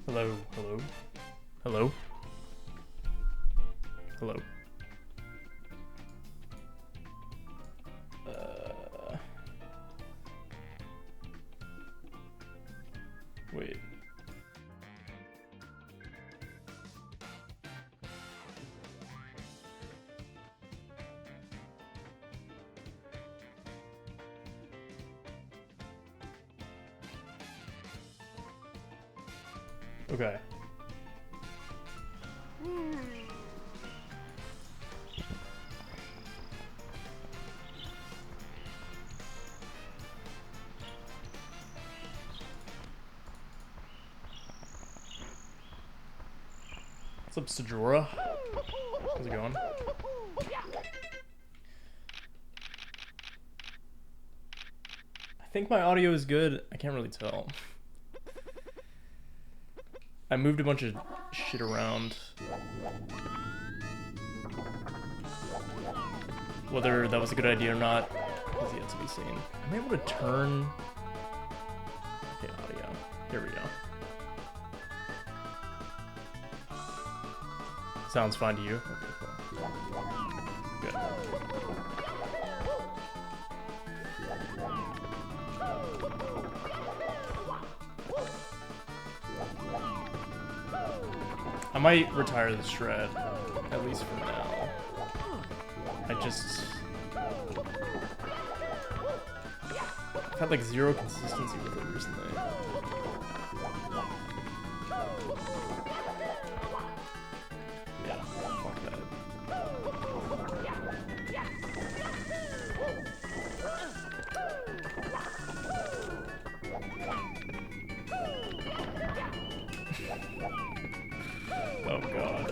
Hello, hello, hello, hello. Wait. Okay. What's up, Sajora? How's it going? I think my audio is good. I can't really tell. I moved a bunch of shit around. Whether that was a good idea or not is yet to be seen. Am I able to turn... Okay, audio. Here we go. Sounds fine to you? Okay, cool. Good. I might retire the shred, at least for now. I've had like zero consistency with it recently. Yeah, fuck that. Oh god.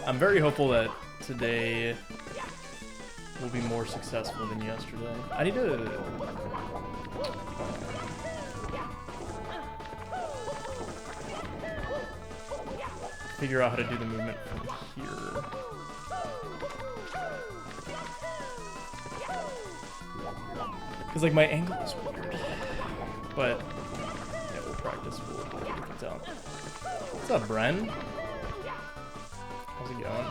I'm very hopeful that today will be more successful than yesterday. I need to... figure out how to do the movement from here. Because, like, my angle is weird. But, yeah, we'll practice. We'll figure things out. What's up, Bren? How's it going?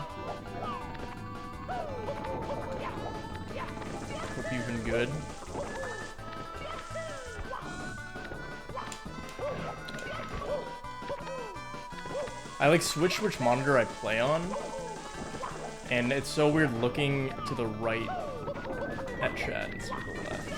Hope you've been good. I like switch which monitor I play on, and it's so weird looking to the right at chat instead of the left.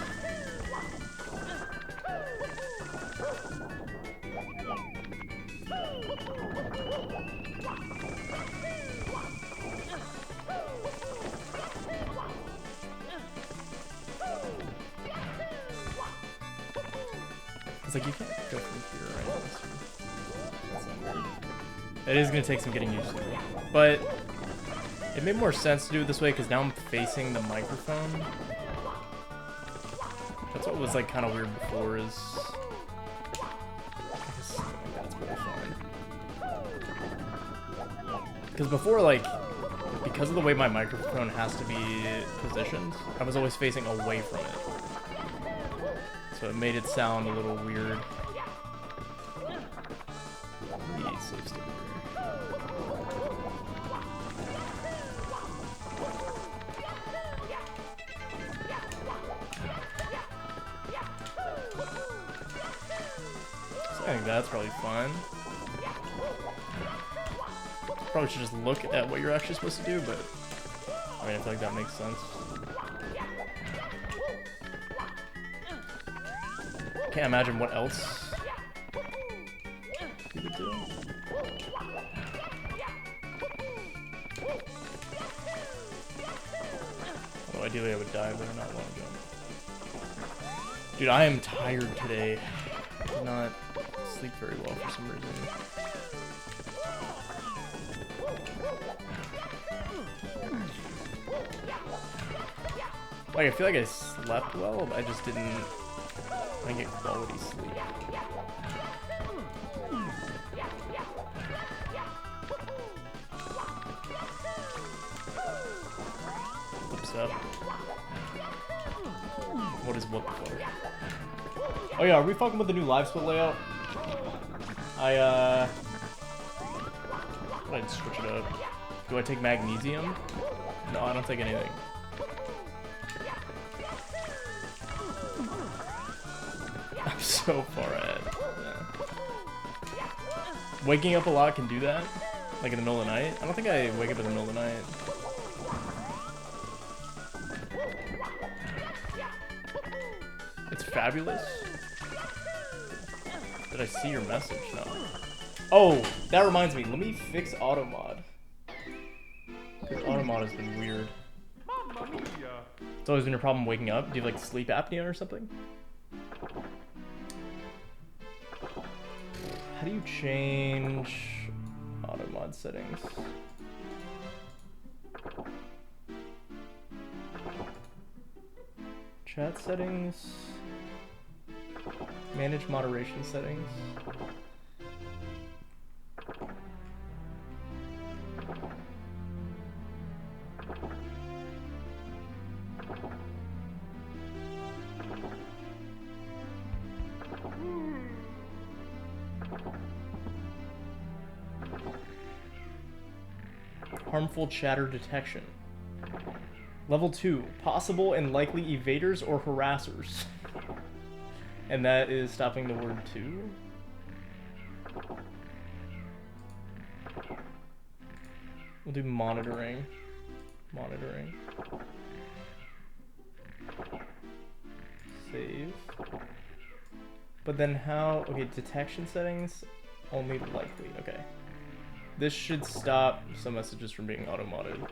It's like you can't go from here, right? It is going to take some getting used to, but it made more sense to do it this way because now I'm facing the microphone. That's what was like kind of weird before is... I guess that's pretty fine. Because before, like, because of the way my microphone has to be positioned, I was always facing away from it. So it made it sound a little weird. So stupid. So I think that's probably fun. Probably should just look at what you're actually supposed to do, but I mean, I feel like that makes sense. Can't imagine what else you would do. Well, ideally I would dive, but not long jump. Dude, I am tired today. I did not sleep very well for some reason. Like, I feel like I slept well, but I just didn't get quality sleep. What is what the fuck? Oh yeah, are we fucking with the new live split layout? I'd switch it up. Do I take magnesium? No, I don't take anything. I'm so far ahead. Yeah. Waking up a lot can do that? Like in the middle of the night? I don't think I wake up in the middle of the night. It's fabulous. Did I see your message? No. Oh, that reminds me. Let me fix automod. Because automod has been weird. It's always been your problem waking up. Do you have like sleep apnea or something? How do you change automod settings? Chat settings. Manage moderation settings. Harmful chatter detection. Level 2, possible and likely evaders or harassers. And that is stopping the word to. We'll do monitoring. Monitoring. Save. But then how, okay, detection settings, only likely, okay. This should stop some messages from being auto-modded.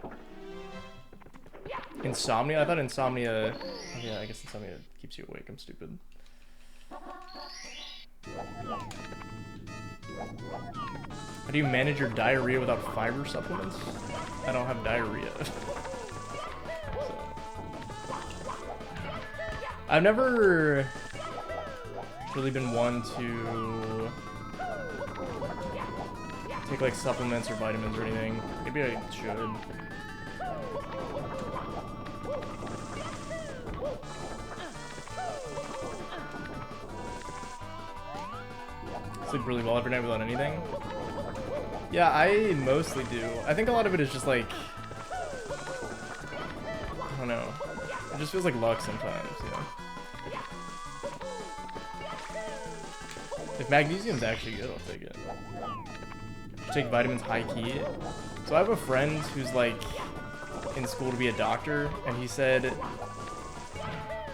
Insomnia? I thought insomnia, oh yeah, I guess insomnia keeps you awake, I'm stupid. How do you manage your diarrhea without fiber supplements? I don't have diarrhea. So. I've never really been one to take like supplements or vitamins or anything. Maybe I should. Sleep really well every night without anything. Yeah, I mostly do. I think a lot of it is just like, I don't know. It just feels like luck sometimes, you know. If magnesium's actually good, I'll take it. Take vitamins high key. So I have a friend who's like in school to be a doctor, and he said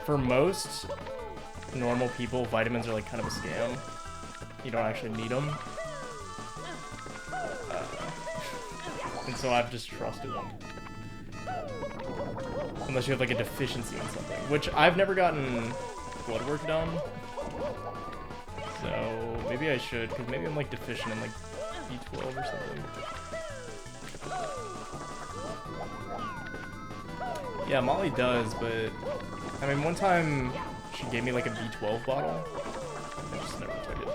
for most normal people, vitamins are like kind of a scam. You don't actually need them. And so I've just trusted them. Unless you have like a deficiency in something, which I've never gotten blood work done. So maybe I should, because maybe I'm like deficient in like B12 or something. Yeah, Molly does, but I mean, one time she gave me like a B12 bottle. I just never took it.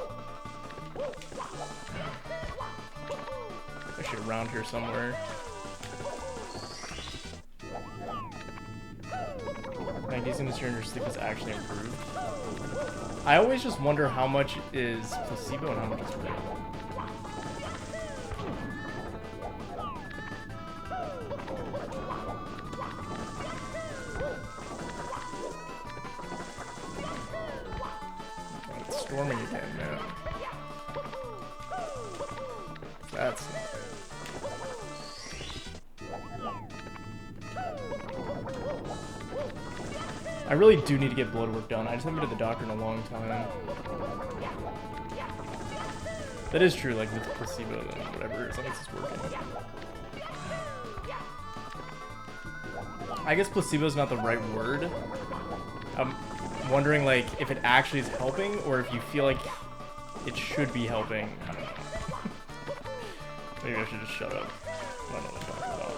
Actually around here somewhere. Magnesium during your sleep is actually improved. I always just wonder how much is placebo and how much is real. It's storming again, man. That's not good. I really do need to get blood work done. I just haven't been to the doctor in a long time. That is true, like with placebo and whatever, as long as it's working. I guess placebo is not the right word. I'm wondering like if it actually is helping or if you feel like it should be helping. I don't know. Maybe I should just shut up. I don't know what I'm talking about.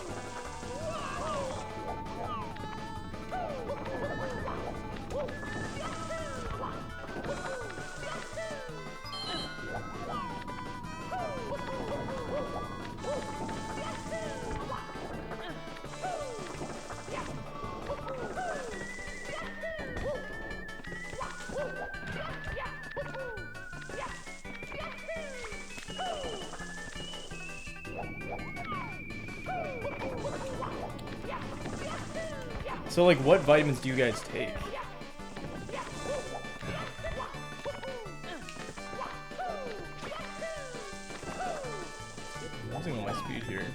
So, like, what vitamins do you guys take? I'm losing all my speed here.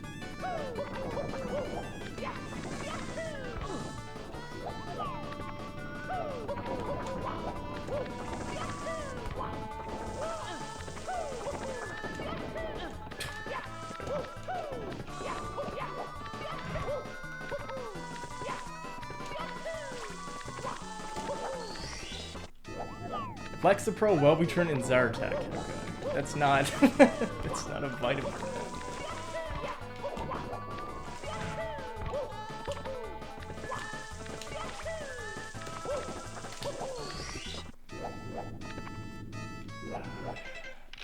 Lexapro, Wellbutrin, and Zartec. Okay. That's not that's not a vitamin.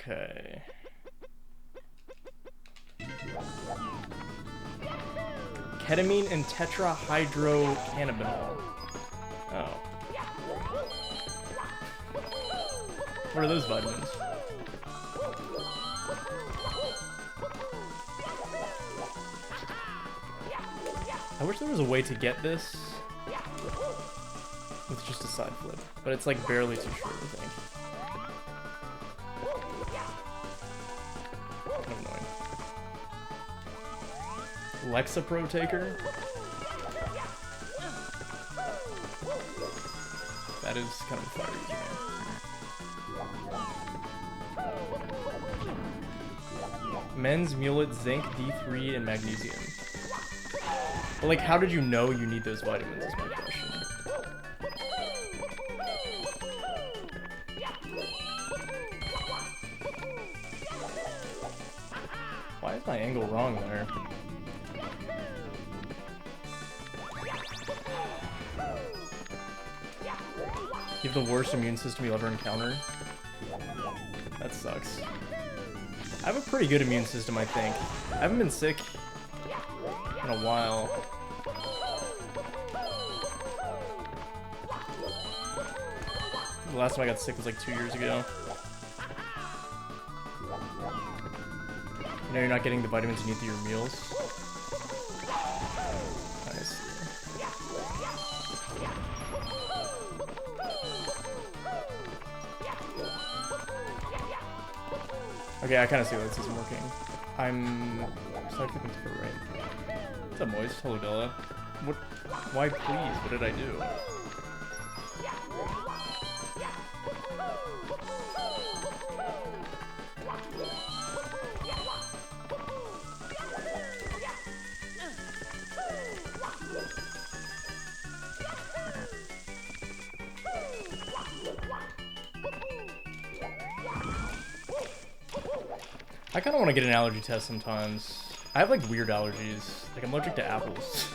Okay. Ketamine and tetrahydrocannabinol. Oh. What are those vitamins? I wish there was a way to get this with just a side flip, but it's like barely too short, I think. Kind of annoying. Lexapro taker? That is kind of a fire easy name. Men's Mulet, Zinc, D3, and Magnesium. But like, how did you know you need those vitamins is my question. Why is my angle wrong there? You have the worst immune system you'll ever encounter? That sucks. I have a pretty good immune system, I think. I haven't been sick in a while. The last time I got sick was like 2 years ago. You know you're not getting the vitamins you need through your meals? I see. Okay, I kind of see why this isn't working. I'm sorry, flipping to the right. What's up, Moist? Hello, Della. What? Why, please? What did I do? I kind of want to get an allergy test sometimes. I have like weird allergies. Like I'm allergic to apples.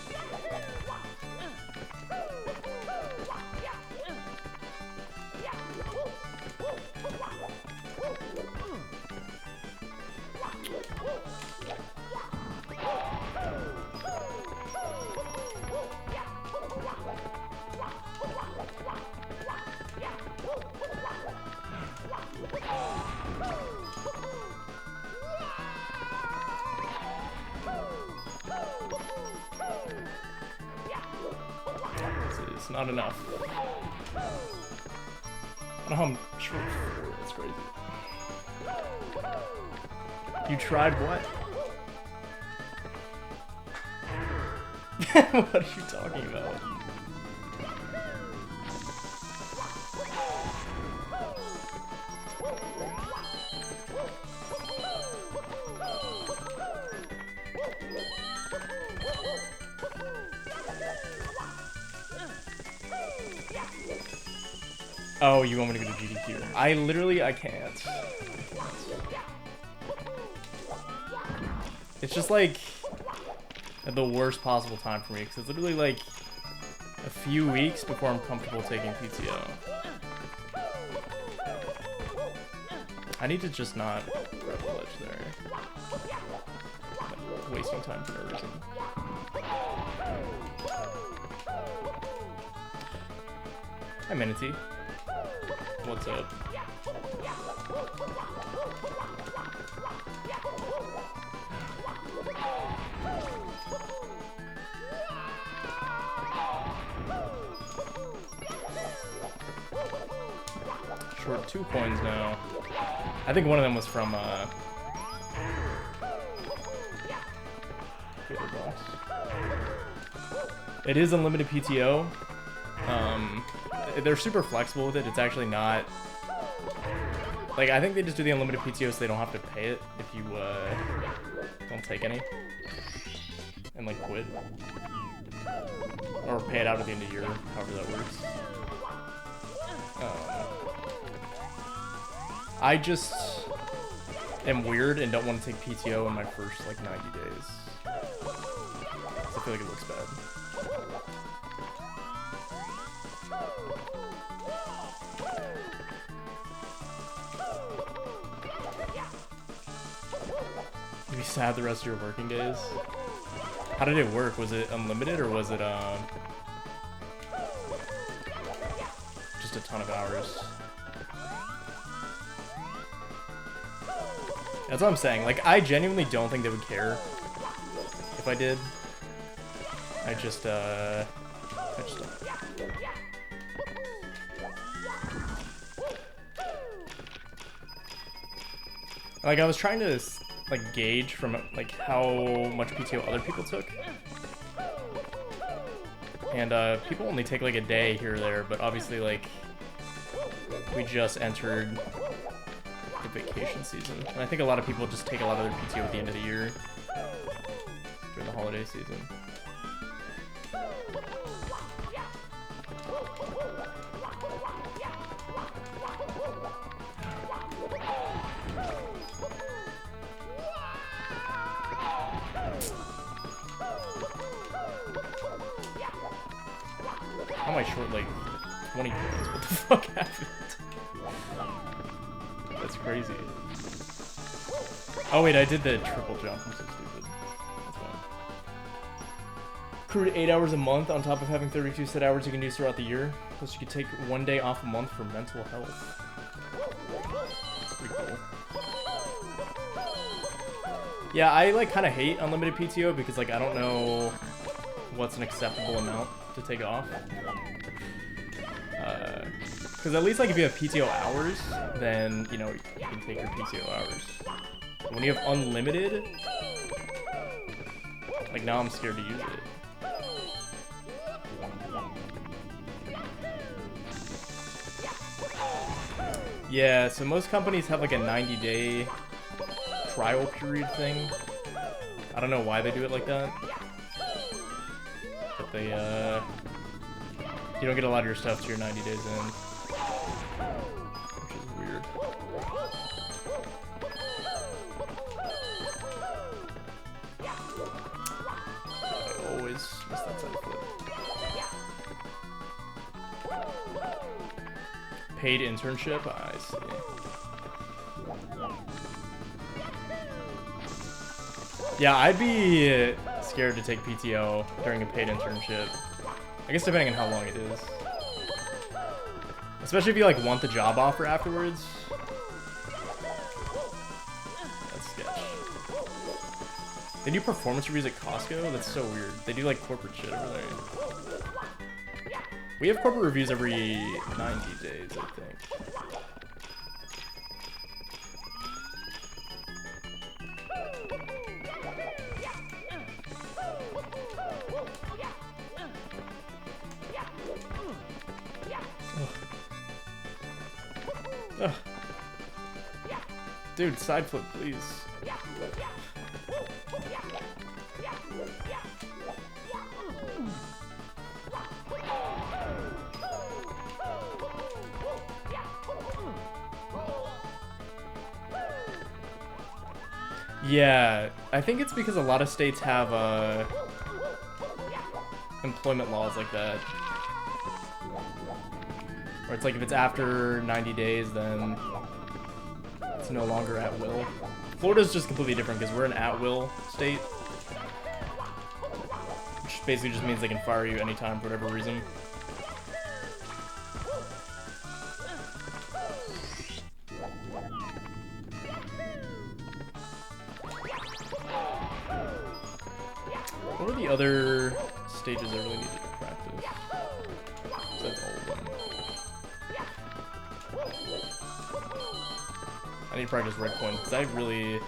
It's not enough. I don't know how I'm short for. That's crazy. You tried what? What are you talking about? Oh, you want me to go to GDQ? I can't. It's just like at the worst possible time for me because it's literally like a few weeks before I'm comfortable taking PTO. I need to just not grab the ledge there. Like, wasting time for no reason. Hi, Manatee. What's up? short 2 coins now. I think one of them was from box. It is unlimited PTO. They're super flexible with it. It's actually not like, I think they just do the unlimited PTO so they don't have to pay it if you don't take any and like quit, or pay it out at the end of the year, however that works. I just am weird and don't want to take PTO in my first like 90 days. I feel like it looks bad. You'd be sad the rest of your working days. How did it work? Was it unlimited or was it just a ton of hours? That's what I'm saying. Like, I genuinely don't think they would care if I did. I just don't. Like, I was trying to like gauge from like how much PTO other people took, and people only take like a day here or there, but obviously like we just entered the vacation season, and I think a lot of people just take a lot of their PTO at the end of the year during the holiday season. How am I short like 20 points? What the fuck happened? That's crazy. Oh wait, I did the triple jump. I'm so stupid. That's fine. Accrued 8 hours a month on top of having 32 set hours you can use throughout the year. Plus you could take 1 day off a month for mental health. That's pretty cool. Yeah, I like kind of hate unlimited PTO because like I don't know what's an acceptable amount to take off. Because at least like if you have PTO hours, then you know you can take your PTO hours. But when you have unlimited, like now I'm scared to use it. Yeah, so most companies have like a 90-day trial period thing. I don't know why they do it like that. But they, you don't get a lot of your stuff to your 90 days in. Which is weird. I always miss that side flip. Paid internship? I see. Yeah, I'd be scared to take PTO during a paid internship. I guess depending on how long it is. Especially if you like want the job offer afterwards. That's sketch. They do performance reviews at Costco? That's so weird. They do like corporate shit over there. We have corporate reviews every 90 days, I think. Ugh. Dude, side flip, please. Yeah, I think it's because a lot of states have employment laws like that. Where it's like if it's after 90 days, then it's no longer at will. Florida's just completely different because we're an at-will state. Which basically just means they can fire you anytime for whatever reason. What are the other stages I really needed to practice? Besides all of them. need to practice red coin because I really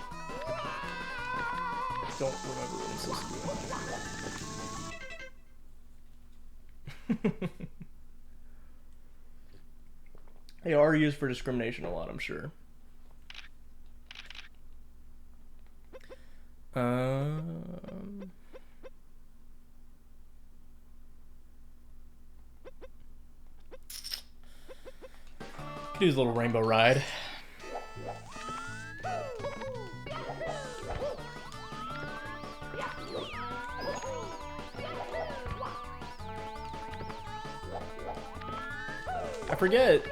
don't remember what I'm supposed to do. They are used for discrimination a lot, I'm sure. Could use a little rainbow ride. I forget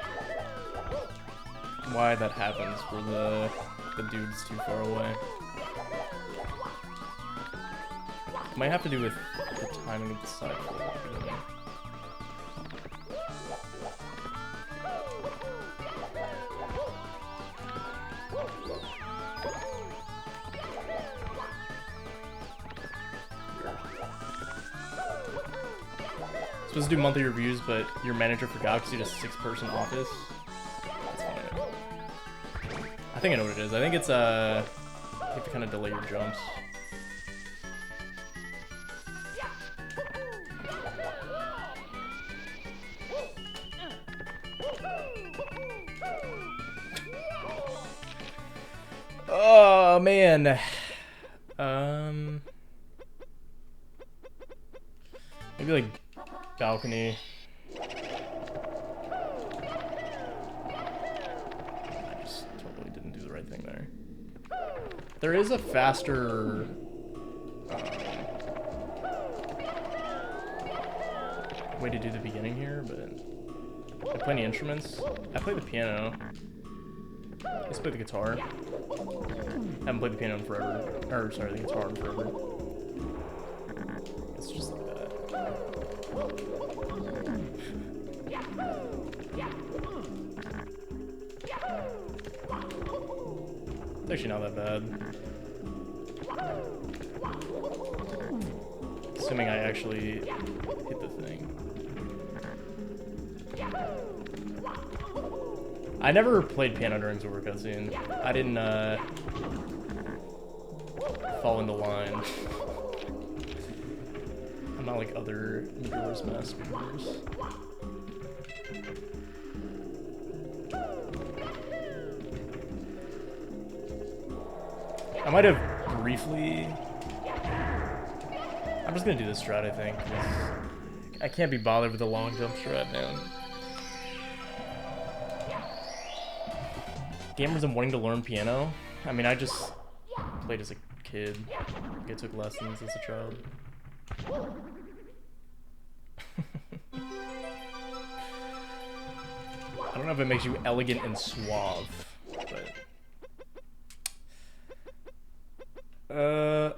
why that happens where the dude's too far away. Might have to do with the timing of the side fold at the beginning. Supposed to do monthly reviews, but your manager forgot because you had a 6-person office. That's funny. I think I know what it is. I think it's you have to kind of delay your jumps. Oh man. Maybe like balcony. I just totally didn't do the right thing there. There is a faster way to do the beginning here, but I play any instruments. I play the piano. I just play the guitar. I haven't played the piano in forever. Or sorry, the guitar in forever. It's just like that. It's actually not that bad. Assuming I actually hit the thing. I never played piano during Zora cutscene. I didn't fall into line. I'm not like other Majora's Mask members. I might have briefly... I'm just gonna do this strat, I think. I can't be bothered with the long jump strat, man. Gamers and wanting to learn piano? I mean, I just played as a kid. I took lessons as a child. I don't know if it makes you elegant and suave, but...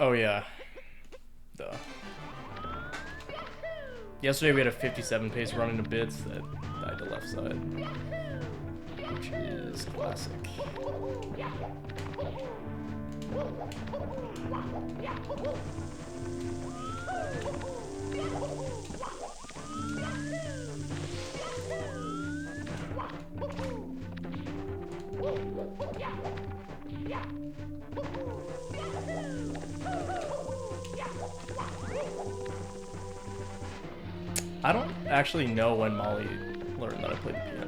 oh yeah. Duh. Yesterday we had a 57 pace run into bits that died to left side. Which is classic. I don't actually know when Molly learned that I played the piano.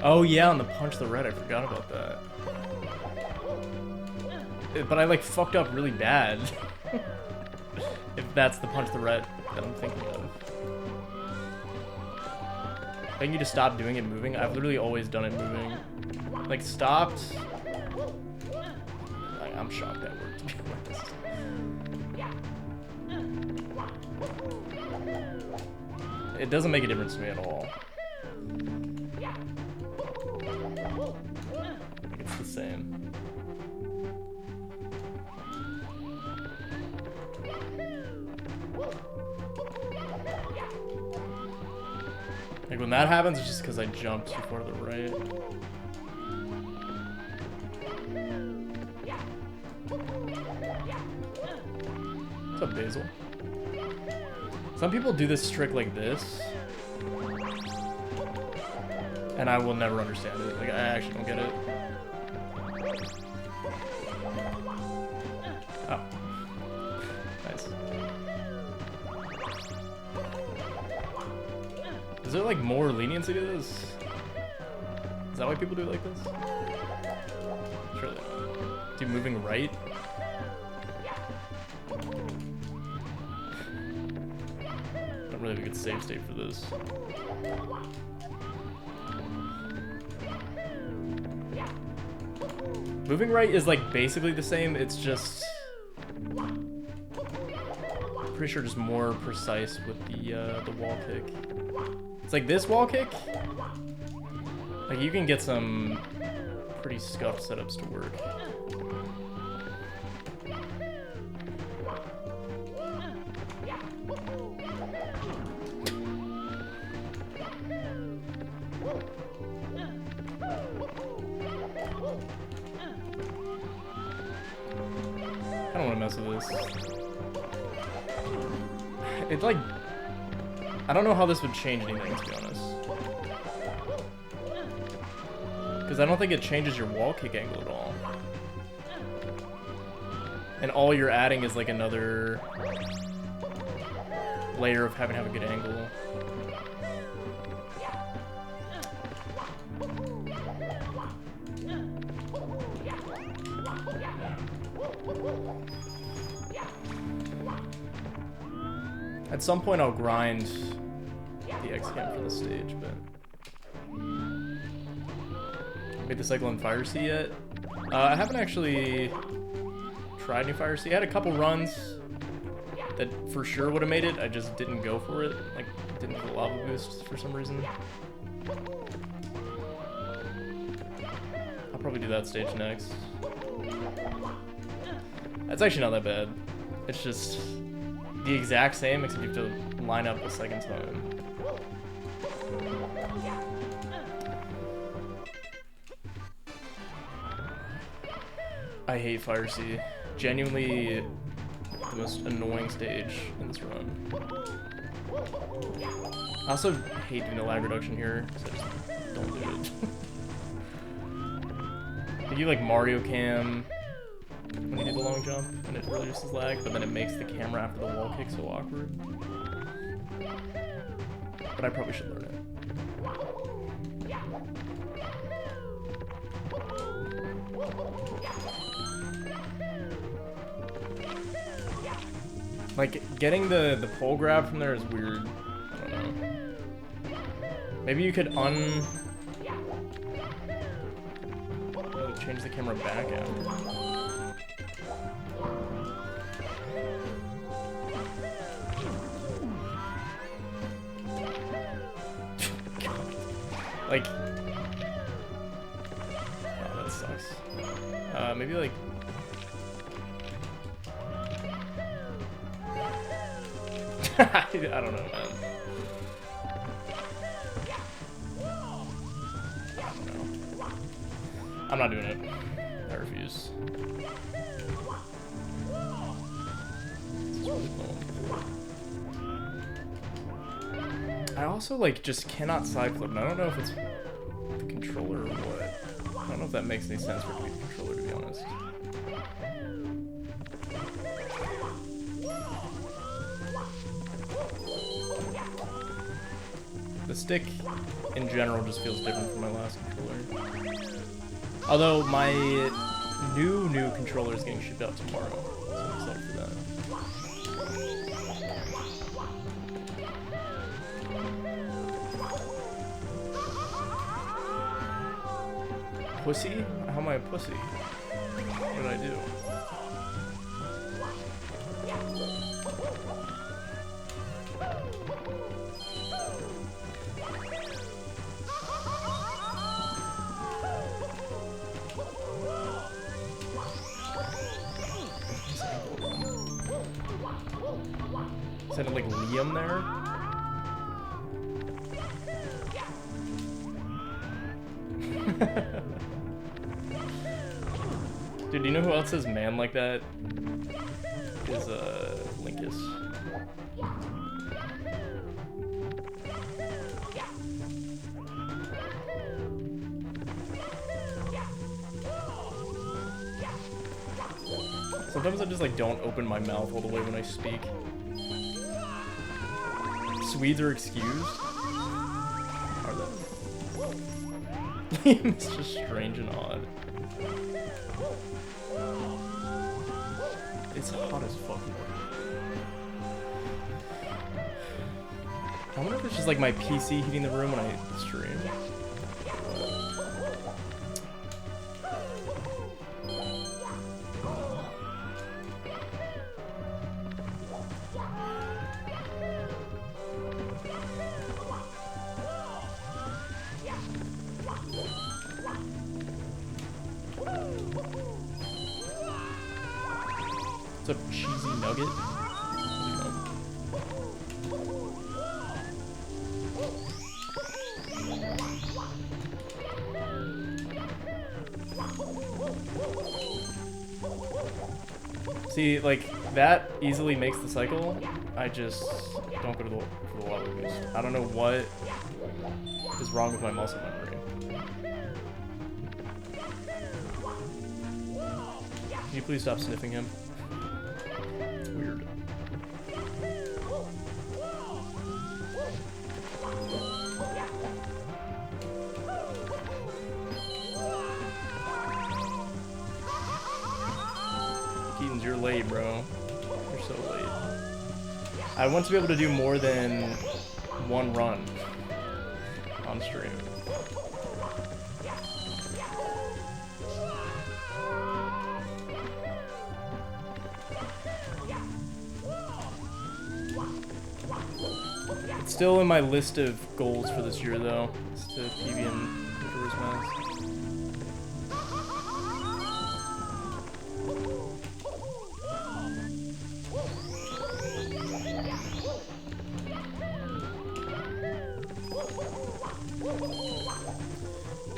Oh yeah, on the punch the red, I forgot about that. But I like fucked up really bad. If that's the punch the red that I'm thinking of. I need to stop doing it moving. I've literally always done it moving. Like stopped. I'm shocked that worked, to be honest. It doesn't make a difference to me at all. It's the same. Like when that happens, it's just because I jumped too far to the right. What's up, Basil? Some people do this trick like this, and I will never understand it. Like, I actually don't get it. Oh. Nice. Is there, like, more leniency to this? Is that why people do it like this? Surely not. Dude, moving right? Don't really have a good save state for this. Moving right is like basically the same, it's just pretty sure just more precise with the wall kick. It's like this wall kick, like you can get some pretty scuffed setups to work. I don't want to mess with this. It's like, I don't know how this would change anything, to be honest. Because I don't think it changes your wall kick angle at all. And all you're adding is like another layer of having to have a good angle. At some point I'll grind the X-Cam for the stage, but... Made the cycle in Fire Sea yet? I haven't actually tried new Fire Sea. I had a couple runs that for sure would have made it, I just didn't go for it. Like, didn't have a lava boost for some reason. I'll probably do that stage next. That's actually not that bad. It's just the exact same, except you have to line up a second time. I hate Fire Sea. Genuinely the most annoying stage in this run. I also hate doing the lag reduction here, so I just don't do it. I do like Mario Cam when you do the long jump, and it really reduces lag, but then it makes the camera after the wall kick so awkward. But I probably should learn it. Like, getting the pole grab from there is weird. I don't know. Maybe you could change the camera back after. Like, oh, that sucks. Maybe like, I don't know, man. I don't know. I'm not doing it. I refuse. This is really cool. I also like just cannot side flip, and I don't know if it's the controller or what. I don't know if that makes any sense for it to be the controller, to be honest. The stick in general just feels different from my last controller. Although my new controller is getting shipped out tomorrow, so I'm excited for that. Pussy? How am I a pussy? What did I do? Sounded like Liam there. Dude, do you know who else says man like that? Is Linkus. Sometimes I just like don't open my mouth all the way when I speak. Swedes are excused? Are they? It's just strange and odd. It's hot as fuck. I wonder if it's just like my PC heating the room when I stream. It's a cheesy nugget. See, like, that easily makes the cycle. I just don't go to the lava boost. I don't know what is wrong with my muscle memory. Can you please stop sniffing him? It's weird. Keaton's, you're late, bro. You're so late. I want to be able to do more than one run on stream. It's still in my list of goals for this year, though. It's to PB and Majora's Mask.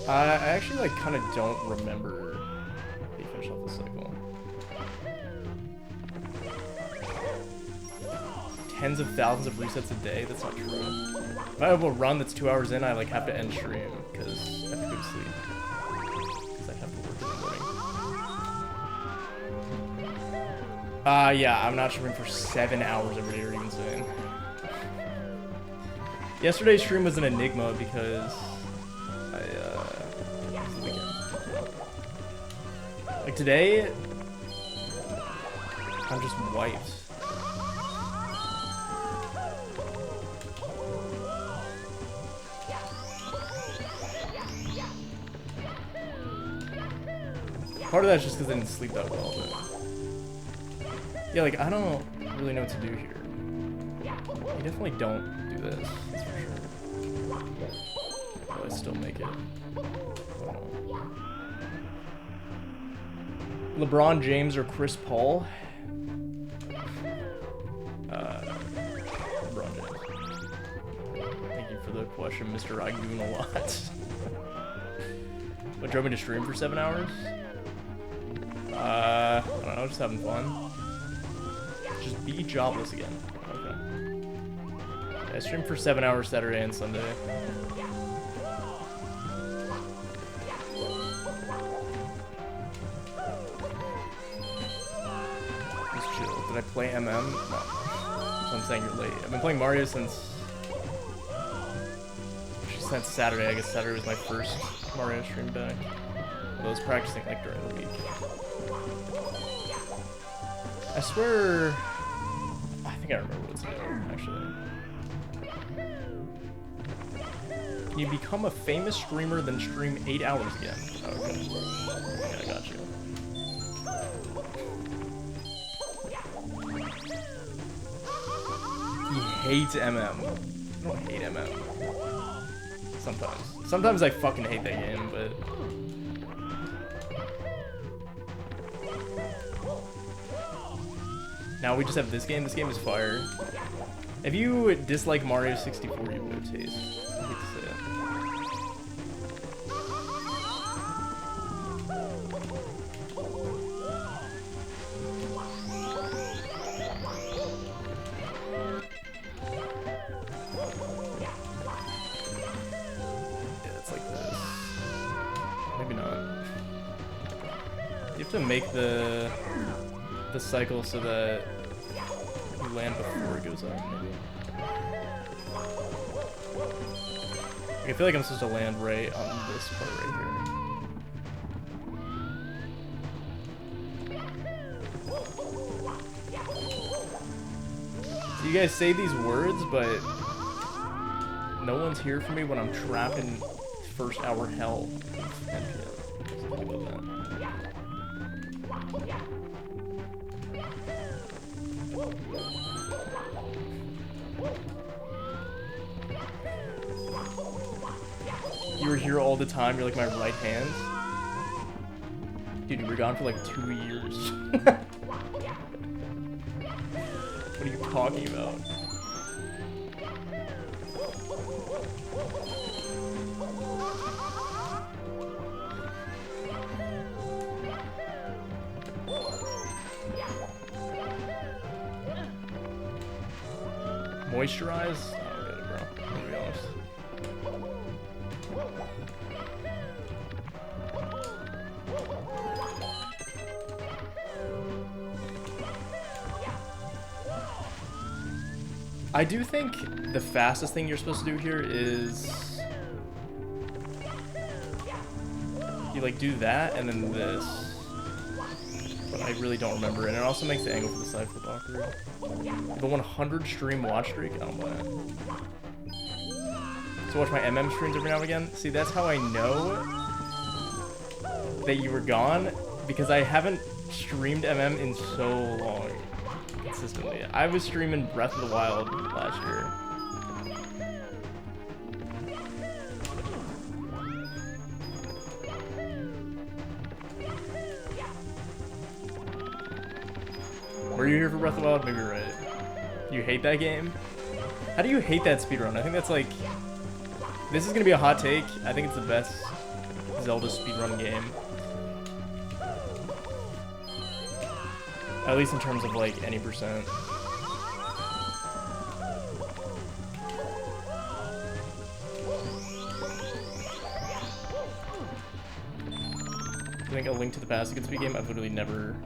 I actually like kind of don't remember how you finish off the cycle. Tens of thousands of resets a day? That's not true. If I have a run that's 2 hours in, I like have to end stream because I have to go to sleep. Because I have to work in the morning. Yeah, I'm not streaming for 7 hours every day or even insane. Yesterday's stream was an enigma because it was the weekend. Like today, I'm just wiped. Part of that's just because I didn't sleep that well, but yeah, like I don't really know what to do here. You definitely don't do this, that's for sure. Will I still make it? LeBron James or Chris Paul? LeBron James. Thank you for the question, Mr. Igoon a lot. What drove me to stream for 7 hours? I don't know, just having fun. Just be jobless again. Okay. I streamed for 7 hours Saturday and Sunday. Just chill. Did I play MM? No. So I'm saying you're late. I've been playing Mario since Saturday. I guess Saturday was my first Mario stream back. I was practicing like during the week. I swear, I think I remember what it's doing, actually. Can you become a famous streamer then stream 8 hours again? Okay. Yeah, I got you. He hates MM. I don't hate MM. Sometimes. Sometimes I fucking hate that game, but... Now we just have this game. This game is fire. If you dislike Mario 64, you have no taste. I hate to say You have to make the cycle so that you land before it goes up, maybe. I feel like I'm supposed to land right on this part right here. So you guys say these words, but no one's here for me when I'm trapped in first hour hell. And shit. So think about that. You were here all the time, you're like my right hand. Dude, you were gone for like 2 years. What are you talking about? Moisturize? I don't get it, bro. I'm gonna be honest. I do think the fastest thing you're supposed to do here is you like do that and then this, but I really don't remember. And it also makes the angle for the side flip awkward. The 100 stream watch streak, I don't buy it. So watch my MM streams every now and again. See, that's how I know that you were gone, because I haven't streamed MM in so long. Consistently. I was streaming Breath of the Wild last year. Were you here for Breath of the Wild? Maybe you're right. You hate that game? How do you hate that speedrun? I think that's like... This is gonna be a hot take. I think it's the best Zelda speedrun game. At least in terms of like any percent. I think A Link to the Past is a good speed game. I've literally never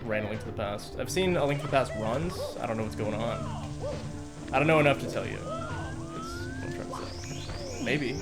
ran A Link to the Past. I've seen A Link to the Past runs. I don't know what's going on. I don't know enough to tell you. That's what I'm trying to say. Maybe.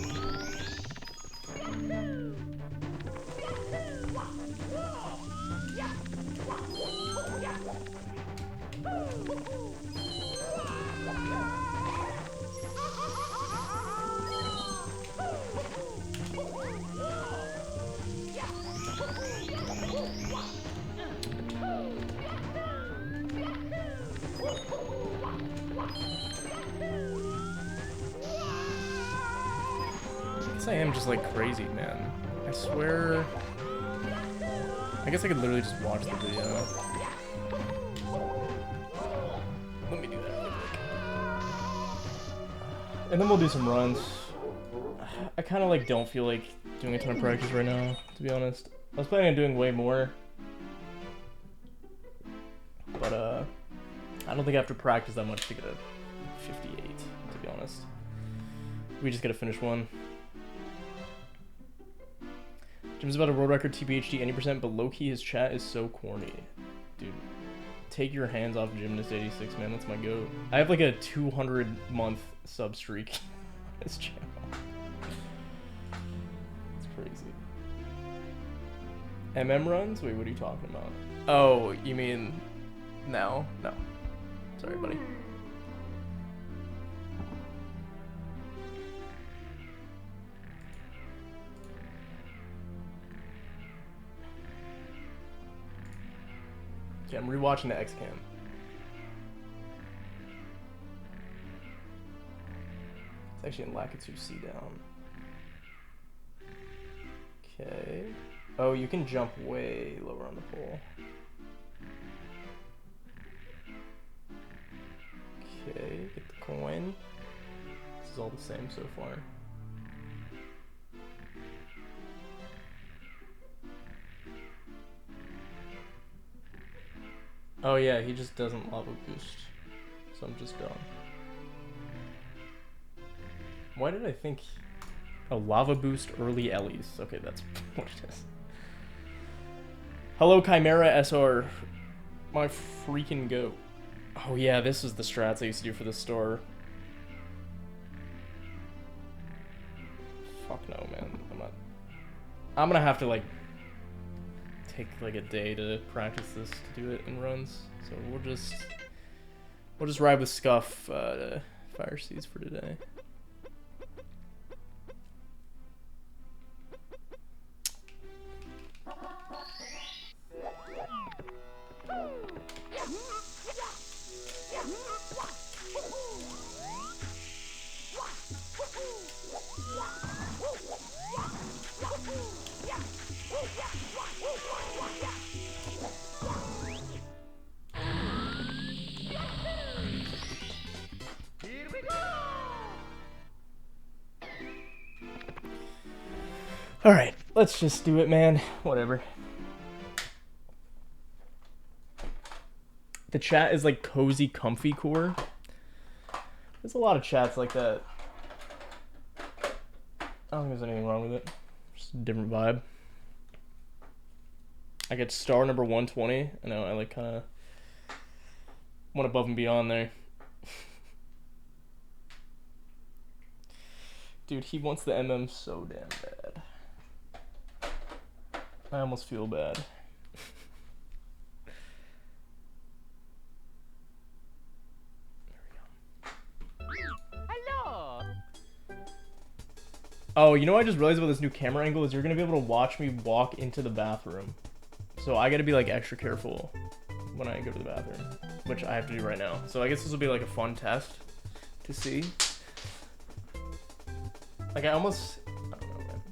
I am just like crazy, man. I swear. I guess I could literally just watch the video. Let me do that real quick. And then we'll do some runs. I kind of like don't feel like doing a ton of practice right now, to be honest. I was planning on doing way more. But I don't think I have to practice that much to get a 58, to be honest. We just gotta finish one. Jim's about a world record TBHD any percent, but low-key his chat is so corny. Dude, take your hands off Gymnast 86, man. That's my goat. I have like a 200-month sub streak on this channel. It's crazy. MM runs? Wait, what are you talking about? Oh, you mean now? No. Sorry, buddy. Okay, I'm rewatching the XCam. It's actually in Lakatsu C down. Okay. Oh, you can jump way lower on the pole. Okay, get the coin. This is all the same so far. Oh yeah, he just doesn't lava boost, so I'm just done. Why did I think... Oh, lava boost early Ellies. Okay, that's what it is. Hello, Chimera SR. My freaking goat. Oh yeah, this is the strats I used to do for the store. Fuck no, man. I'm gonna have to like take like a day to practice this to do it in runs. So we'll just ride with Scuff Fire Seeds for today. Alright, let's just do it, man. Whatever. The chat is like cozy, comfy core. There's a lot of chats like that. I don't think there's anything wrong with it. Just a different vibe. I get star number 120. I know, I like kind of went above and beyond there. Dude, he wants the MM so damn bad. I almost feel bad. Hello. Oh, you know what I just realized about this new camera angle is you're gonna be able to watch me walk into the bathroom. So I gotta be like extra careful when I go to the bathroom, which I have to do right now. So I guess this will be like a fun test to see. Like I don't know, man.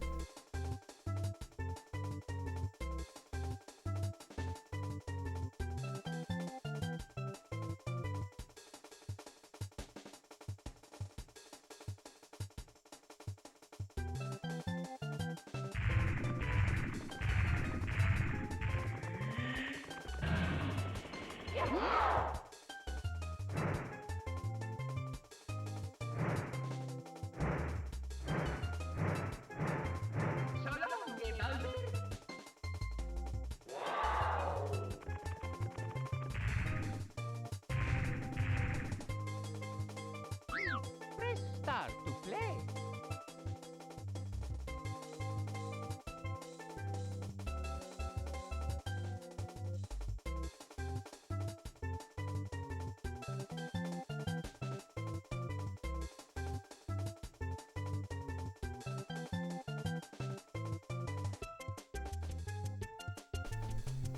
Press start to play.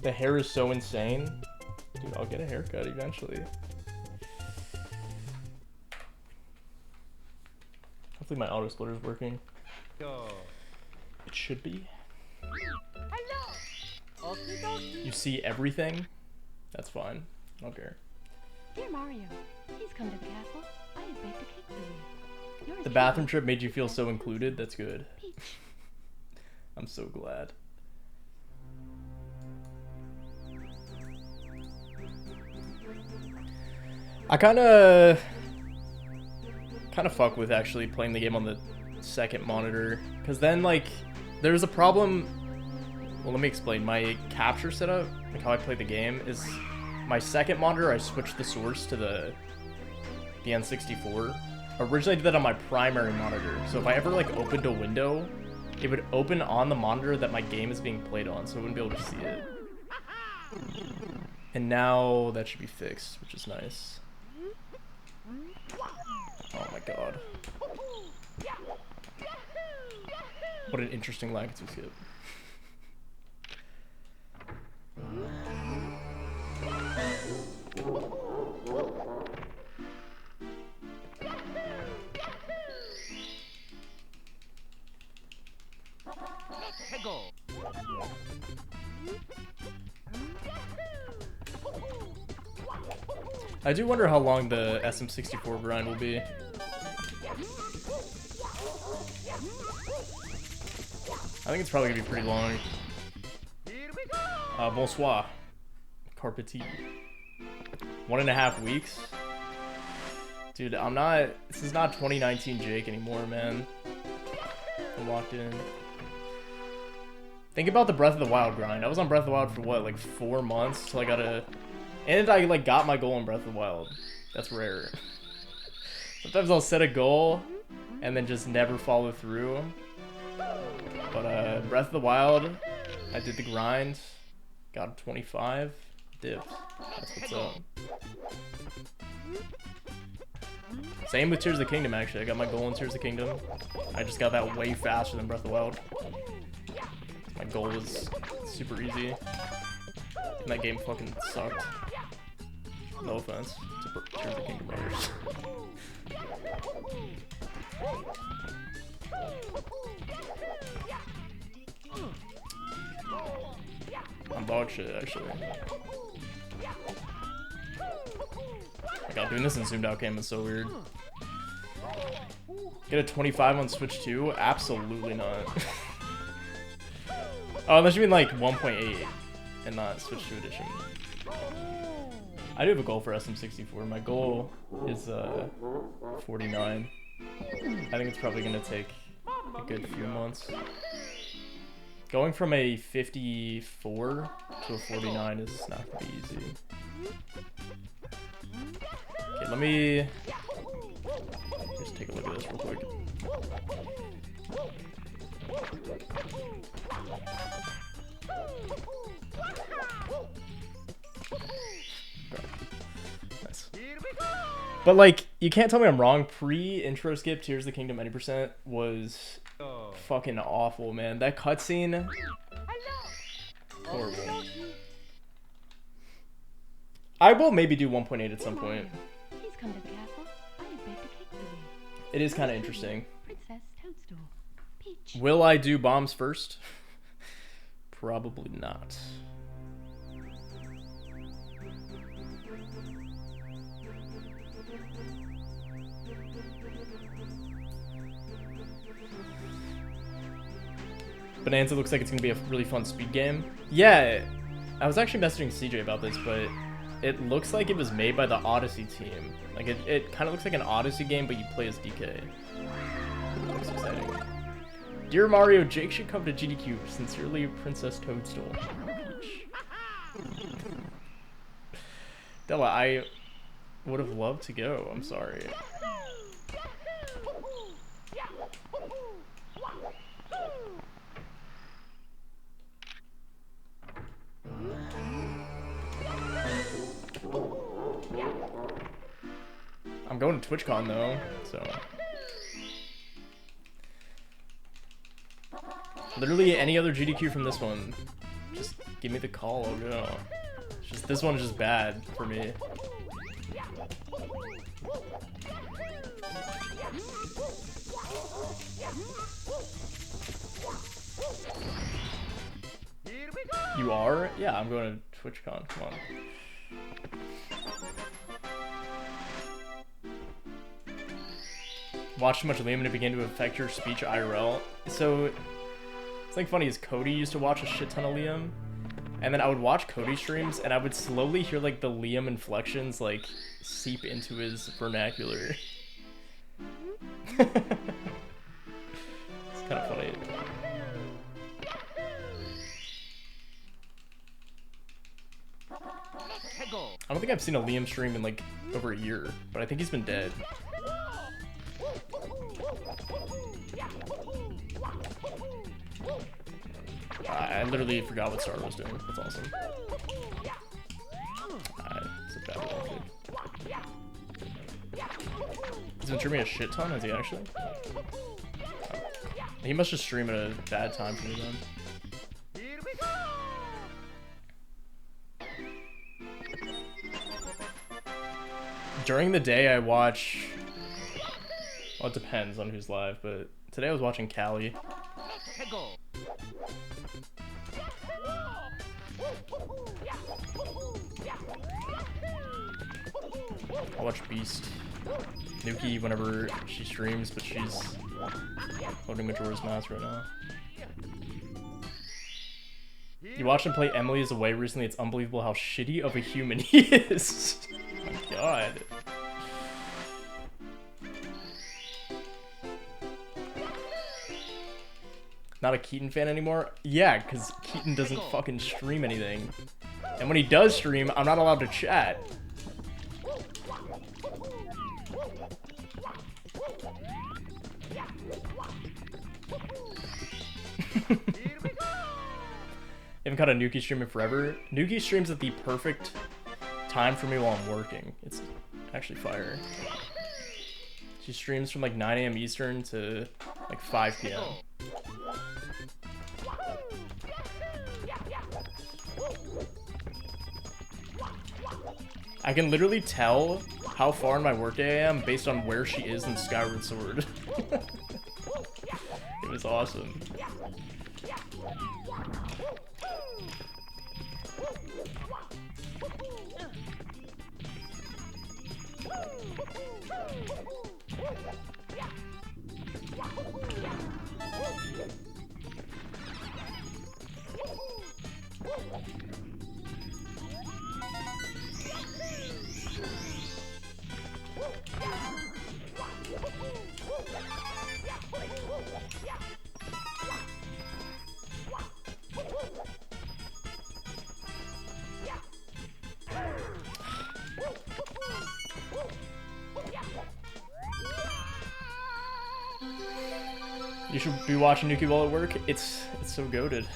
The hair is so insane. Dude, I'll get a haircut eventually. Hopefully my auto splitter is working. It should be. Hello. Okie dokie. You see everything? That's fine. I don't care. Dear Mario, please come to the castle. I have baked a cake for you. Yours The truly, bathroom trip made you feel so included? That's good. Peach. I'm so glad. I kind of fuck with actually playing the game on the second monitor, because then like there's a problem. Well, let me explain. My capture setup, like how I play the game, is my second monitor I switched the source to the N64. Originally I did that on my primary monitor, so if I ever like opened a window, it would open on the monitor that my game is being played on, so I wouldn't be able to see it. And now that should be fixed, which is nice. Oh my god. What an interesting lag to skip. Let's go. I do wonder how long the SM64 grind will be. I think it's probably gonna be pretty long. Here we go. Bonsoir. Carpeti. 1.5 weeks? Dude, this is not 2019 Jake anymore, man. I'm locked in. Think about the Breath of the Wild grind. I was on Breath of the Wild for what, like 4 months till I got a... And I like got my goal in Breath of the Wild. That's rare. Sometimes I'll set a goal and then just never follow through. But Breath of the Wild, I did the grind, got 25, dipped. That's what's up. Same with Tears of the Kingdom, actually. I got my goal in Tears of the Kingdom. I just got that way faster than Breath of the Wild. My goal was super easy. And that game fucking sucked. No offense to Tears of the Kingdom writers. I'm dog shit, actually. My god, doing this in zoomed out cam is so weird. Get a 25 on Switch 2? Absolutely not. Oh, unless you mean like 1.8 and not Switch 2 edition. I do have a goal for SM64. My goal is 49. I think it's probably gonna take a good few months. Going from a 54 to a 49 is not gonna be easy. Okay, let me just take a look at this real quick. Nice. But like, you can't tell me I'm wrong. Pre-intro skip Tears of the Kingdom 90% was fucking awful, man. That cutscene, horrible. I will maybe do 1.8 at some point. He's come to the castle. I have baked a cake for you. It is kind of interesting. Princess Toadstool. Peach. Will I do bombs first? Probably not. Bonanza looks like it's gonna be a really fun speed game. Yeah, I was actually messaging CJ about this, but it looks like it was made by the Odyssey team. Like it kind of looks like an Odyssey game, but you play as DK. Looks exciting. Dear Mario, Jake should come to GDQ. Sincerely, Princess Toadstool. Della, I would have loved to go. I'm sorry. I'm going to TwitchCon though, so. Literally any other GDQ from this one, just give me the call, I'll go. It's just, this one is just bad for me. You are? Yeah, I'm going to TwitchCon, come on. Watch too much Liam and it began to affect your speech IRL. So, it's like funny, is Cody used to watch a shit ton of Liam, and then I would watch Cody streams, and I would slowly hear like the Liam inflections like seep into his vernacular. It's kind of funny. I don't think I've seen a Liam stream in like over a year, but I think he's been dead. I literally forgot what Star was doing. That's awesome. It's a bad one, dude. He's been streaming a shit ton, has he actually? Oh. He must just stream at a bad time for me then. During the day I watch... Well, it depends on who's live, but today I was watching Callie. I watch Beast. Nuki whenever she streams, but she's loading Majora's Mask right now. You watched him play Emily is Away recently. It's unbelievable how shitty of a human he is. Oh my god. Not a Keaton fan anymore? Yeah, because Keaton doesn't fucking stream anything. And when he does stream, I'm not allowed to chat. Haven't caught a Nuki stream in forever. Nuki streams at the perfect time for me while I'm working. It's actually fire. She streams from like 9 AM Eastern to like 5 PM. I can literally tell how far in my workday I am based on where she is in Skyward Sword. It was awesome. You should be watching Nuki while at work. It's so goated.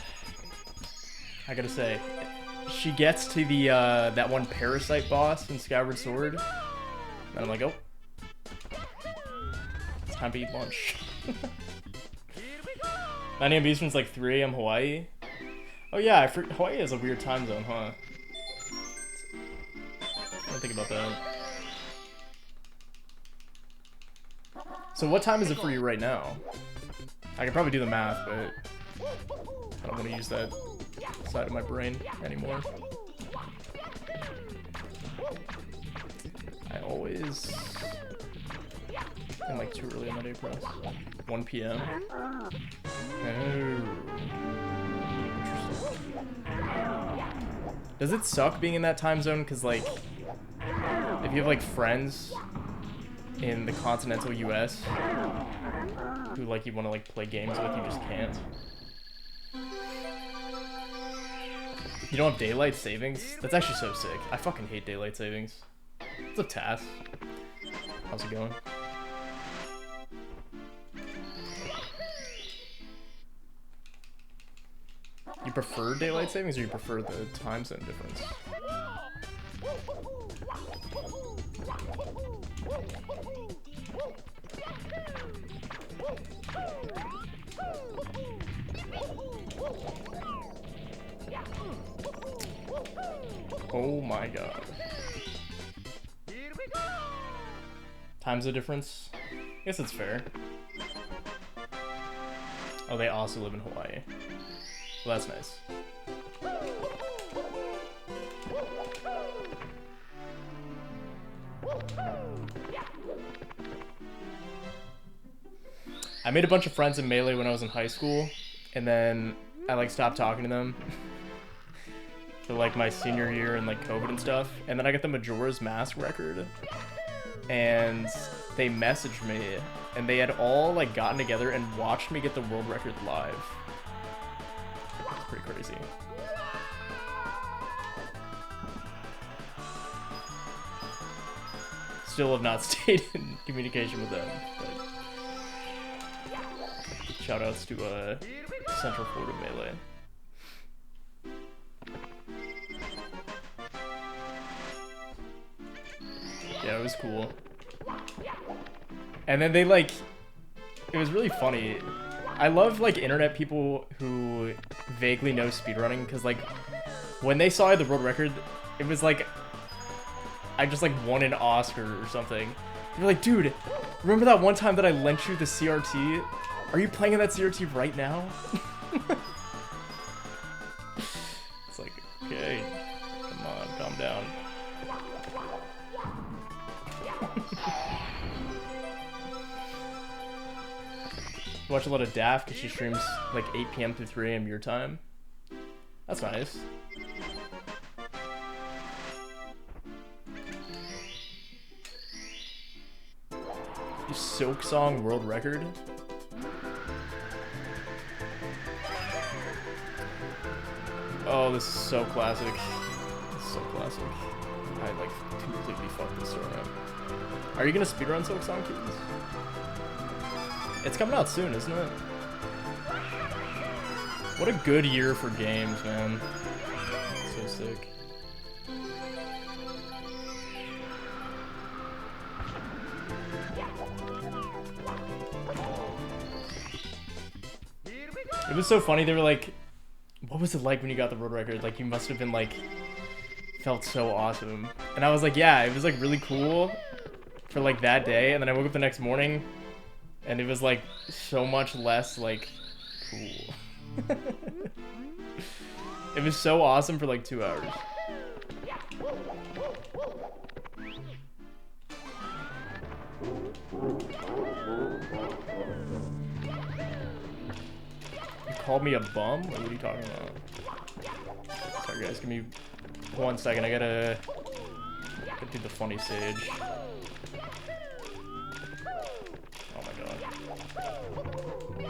I gotta say, she gets to the that one parasite boss in Skyward Sword, and I'm like, oh, it's time to eat lunch. 9 AM Eastern's like 3 AM Hawaii. Oh yeah, Hawaii has a weird time zone, huh? I didn't think about that. So what time is it for you right now? I can probably do the math, but I don't want to use that side of my brain anymore. I always am like too early on my day press. 1 PM. Oh. Interesting. Does it suck being in that time zone? Because like, if you have like friends in the continental US who like you want to like play games with, you just can't. You don't have daylight savings? That's actually so sick. I fucking hate daylight savings. What's up, Tass? How's it going? You prefer daylight savings or you prefer the time zone difference? Oh my god. Time's the difference? I guess it's fair. Oh, they also live in Hawaii. Well, that's nice. I made a bunch of friends in Melee when I was in high school, and then I like stopped talking to them for like my senior year and like COVID and stuff. And then I got the Majora's Mask record, and they messaged me, and they had all like gotten together and watched me get the world record live. It's pretty crazy. Still have not stayed in communication with them, but shoutouts to Central Florida Melee. Yeah, it was cool. And then they like, it was really funny. I love like internet people who vaguely know speedrunning, because like when they saw the world record, it was like I just like won an Oscar or something. You're like, dude, remember that one time that I lent you the CRT? Are you playing in that CRT right now? It's like, okay, come on, calm down. Watch a lot of Daft because she streams like 8 PM through 3 AM your time. That's nice. Silk Song world record. Oh, this is so classic. This is so classic. I like completely fucked this story up. Are you gonna speedrun Silk Song Kittens? It's coming out soon, isn't it? What a good year for games, man. So sick. It was so funny. They were like, what was it like when you got the road record? Like, you must have been like, felt so awesome. And I was like, yeah, it was like really cool for like that day. And then I woke up the next morning and it was like so much less like cool. It was so awesome for like 2 hours. You called me a bum? What are you talking about? Sorry guys, give me 1 second. I gotta do the funny sage. Oh my god.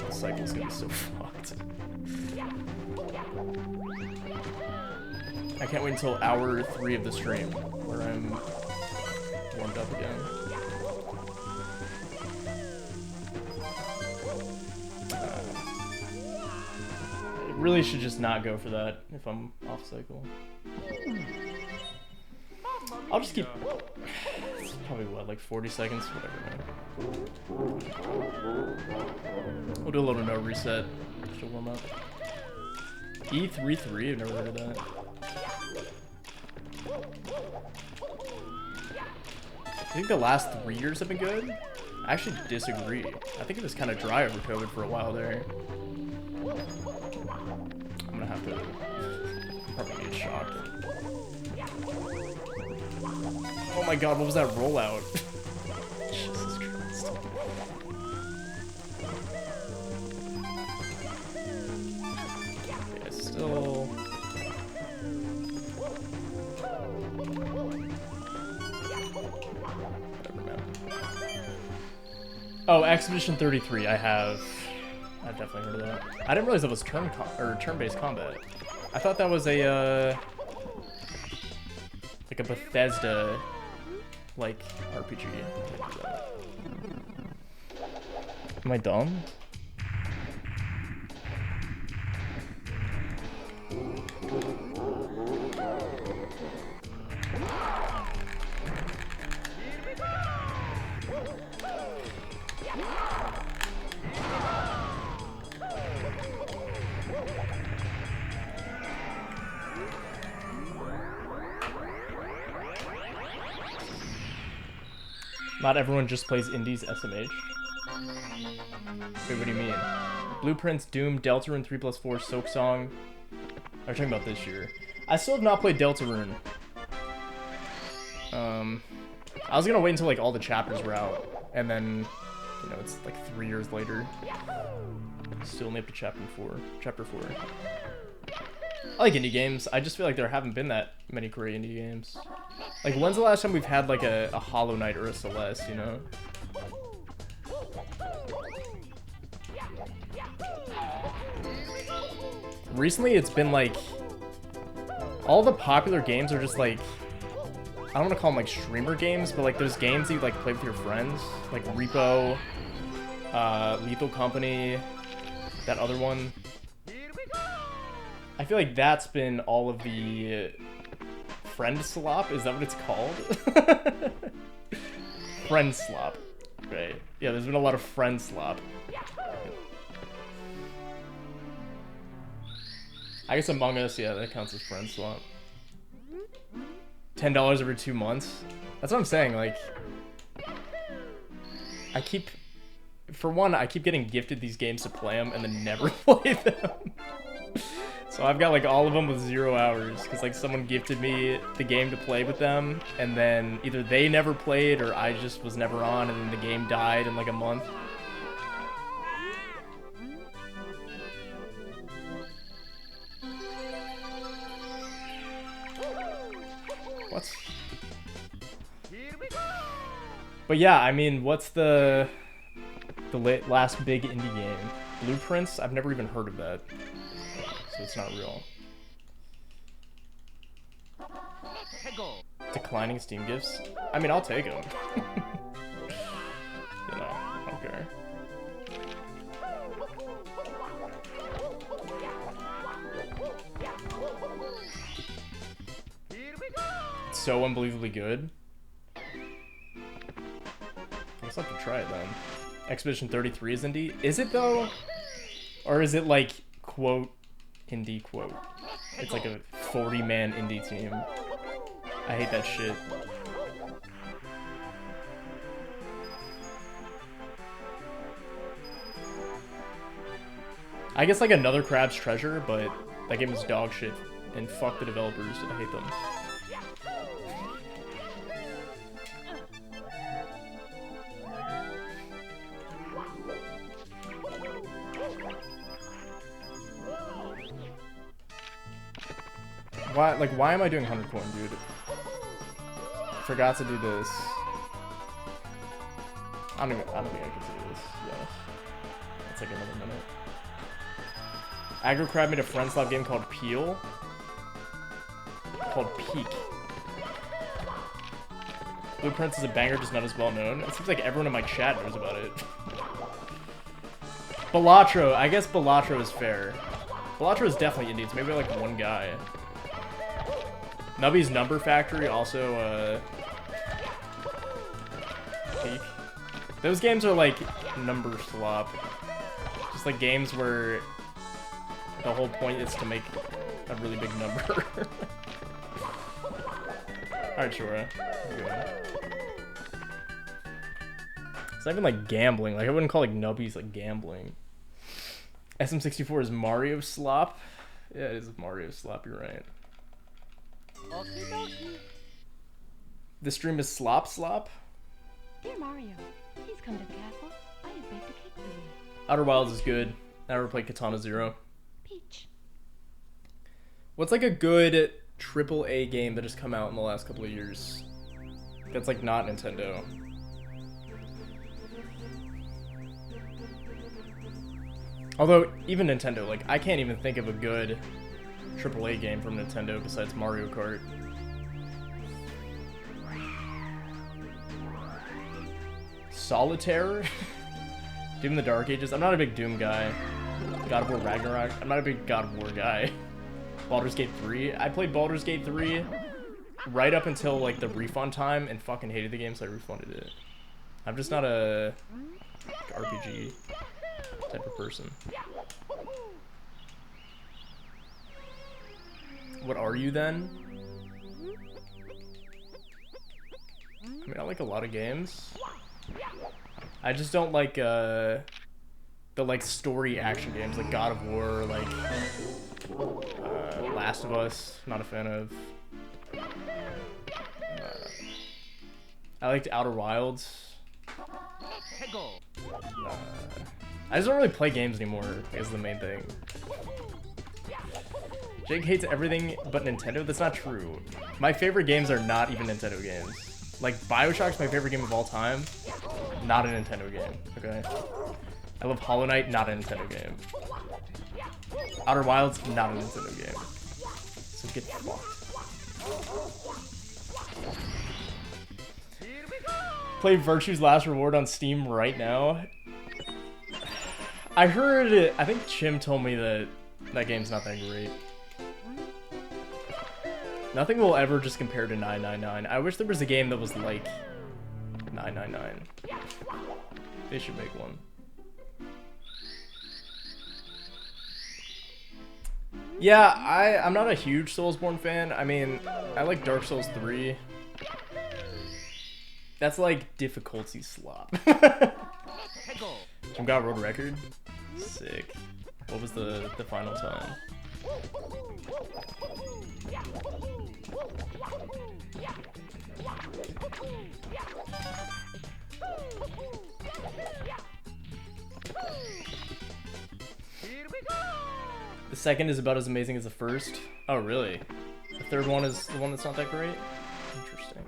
This cycle's gonna be so fucked. I can't wait until hour 3 of the stream where I'm warmed up again. I really should just not go for that if I'm off cycle. I'll just keep. It's probably what, like 40 seconds? Whatever, man. We'll do a little no reset to warm up. E33? I've never heard of that. I think the last 3 years have been good. I actually disagree. I think it was kind of dry over COVID for a while there. I'm gonna have to probably get shocked. Oh my god, what was that rollout? Jesus Christ. Yeah, still... Whatever, man. Oh, Expedition 33, I've definitely heard of that. I didn't realize that was turn-based combat. I thought that was a, like a Bethesda, like, RPG. Am I dumb? Not everyone just plays indies SMH. Wait, what do you mean? Blueprints, Doom, Deltarune 3+4, Soak Song. I'm talking about this year. I still have not played Deltarune. I was gonna wait until like all the chapters were out, and then, you know, it's like 3 years later. Still only up to chapter 4. I like indie games. I just feel like there haven't been that many great indie games. Like, when's the last time we've had like a Hollow Knight or a Celeste, you know? Recently, it's been like all the popular games are just like, I don't want to call them like streamer games, but like those games that you like play with your friends, like Repo, Lethal Company, that other one. I feel like that's been all of the friend slop. Is that what it's called? Friend slop, right? Yeah, there's been a lot of friend slop. I guess Among Us, yeah, that counts as friend swap. $10 every 2 months. That's what I'm saying. Like, for one, I keep getting gifted these games to play them and then never play them. So I've got like all of them with 0 hours because like someone gifted me the game to play with them, and then either they never played or I just was never on, and then the game died in like a month. What? But yeah, I mean, what's the last big indie game? Blueprints? I've never even heard of that. So it's not real. Declining Steam gifts? I mean, I'll take them. You know, I don't care. It's so unbelievably good. I guess I'll have to try it then. Expedition 33 is indie? Is it though? Or is it like, quote, indie quote? It's like a 40-man indie team. I hate that shit. I guess like another Crab's Treasure, but that game is dog shit. And fuck the developers. I hate them. Why am I doing 100 coin, dude? Forgot to do this. I don't think I can do this. Yeah. It's like another minute. Aggro Crab made a friend slap game called Peel. Called Peak. Blueprints is a banger, just not as well known. It seems like everyone in my chat knows about it. Balatro. I guess Balatro is fair. Balatro is definitely indie. It's maybe like one guy. Nubby's Number Factory also, Peak. Those games are like number slop. Just like games where the whole point is to make a really big number. Alright, sure. It's not even like gambling. Like I wouldn't call like Nubbies like gambling. SM64 is Mario slop. Yeah, it is Mario slop, you're right. This stream is Slop Slop. Dear Mario, please come to the castle. I have baked a cake for you. Outer Wilds is good. I never played Katana Zero. Peach. What's like a good AAA game that has come out in the last couple of years? That's like not Nintendo. Although, even Nintendo, like, I can't even think of a good AAA game from Nintendo besides Mario Kart. Solitaire? Doom in the Dark Ages? I'm not a big Doom guy. God of War Ragnarok? I'm not a big God of War guy. Baldur's Gate 3? I played Baldur's Gate 3 right up until, like, the refund time and fucking hated the game, so I refunded it. I'm just not a RPG type of person. What are you then? I mean, I like a lot of games. I just don't like the like story action games like God of War or like Last of Us. Not a fan of. I liked Outer Wilds. I just don't really play games anymore, is the main thing. Jake hates everything but Nintendo? That's not true. My favorite games are not even Nintendo games. Like, BioShock's my favorite game of all time. Not a Nintendo game, okay? I love Hollow Knight, not a Nintendo game. Outer Wilds, not a Nintendo game. So get fucked. Play Virtue's Last Reward on Steam right now. I heard it. I think Chim told me that that game's not that great. Nothing will ever just compare to 999. I wish there was a game that was like 999. They should make one. Yeah, I'm not a huge Soulsborne fan. I mean, I like Dark Souls 3. That's like difficulty slop. Jim got world record? Sick. What was the final time? The second is about as amazing as the first. Oh, really? The third one is the one that's not that great? Interesting.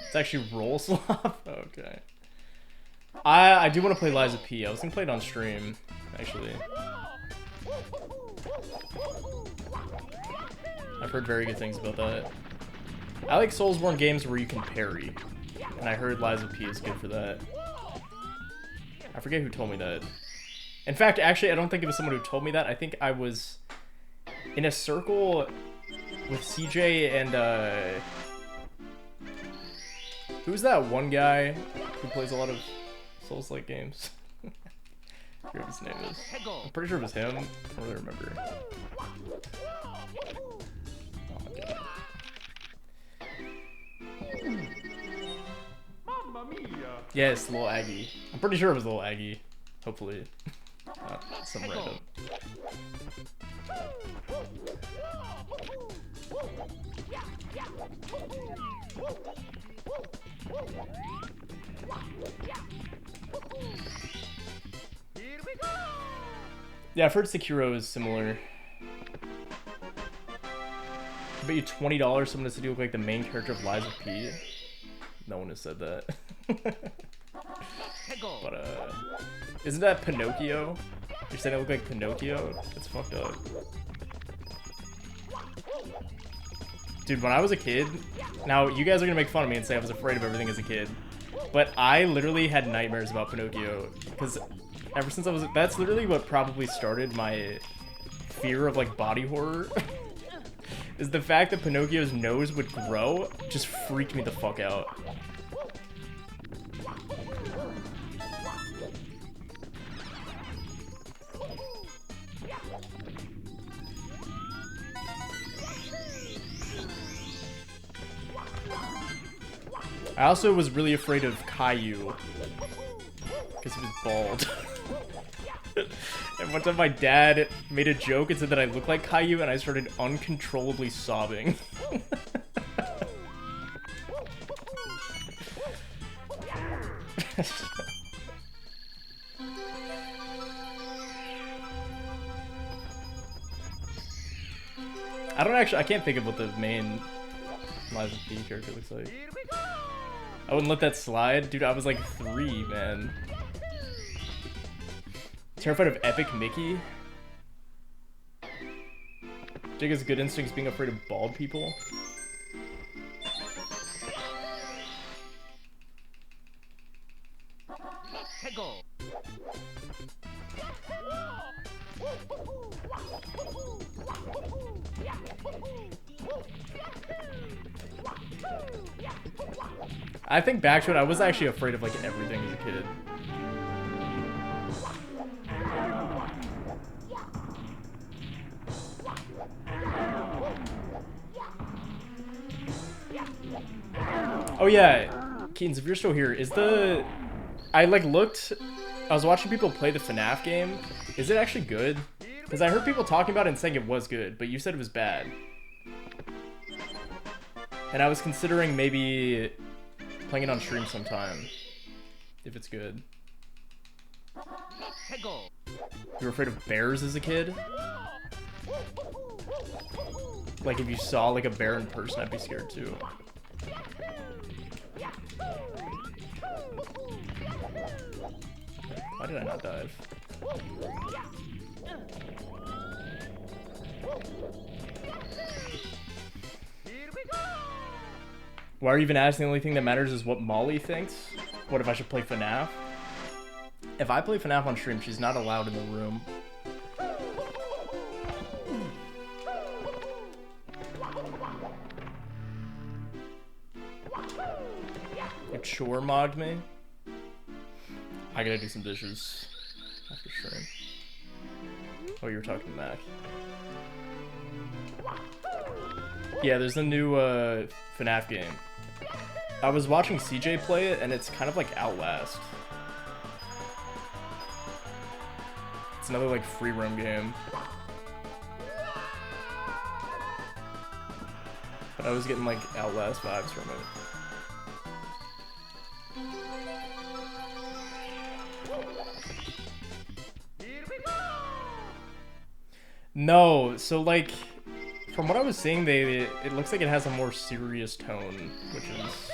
It's actually roll slop? Okay. I do want to play Lies of P. I was going to play it on stream, actually. I've heard very good things about that. I like Soulsborne games where you can parry, and I heard Lies of P is good for that. I forget who told me that. In fact, actually, I don't think it was someone who told me that. I think I was in a circle with CJ and, who's that one guy who plays a lot of Souls-like games? I forget what his name is. I'm pretty sure it was him. I don't really remember. Oh my god. Yeah, it's Little Aggie. I'm pretty sure it was Little Aggie. Hopefully. Not some random. Yeah, I've heard Sekiro is similar. I bet you $20 someone has to look like the main character of Lies of P. No one has said that. But, isn't that Pinocchio? You're saying I look like Pinocchio? That's fucked up. Dude, when I was a kid, now you guys are gonna make fun of me and say I was afraid of everything as a kid, but I literally had nightmares about Pinocchio, because ever since I was, that's literally what probably started my fear of like body horror, is the fact that Pinocchio's nose would grow just freaked me the fuck out. I also was really afraid of Caillou because he was bald. And one time my dad made a joke and said that I looked like Caillou, and I started uncontrollably sobbing. I can't think of what the main Lies of P character looks like. I wouldn't let that slide. Dude, I was like 3, man. Terrified of Epic Mickey? Jigga's good instincts being afraid of bald people? I think back to it, I was actually afraid of like everything as a kid. Oh yeah, Keatons, if you're still here, is the... I like looked... I was watching people play the FNAF game. Is it actually good? Because I heard people talking about it and saying it was good, but you said it was bad. And I was considering maybe playing it on stream sometime, if it's good. You were afraid of bears as a kid? Like if you saw like a bear in person, I'd be scared too. Why did I not dive? Why are you even asking? The only thing that matters is what Molly thinks. What if I should play FNAF? If I play FNAF on stream, she's not allowed in the room. You chore mogged me? I gotta do some dishes after stream. Oh, you were talking to Mac. Yeah, there's a new FNAF game. I was watching CJ play it, and it's kind of like Outlast. It's another like free roam game. But I was getting like Outlast vibes from it. No, so like, from what I was seeing, it looks like it has a more serious tone, which is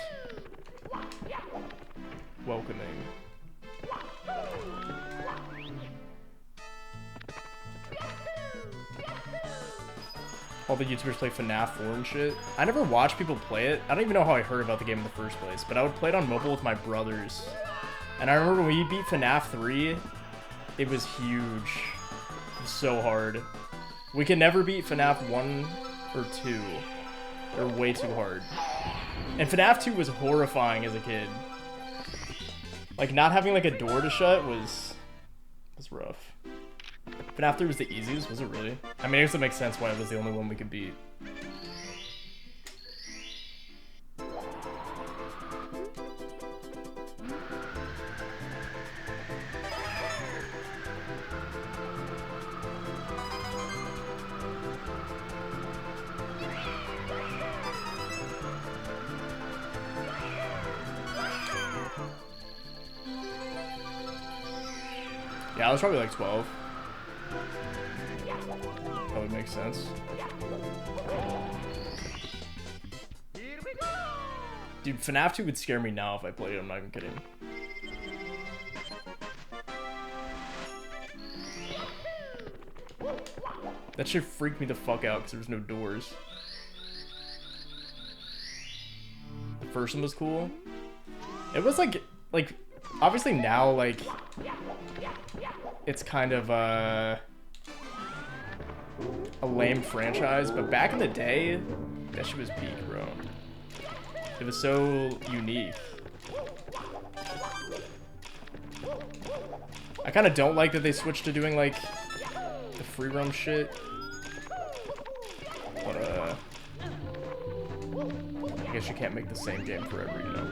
welcoming. all the YouTubers play FNAF 4 and shit. I never watched people play it. I don't even know how I heard about the game in the first place, but I would play it on mobile with my brothers. And I remember when we beat FNAF 3, it was huge. It was so hard. We could never beat FNAF 1 or 2. They're way too hard. And FNAF 2 was horrifying as a kid. Like, not having like a door to shut was rough. FNAF 3 was the easiest, was it really? I mean, I guess it makes sense why it was the only one we could beat. Yeah, I was probably like 12. That would make sense. Dude, FNAF 2 would scare me now if I played it, I'm not even kidding. That shit freaked me the fuck out because there was no doors. The first one was cool. It was like obviously now, like, it's kind of a lame franchise, but back in the day, that shit was peak, bro. It was so unique. I kind of don't like that they switched to doing, like, the free roam shit. But, I guess you can't make the same game forever, you know?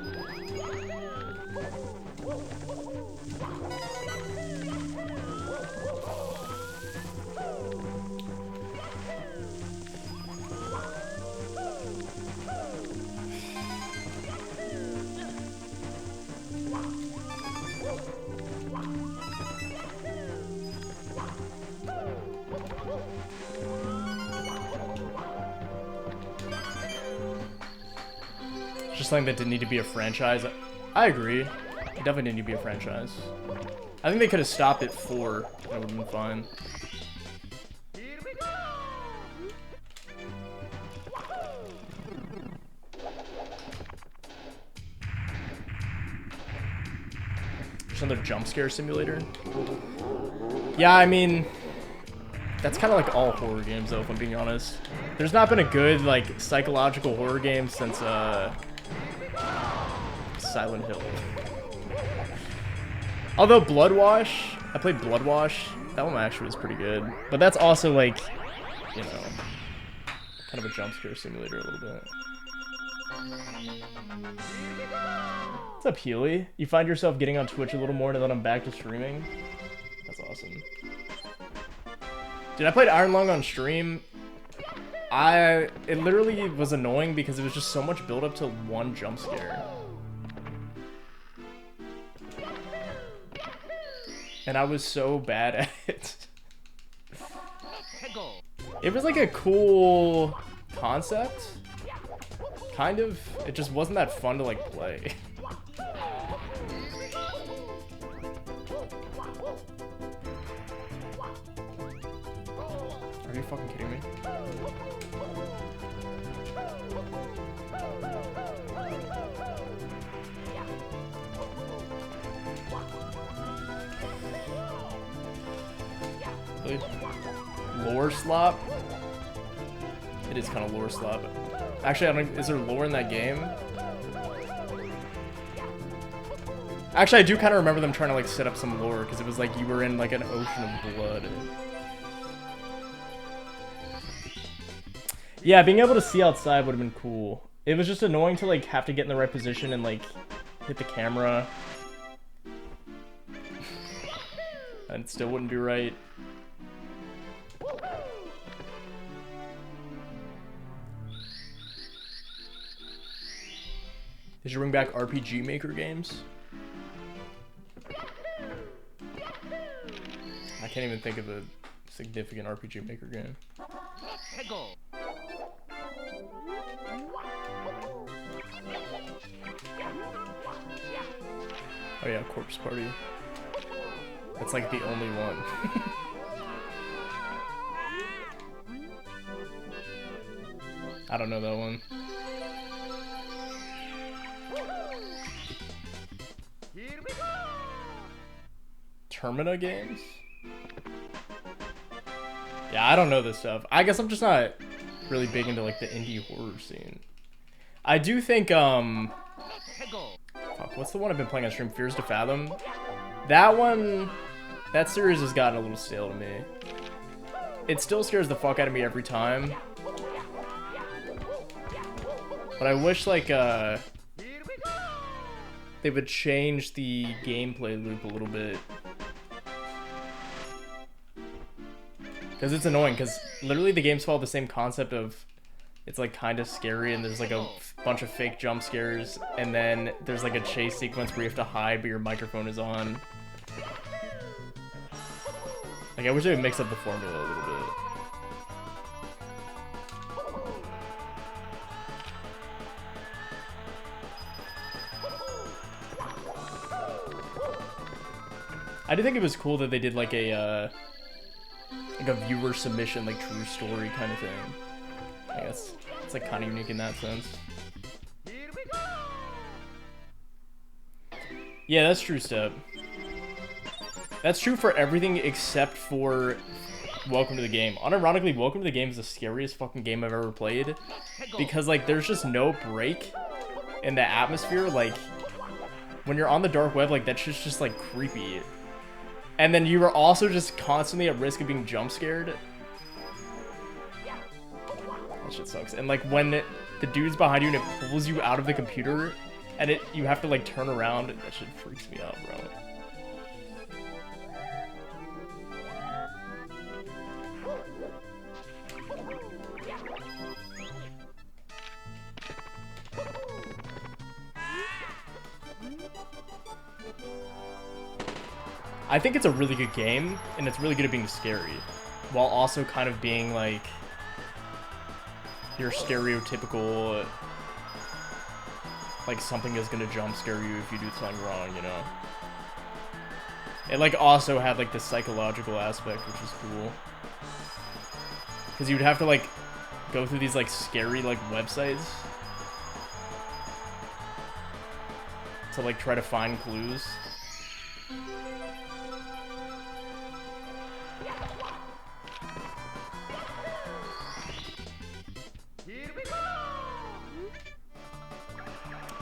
Just something that didn't need to be a franchise. I agree. It definitely didn't need to be a franchise. I think they could have stopped at 4 and it would have been fine. Just another jump scare simulator. Yeah, I mean, that's kind of like all horror games though, if I'm being honest. There's not been a good, like, psychological horror game since, Silent Hill. Although Bloodwash, I played Bloodwash. That one actually was pretty good. But that's also like, you know, kind of a jump scare simulator a little bit. What's up, Healy? You find yourself getting on Twitch a little more now that I'm back to streaming? That's awesome. Dude, I played Iron Lung on stream. It literally was annoying because it was just so much build up to one jump scare. And I was so bad at it. It was like a cool concept. Kind of. It just wasn't that fun to like play. Are you fucking kidding me? Really? Lore slop? It is kind of lore slop. Actually, I don't. Is there lore in that game? Actually, I do kind of remember them trying to like set up some lore because it was like you were in like an ocean of blood. Yeah, being able to see outside would have been cool. It was just annoying to like have to get in the right position and like hit the camera. And it still wouldn't be right. Did you bring back RPG Maker games? I can't even think of a significant RPG Maker game. Oh yeah, Corpse Party. That's like the only one. I don't know that one. Here we go. Termina games? Yeah, I don't know this stuff. I guess I'm just not really big into like the indie horror scene. I do think fuck, what's the one I've been playing on stream? Fears to Fathom? That one, that series has gotten a little stale to me. It still scares the fuck out of me every time. But I wish like they would change the gameplay loop a little bit. Because it's annoying, because literally the games follow the same concept of it's like kind of scary and there's like a bunch of fake jump scares and then there's like a chase sequence where you have to hide but your microphone is on. Like I wish they would mix up the formula a little bit. I do think it was cool that they did like a viewer submission, like true story kind of thing. I guess it's like kind of unique in that sense. Yeah, that's true, Step. That's true for everything except for Welcome to the Game. Unironically, Welcome to the Game is the scariest fucking game I've ever played because like there's just no break in the atmosphere. Like when you're on the dark web, like that shit's just like creepy. And then you are also just constantly at risk of being jump scared. That shit sucks. And like when the dude's behind you and it pulls you out of the computer and you have to like turn around, that shit freaks me out, bro. I think it's a really good game, and it's really good at being scary, while also kind of being like your stereotypical, like something is gonna jump scare you if you do something wrong, you know? It like also had like the psychological aspect, which is cool. Because you'd have to like go through these like scary like websites to like try to find clues.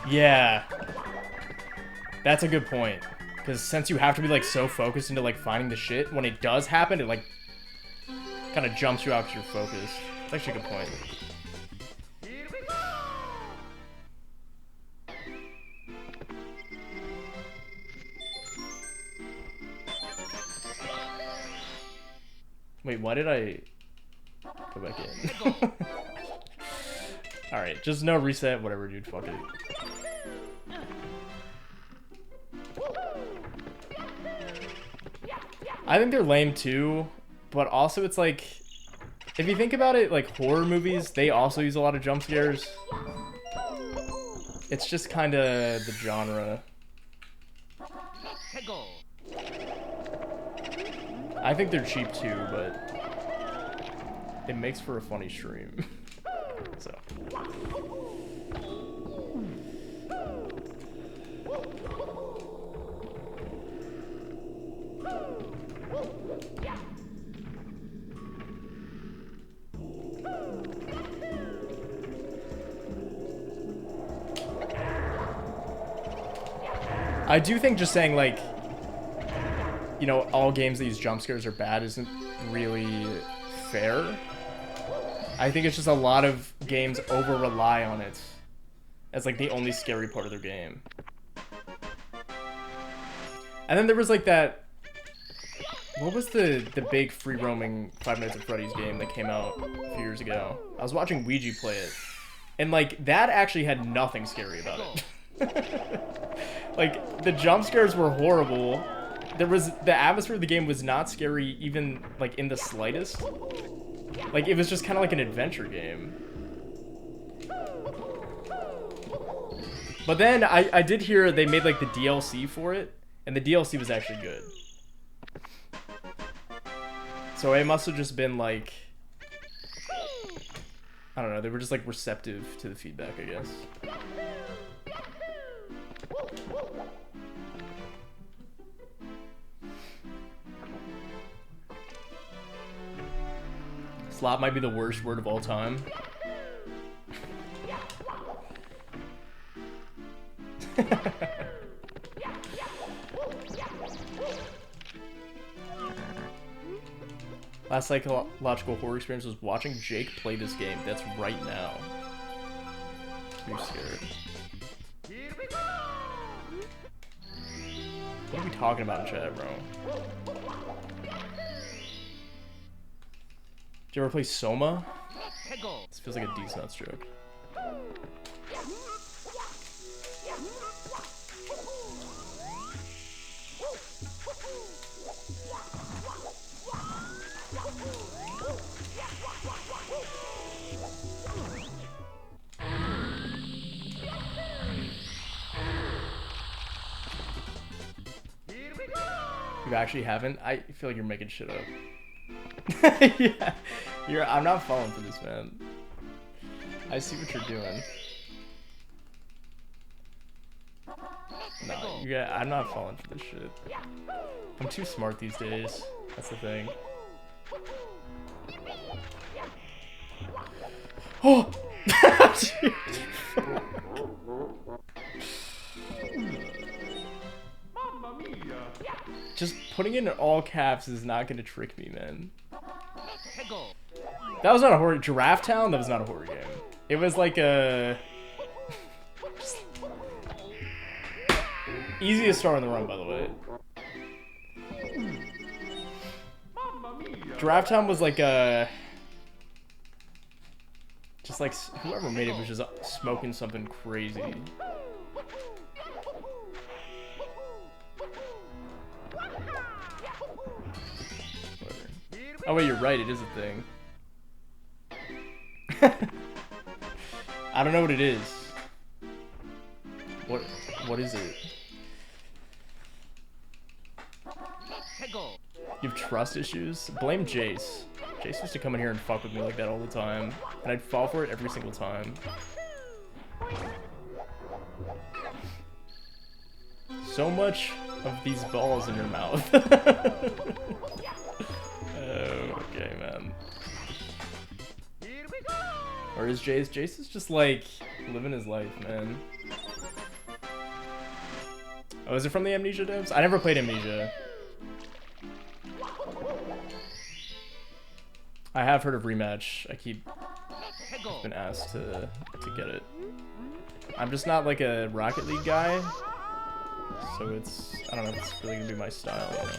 Yeah, that's a good point. Because since you have to be like so focused into like finding the shit, when it does happen, it like kind of jumps you out because you're focused. That's actually a good point. Wait, why did I go back in? Alright, just no reset, whatever, dude, fuck it. I think they're lame too, but also it's like, if you think about it, like horror movies, they also use a lot of jump scares. It's just kind of the genre. I think they're cheap too, but it makes for a funny stream. So. I do think just saying like, you know, all games that use jump scares are bad isn't really fair. I think it's just a lot of games over-rely on it as like the only scary part of their game. And then there was like that, what was the big free-roaming Five Nights at Freddy's game that came out a few years ago? I was watching Ouija play it, and like that actually had nothing scary about it. Like the jump scares were horrible. The atmosphere of the game was not scary even like in the slightest. Like, it was just kind of like an adventure game. But then I did hear they made like the DLC for it, and the DLC was actually good. So it must have just been like I don't know, they were just like receptive to the feedback, I guess. Slop might be the worst word of all time. Last psychological horror experience was watching Jake play this game. That's right now. You're scared. What are we talking about in chat, bro? Did you ever play Soma? This feels like a D-Nuts joke. You actually haven't? I feel like you're making shit up. Yeah, I'm not falling for this, man. I see what you're doing. No, I'm not falling for this shit. I'm too smart these days. That's the thing. Oh! Just putting it in all caps is not gonna trick me, man. That was not a horror. Giraffe Town? That was not a horror game. It was like a... Easiest star in the run, by the way. Giraffe Town was like a... Just like, whoever made it was just smoking something crazy. Oh wait, you're right, it is a thing. I don't know what it is. What is it? You have trust issues? Blame Jace. Jace used to come in here and fuck with me like that all the time, and I'd fall for it every single time. So much of these balls in your mouth. Okay, man. Or is Jace? Jace is just like living his life, man. Oh, is it from the Amnesia devs? I never played Amnesia. I have heard of Rematch. I keep been asked to get it. I'm just not like a Rocket League guy, so it's, I don't know if it's really gonna be my style, you know.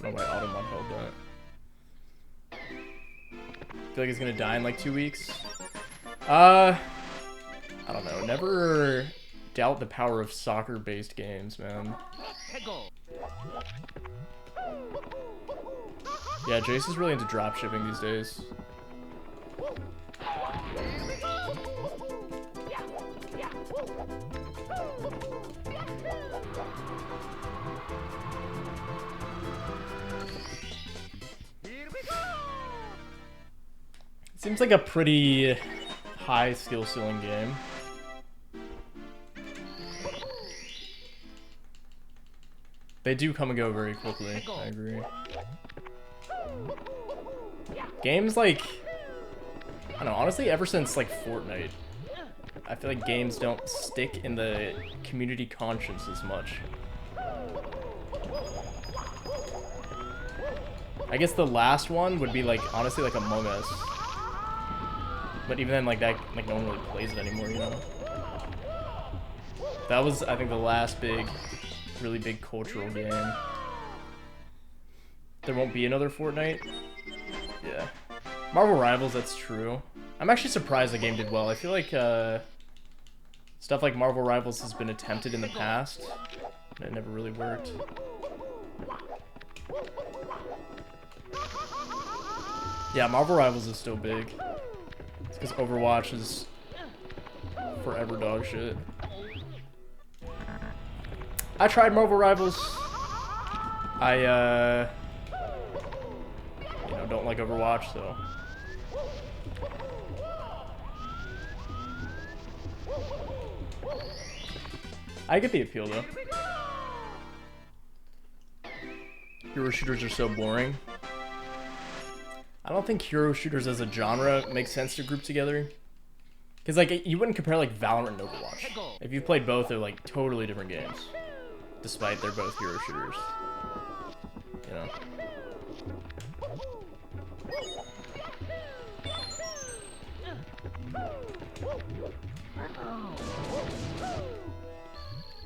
Oh, my Automod held that. I feel like it's gonna die in like 2 weeks. I don't know. Never doubt the power of soccer-based games, man. Yeah, Jace is really into dropshipping these days. Seems like a pretty high skill ceiling game. They do come and go very quickly, I agree. Games like, I don't know, honestly ever since like Fortnite, I feel like games don't stick in the community conscience as much. I guess the last one would be like, honestly, like Among Us. But even then, like that, like no one really plays it anymore, you know? That was, I think, the last big, really big cultural game. There won't be another Fortnite? Yeah. Marvel Rivals, that's true. I'm actually surprised the game did well. I feel like, stuff like Marvel Rivals has been attempted in the past, and it never really worked. Yeah, Marvel Rivals is still big. It's because Overwatch is forever dog shit. I tried Marvel Rivals. I, you know, don't like Overwatch, so. I get the appeal, though. Hero shooters are so boring. I don't think hero shooters as a genre makes sense to group together. Because, like, you wouldn't compare, like, Valorant and Overwatch. If you've played both, they're, like, totally different games. Despite they're both hero shooters. You know?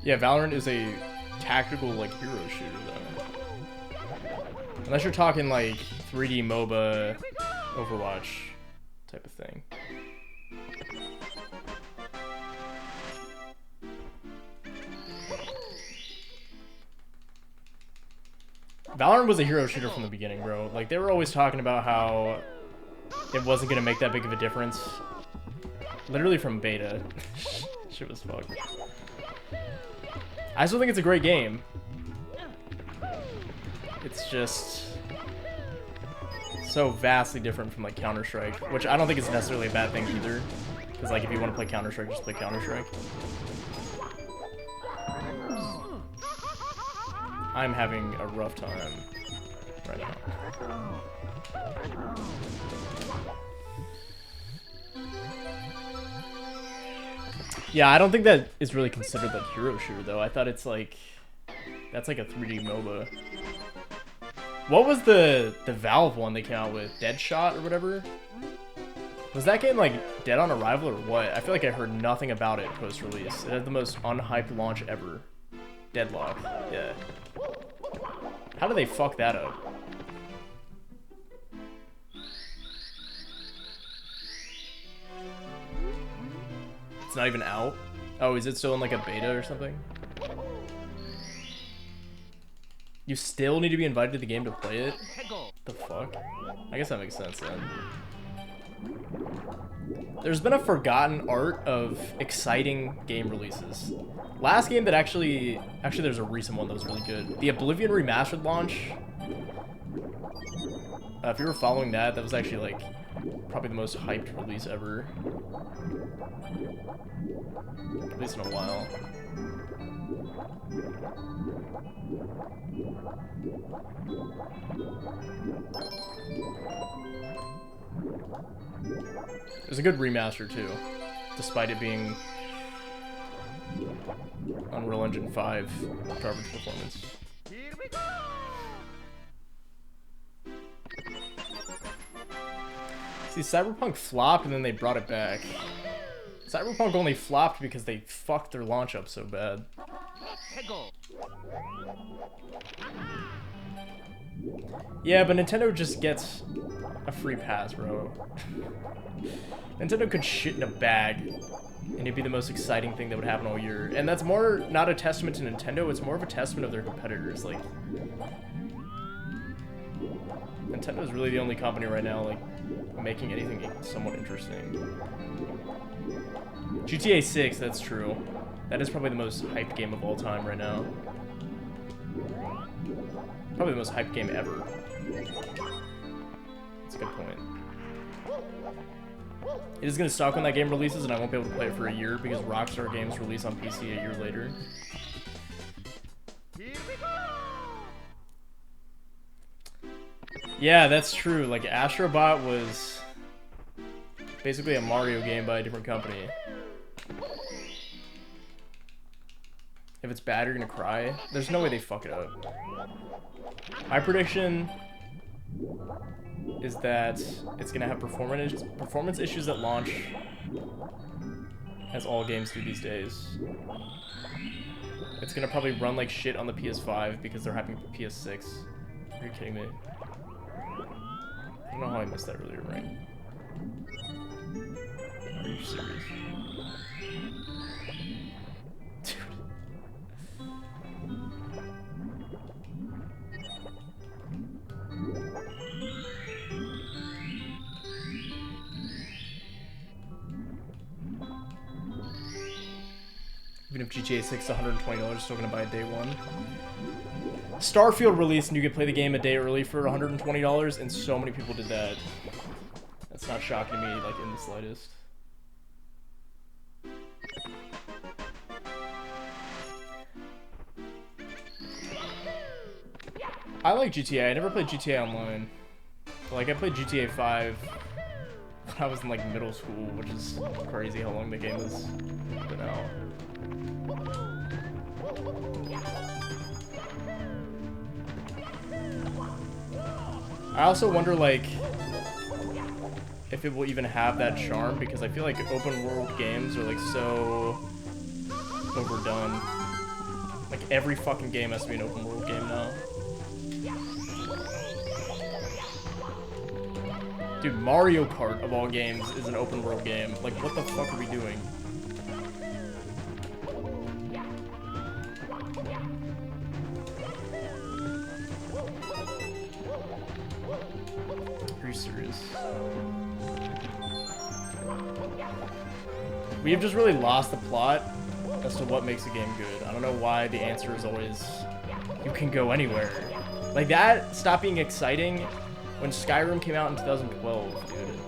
Yeah, Valorant is a tactical, like, hero shooter, though. Unless you're talking, like, 3D MOBA, Overwatch type of thing. Valorant was a hero shooter from the beginning, bro. Like, they were always talking about how it wasn't gonna make that big of a difference. Literally from beta. Shit was fucked. I still think it's a great game. It's just so vastly different from, like, Counter-Strike, which I don't think is necessarily a bad thing either. Because, like, if you want to play Counter-Strike, just play Counter-Strike. I'm having a rough time right now. Yeah, I don't think that is really considered like hero shooter though. I thought it's like that's like a 3D MOBA. What was the Valve one they came out with? Deadshot or whatever? Was that game like dead on arrival or what? I feel like I heard nothing about it post-release. It had the most unhyped launch ever. Deadlock. Yeah. How did they fuck that up? It's not even out? Oh, is it still in like a beta or something? You still need to be invited to the game to play it? The fuck? I guess that makes sense then. There's been a forgotten art of exciting game releases. Last game that actually there's a recent one that was really good. The Oblivion Remastered launch. If you were following that, that was actually like probably the most hyped release ever. At least in a while. It was a good remaster too, despite it being Unreal Engine 5 garbage performance. Here we go. See, Cyberpunk flopped and then they brought it back. Cyberpunk only flopped because they fucked their launch up so bad. Yeah, but Nintendo just gets a free pass, bro. Nintendo could shit in a bag and it'd be the most exciting thing that would happen all year. And that's more not a testament to Nintendo, it's more of a testament of their competitors. Like, Nintendo's really the only company right now, like, making anything somewhat interesting. GTA 6, that's true. That is probably the most hyped game of all time right now. Probably the most hyped game ever. That's a good point. It is going to suck when that game releases and I won't be able to play it for a year because Rockstar games release on PC a year later. Yeah, that's true. Like, Astrobot was basically a Mario game by a different company. If it's bad, you're gonna cry. There's no way they fuck it up. My prediction is that it's gonna have performance issues at launch, as all games do these days. It's gonna probably run like shit on the PS5 because they're hyping for PS6. Are you kidding me? I don't know how I missed that earlier, right? Are you serious? Dude. Even if GTA 6 is $120, still gonna buy it day one. Starfield released and you could play the game a day early for $120, and so many people did that. That's not shocking to me, like, in the slightest. I like GTA. I never played GTA Online. But, like, I played GTA 5 when I was in, like, middle school, which is crazy how long the game has been out. I also wonder, like, if it will even have that charm, because I feel like open world games are, like, so overdone. Like, every fucking game has to be an open world game now. Dude, Mario Kart, of all games, is an open world game. Like, what the fuck are we doing? Are you serious? We have just really lost the plot as to what makes a game good. I don't know why the answer is always, you can go anywhere. Like, that stopped being exciting when Skyrim came out in 2012, dude.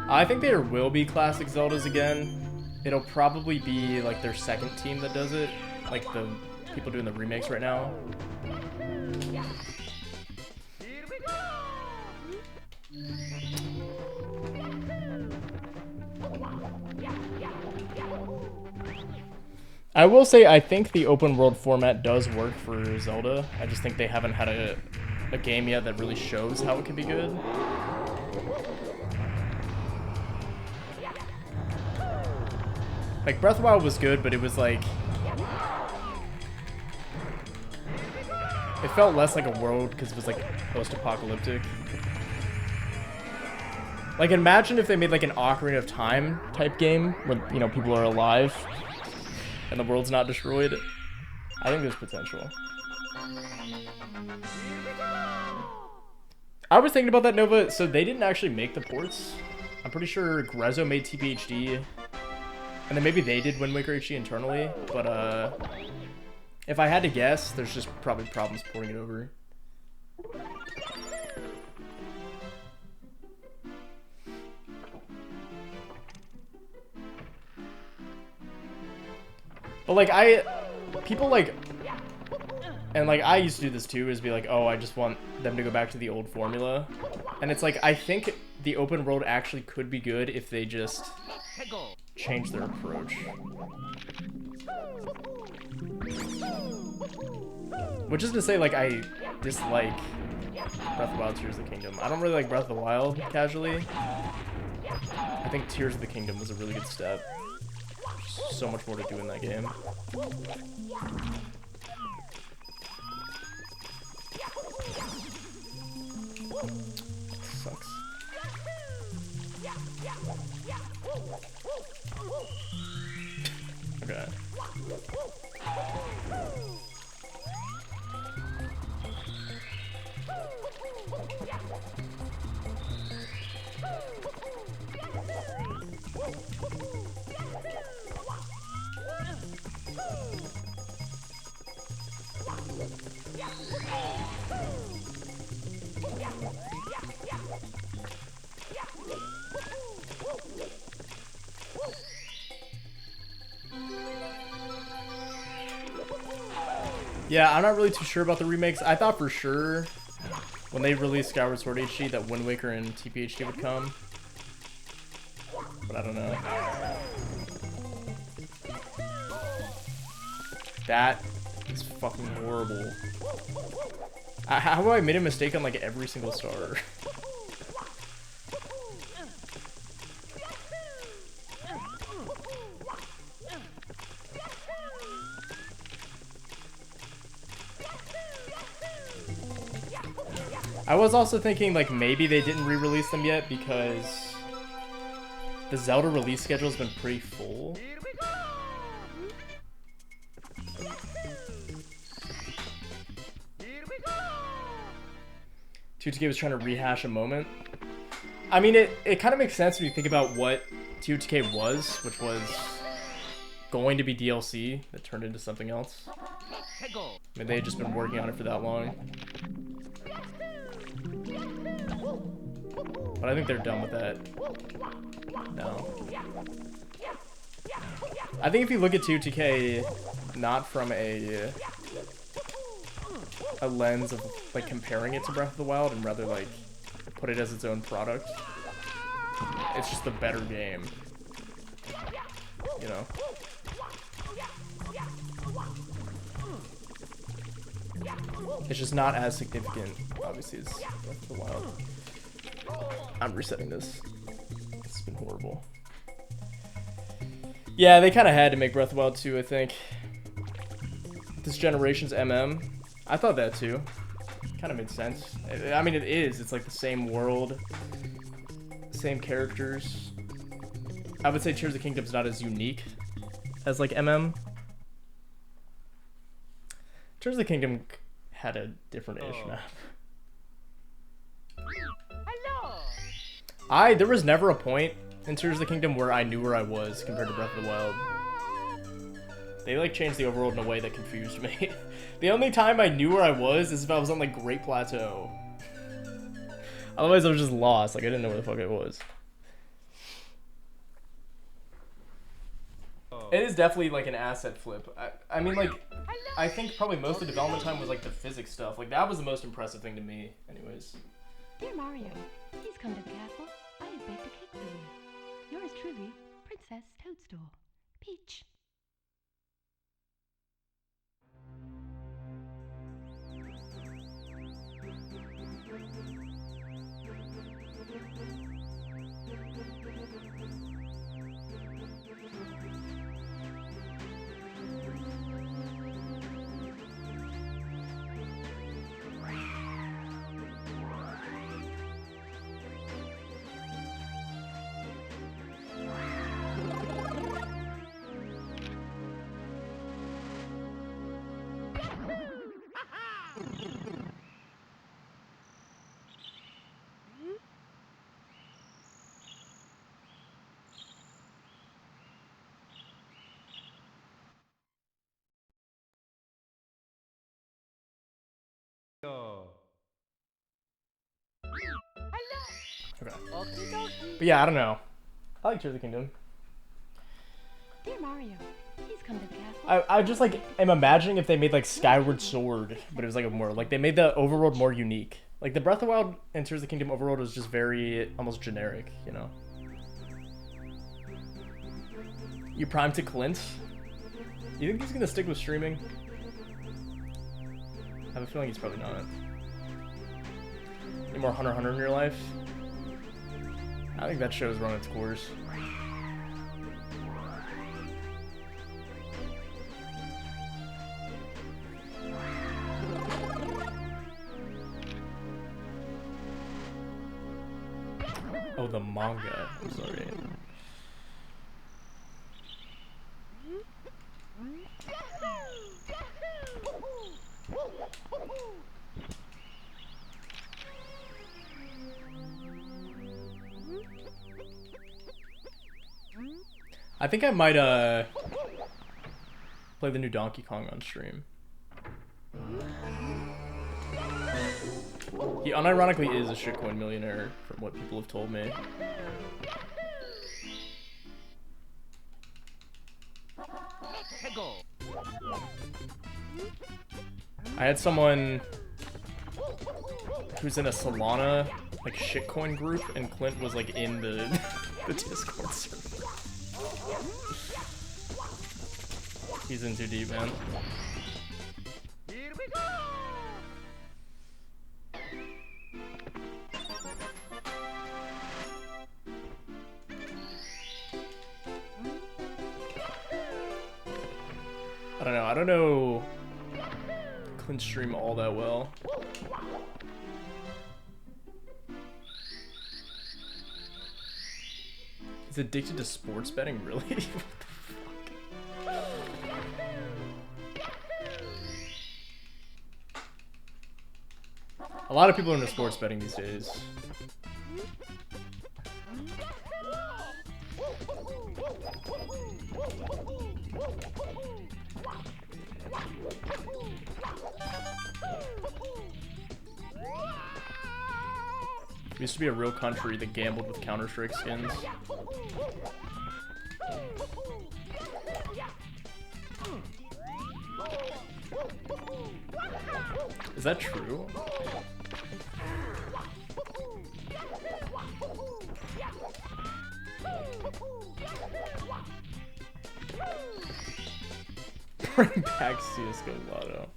I think there will be classic Zeldas again. It'll probably be like their second team that does it, like the people doing the remakes right now. I will say I think the open world format does work for Zelda. I just think they haven't had a game yet that really shows how it can be good. Like, Breath of the Wild was good, but it was like, it felt less like a world because it was like post-apocalyptic. Like, imagine if they made like an Ocarina of Time type game where, you know, people are alive and the world's not destroyed. I think there's potential. I was thinking about that, Nova. So they didn't actually make the ports. I'm pretty sure Grezzo made TPHD. And then maybe they did Wind Waker HD internally, but if I had to guess, there's just probably problems porting it over. But like, people like, and like I used to do this too, is be like, oh, I just want them to go back to the old formula. And it's like, I think the open world actually could be good if they just change their approach. Which is to say, like, I dislike Breath of the Wild, Tears of the Kingdom. I don't really like Breath of the Wild casually. I think Tears of the Kingdom was a really good step. There's so much more to do in that game. Sucks. Okay. Yeah, I'm not really too sure about the remakes. I thought for sure when they released Skyward Sword HD that Wind Waker and TPHD would come. But I don't know. That is fucking horrible. How have I made a mistake on like every single star? I was also thinking, like, maybe they didn't re-release them yet because the Zelda release schedule has been pretty full. 2TK was trying to rehash a moment. I mean, it kind of makes sense when you think about what 2TK was, which was going to be DLC that turned into something else. I mean, they had just been working on it for that long. But I think they're done with that. No. I think if you look at 2TK not from a lens of like comparing it to Breath of the Wild and rather like put it as its own product, it's just a better game, you know? It's just not as significant, obviously, as Breath of the Wild. I'm resetting this. It's been horrible. Yeah, they kind of had to make Breath of the Wild 2, I think. This generation's MM. I thought that too. Kind of made sense. I mean, it is. It's like the same world, same characters. I would say Tears of the Kingdom's not as unique as like MM. Tears of the Kingdom had a different-ish map. Hello. There was never a point in Tears of the Kingdom where I knew where I was compared to Breath of the Wild. They like changed the overworld in a way that confused me. The only time I knew where I was is if I was on like Great Plateau. Otherwise I was just lost, like I didn't know where the fuck I was. It is definitely like an asset flip. I mean like, I think probably most of the development time was like the physics stuff. Like that was the most impressive thing to me anyways. Dear Mario, please come to the castle. I have baked a cake for you. Yours truly, Princess Toadstool. Peach. Okay. Okie dokie. But yeah, I don't know. I like Tears of the Kingdom. Dear Mario, please come to the castle. I just like am imagining if they made like Skyward Sword, but it was like a more like they made the overworld more unique. Like the Breath of the Wild and Tears of the Kingdom overworld was just very almost generic, you know. You primed to Clint? You think he's gonna stick with streaming? I have a feeling he's probably not. Any more Hunter x Hunter in your life? I think that show's run its course. Oh, the manga. I'm sorry. I think I might play the new Donkey Kong on stream. He unironically is a shitcoin millionaire from what people have told me. I had someone who's in a Solana like shitcoin group, and Clint was like in the the Discord server. He's in too deep, man. Here we go. I don't know. I don't know Clint's stream all that well. He's addicted to sports betting, really? What the fuck? A lot of people are into sports betting these days. We used to be a real country that gambled with Counter-Strike skins. Is that true? Bring back CSGO Lotto.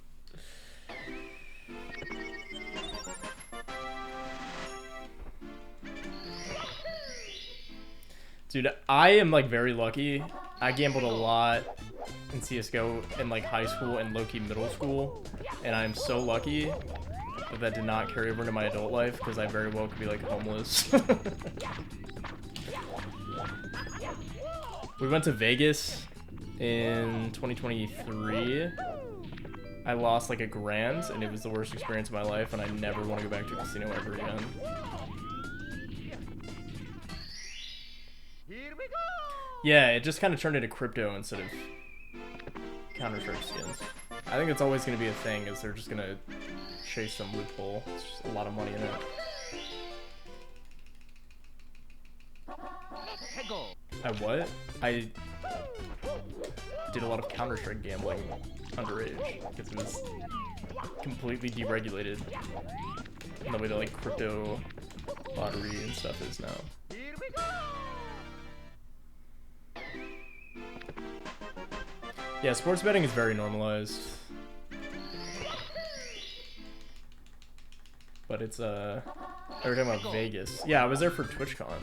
Dude, I am like very lucky. I gambled a lot in CSGO in like high school and low-key middle school, and I'm so lucky that that did not carry over into my adult life because I very well could be like homeless. We went to Vegas in 2023. I lost like $1,000 and it was the worst experience of my life, and I never want to go back to a casino ever again. Yeah, it just kind of turned into crypto instead of Counter-Strike skins. I think it's always going to be a thing, is they're just going to chase some loophole. It's just a lot of money in it. I what? I did a lot of Counter-Strike gambling underage because it was completely deregulated in the way that like crypto lottery and stuff is now. Yeah, sports betting is very normalized. But it's we're talking about Vegas. Yeah, I was there for TwitchCon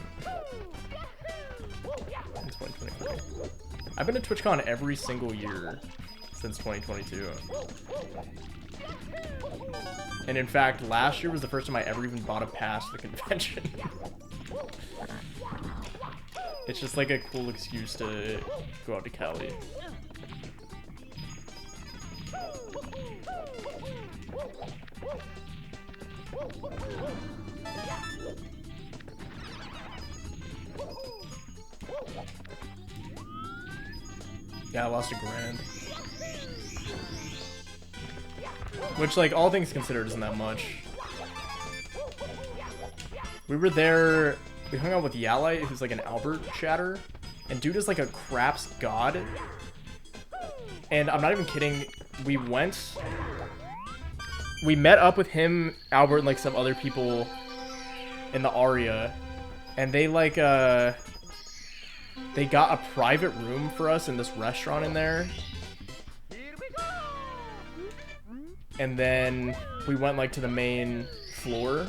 in 2023. I've been to TwitchCon every single year since 2022. And in fact, last year was the first time I ever even bought a pass to the convention. It's just like a cool excuse to go out to Cali. Yeah, I lost $1,000. Which, like, all things considered, isn't that much. We were there, we hung out with Yalite, who's like an Albert chatter, and dude is like a craps god. And I'm not even kidding, we met up with him, Albert, and like some other people in the Aria, and they like, they got a private room for us in this restaurant in there. And then we went like to the main floor.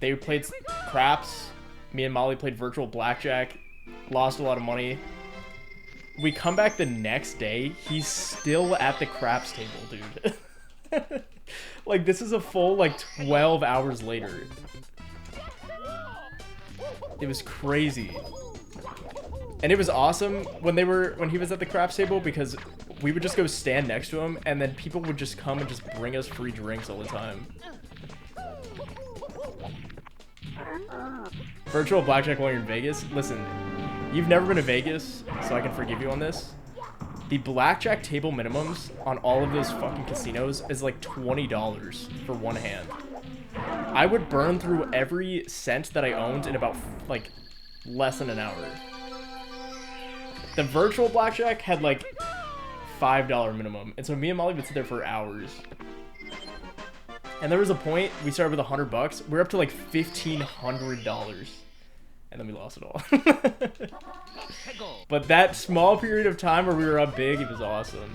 They played craps. Me and Molly played virtual blackjack. Lost a lot of money. We come back the next day. He's still at the craps table, dude. Like, this is a full like 12 hours later. It was crazy. And it was awesome when he was at the craps table, because we would just go stand next to him and then people would just come and just bring us free drinks all the time. Virtual blackjack while you're in Vegas? Listen, you've never been to Vegas, so I can forgive you on this. The blackjack table minimums on all of those fucking casinos is like $20 for one hand. I would burn through every cent that I owned in about like less than an hour. The virtual blackjack had like $5 minimum, and so me and Molly would sit there for hours. And there was a point we started with $100. We're up to like $1,500, and then we lost it all. But that small period of time where we were up big, it was awesome.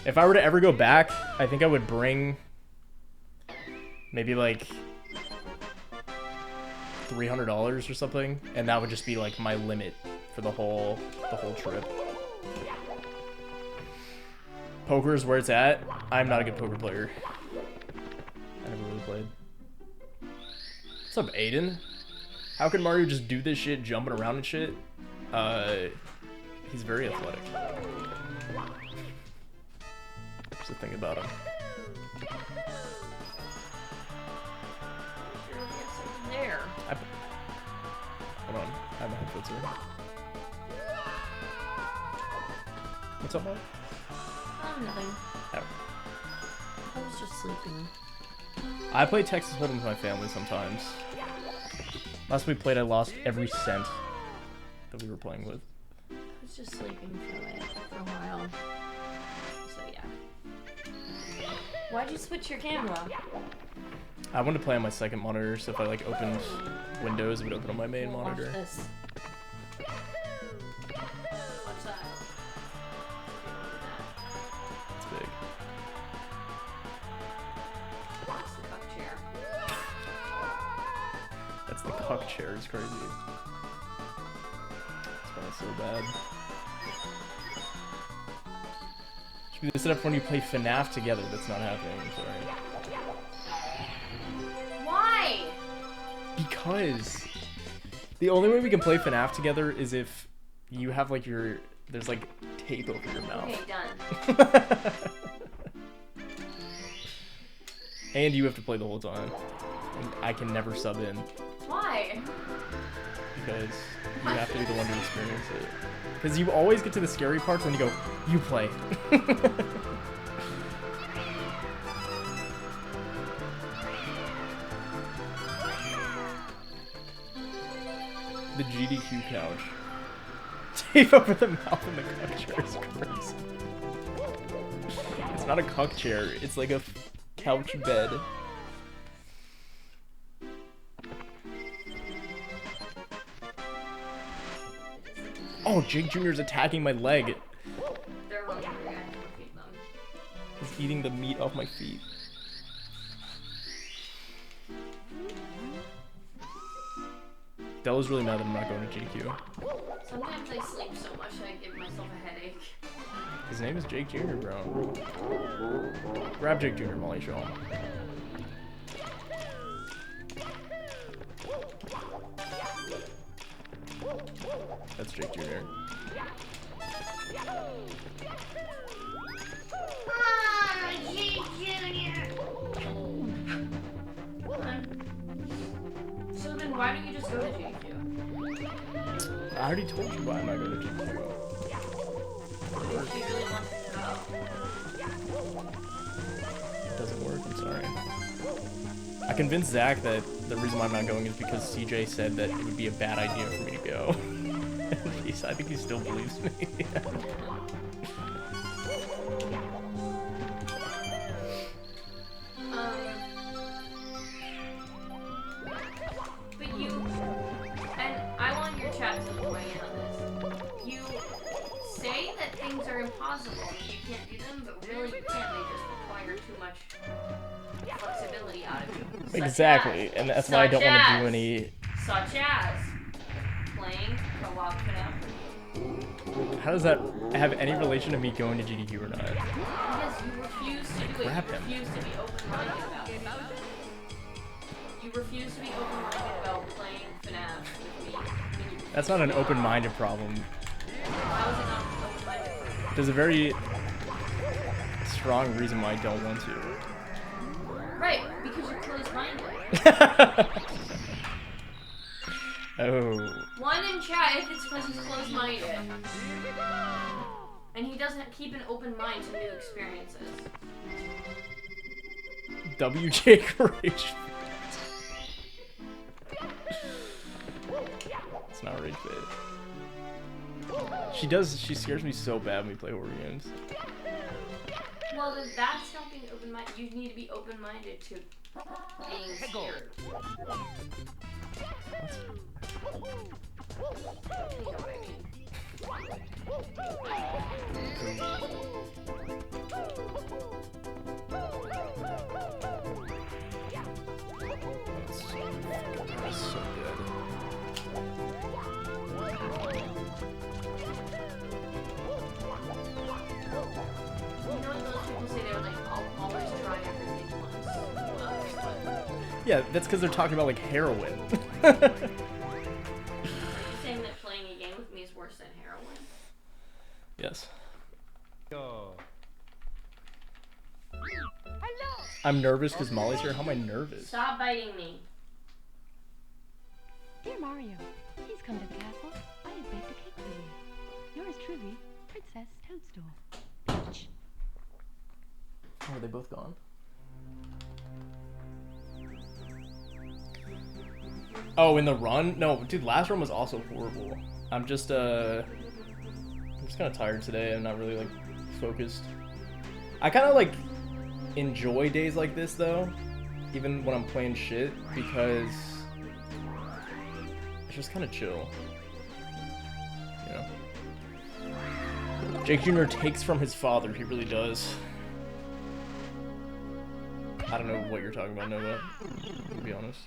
If I were to ever go back, I think I would bring maybe like $300 or something, and that would just be like my limit for the whole trip. Poker is where it's at. I'm not a good poker player. I never really played. What's up, Aiden? How can Mario just do this shit, jumping around and shit? He's very athletic. That's the thing about him. There. Hold on, I have my headphones here. What's up, Mom? Oh, nothing. Oh. I was just sleeping. I play Texas Hold'em with my family sometimes. Last we played, I lost every cent that we were playing with. I was just sleeping for a while. So yeah. Why'd you switch your camera? I wanted to play on my second monitor, so if I like opened Windows, it would open on my main Watch monitor. this. Watch that. It's big. That's the cup chair. That's the cuck chair, it's crazy. It's probably so bad. Should be set up when you play FNAF together. That's not happening, I'm sorry. Why? Because the only way we can play FNAF together is if you have like there's like tape over your mouth. Okay, done. And you have to play the whole time. And I can never sub in Why? because you have to be the one to experience it. Because you always get to the scary parts and you go, you play. The GDQ couch. Tape over the mouth in the cuck chair is crazy. It's not a cuck chair, it's like a couch bed. Oh, Jake Jr.'s attacking my leg. They're hungry. I have to feed them. He's eating the meat off my feet. Della's really mad that I'm not going to GQ. Sometimes I sleep so much that I give myself a headache. His name is Jake Jr., bro. Grab Jake Jr., Molly, show him. That's Jake Jr. So then why don't you just go to GQ? I already told you why I'm not going to GQ. If you really want to go. It doesn't work, I'm sorry. I convinced Zach that the reason why I'm not going is because CJ said that it would be a bad idea for me to go. I think he still believes me. But you, and I want your chat to weigh in on this. You say that things are impossible, that you can't do them, but really you can't. They just require too much flexibility out of you. Exactly, and that's why I don't want to do any... Such as playing co-op FNAF. How does that have any relation to me going to GDQ or not? Because you refuse to do it. You Grab him. refuse to be open-minded about it. You refuse to be open-minded about playing FNAF with me. That's not an open-minded problem. How is it not an open-minded problem? There's a very strong reason why I don't want to. Right, because you're closed-minded. Oh. One in chat if it's because he's closed-minded. And he doesn't keep an open mind to new experiences. WJ Rage. It's not Rage Bait. She scares me so bad when we play horror games. Well, then that's not being open-minded. You need to be open-minded to being scared. You know what I mean. That's so good. You know those people say they're like, I'll always try everything once. Yeah, that's because they're talking about like heroin. Are you saying that playing a game with me is worse than heroin? Yes. Hello. I'm nervous because Molly's here. How am I nervous? Stop biting me. Dear Mario, please come to the castle. I have baked a cake for you. Yours truly, Princess Toadstool. Peach. Oh, are they both gone? Oh, in the run? No, dude, last run was also horrible. I'm just kind of tired today. I'm not really like focused. I kind of like enjoy days like this though, even when I'm playing shit, because it's just kind of chill. You know? Jake Jr. takes from his father. He really does. I don't know what you're talking about, Nova, to be honest.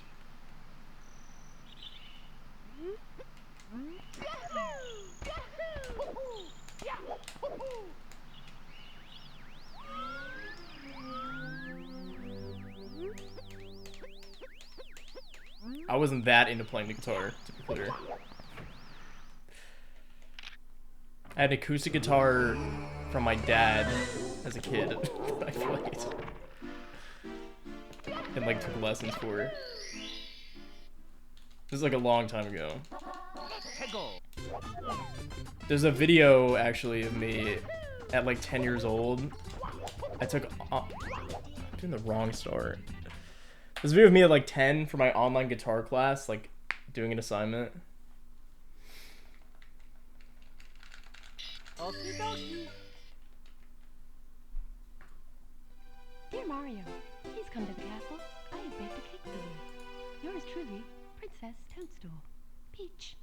I wasn't that into playing the guitar, to be clear. I had an acoustic guitar from my dad as a kid that I played. And like took lessons for. This is like a long time ago. There's a video actually of me at like 10 years old. I took I'm doing the wrong star. There's a video of me at like 10 for my online guitar class, like doing an assignment. Dear Mario, please come to the castle. I have baked a cake for you. Yours truly, Princess Toadstool. Peach.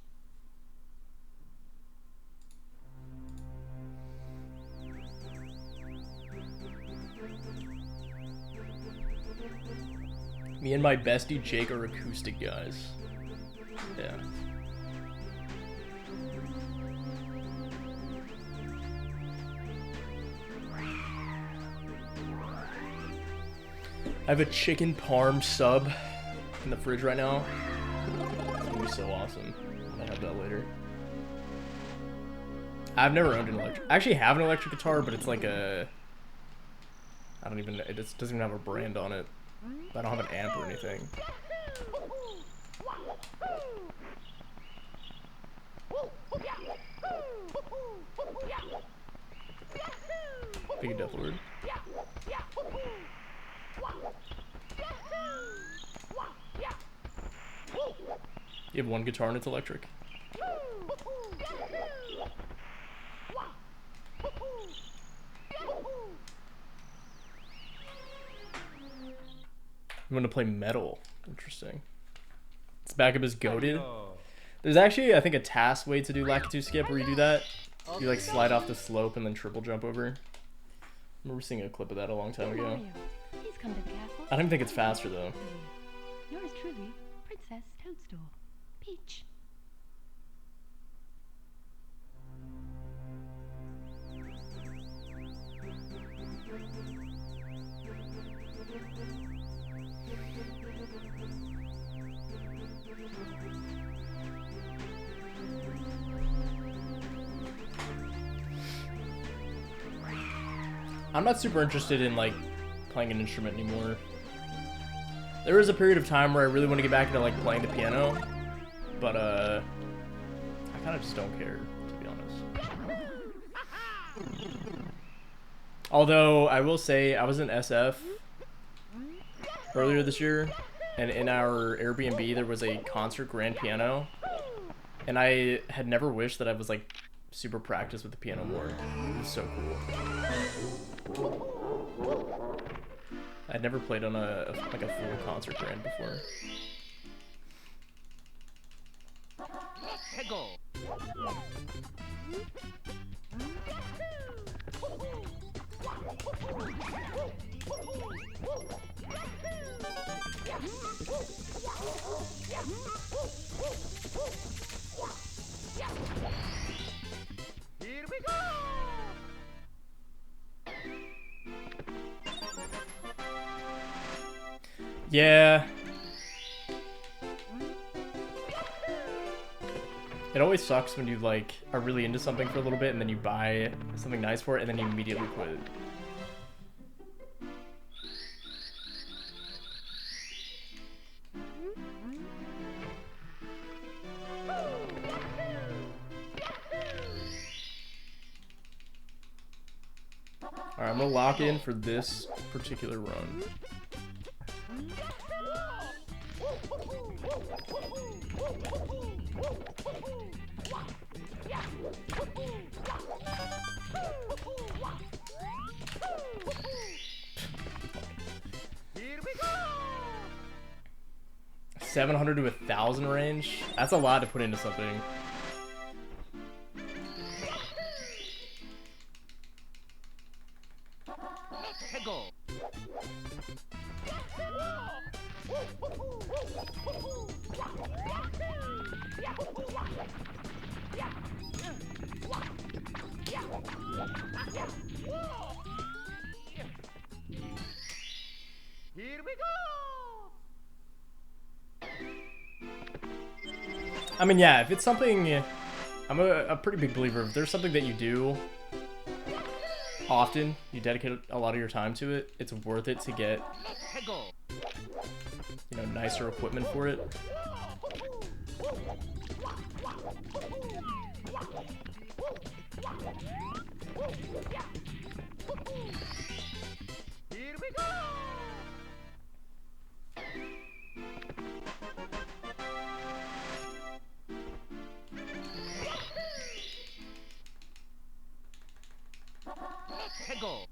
Me and my bestie Jake are acoustic guys. Yeah. I have a chicken parm sub in the fridge right now. It's gonna be so awesome. I have that later. I've never owned an electric. I actually have an electric guitar, but it's like a. I don't even know. It just doesn't even have a brand on it. I don't have an amp or anything. Big Death Lord. You have one guitar and it's electric. I'm gonna play metal. Interesting. It's backup is goated. There's actually, I think, a task way to do Lakitu skip where you do that. You like slide off the slope and then triple jump over. I remember seeing a clip of that a long time ago. I don't even think it's faster though. Yours truly, Princess Toadstool. Peach. I'm not super interested in like playing an instrument anymore. There was a period of time where I really want to get back into like playing the piano, but I kind of just don't care, to be honest. Although I will say I was in SF earlier this year, and in our Airbnb there was a concert grand piano, and I had never wished that I was like super practiced with the piano more. It was so cool. I'd never played on a full concert grand before. Here we go! Yeah, It always sucks when you like are really into something for a little bit and then you buy something nice for it and then you immediately quit. Alright, I'm gonna lock in for this particular run. Here we go. 700 to 1,000 range? That's a lot to put into something. Go. Here we go. I mean, yeah, if it's something... I'm a pretty big believer. If there's something that you do often, you dedicate a lot of your time to it, it's worth it to get, Go. you know, nicer equipment for it. Here we go. Go.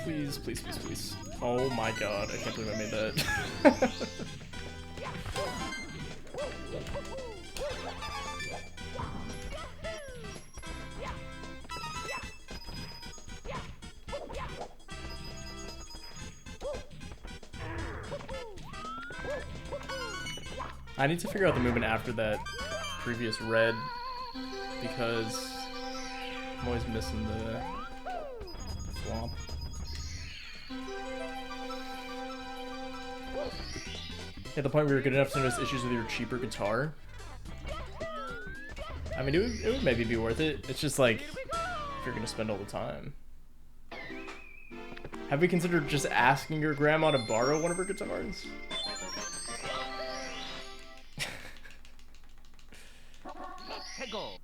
Please, please, please, please. Oh my god, I can't believe I made that. I need to figure out the movement after that previous red because I'm always missing the swamp. At the point where you're good enough to notice issues with your cheaper guitar. I mean, it would maybe be worth it. It's just like, if you're gonna spend all the time. Have we considered just asking your grandma to borrow one of her guitars? Go.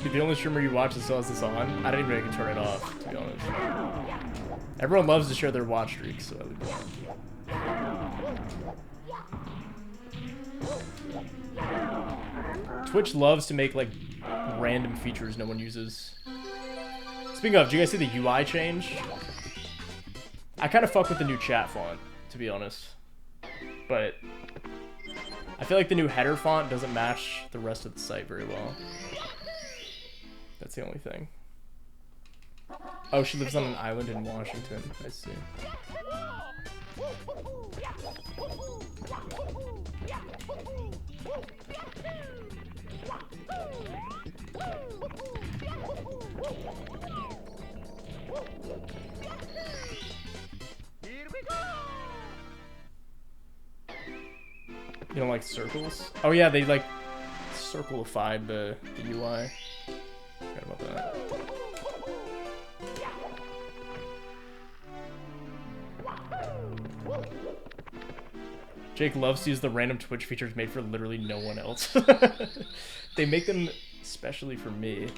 Dude, the only streamer you watch that still has this on, I didn't even know you can turn it off, to be honest. Everyone loves to share their watch streaks, so I leave it on. Twitch loves to make, like, random features no one uses. Speaking of, do you guys see the UI change? I kind of fuck with the new chat font, to be honest. But I feel like the new header font doesn't match the rest of the site very well. That's the only thing. Oh, she lives on an island in Washington. I see. Here we go. You don't like circles? Oh yeah, they like circleified the UI. Forgot about that. Jake loves to use the random Twitch features made for literally no one else. They make them specially for me.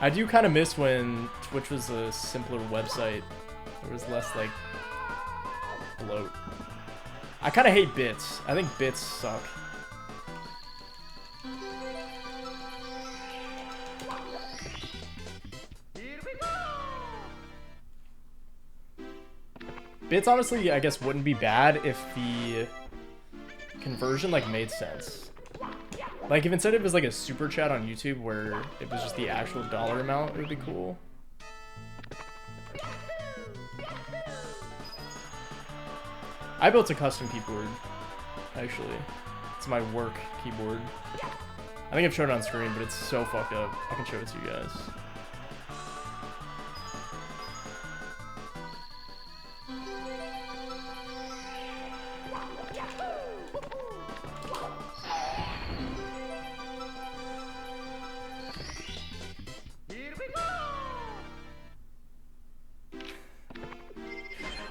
I do kind of miss when Twitch was a simpler website. There was less, like, bloat. I kind of hate bits. I think bits suck. Bits honestly, I guess, wouldn't be bad if the conversion, like, made sense. Like, if instead it was like a super chat on YouTube where it was just the actual dollar amount, it would be cool. I built a custom keyboard, actually. It's my work keyboard. I think I've shown it on screen, but it's so fucked up. I can show it to you guys.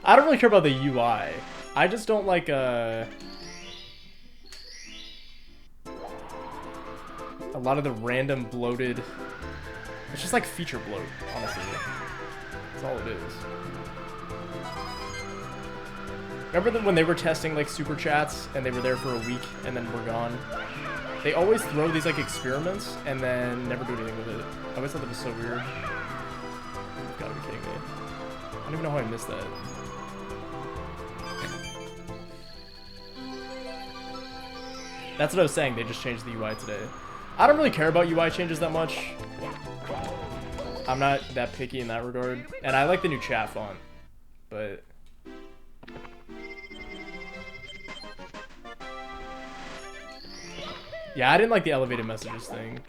I don't really care about the UI. I just don't like a lot of the random bloated. It's just like feature bloat, honestly. That's all it is. Remember when they were testing like super chats and they were there for a week and then were gone? They always throw these like experiments and then never do anything with it. I always thought that was so weird. You've gotta be kidding me. I don't even know how I missed that. That's what I was saying, they just changed the UI today. I don't really care about UI changes that much. I'm not that picky in that regard. And I like the new chat font, but... yeah, I didn't like the elevated messages thing.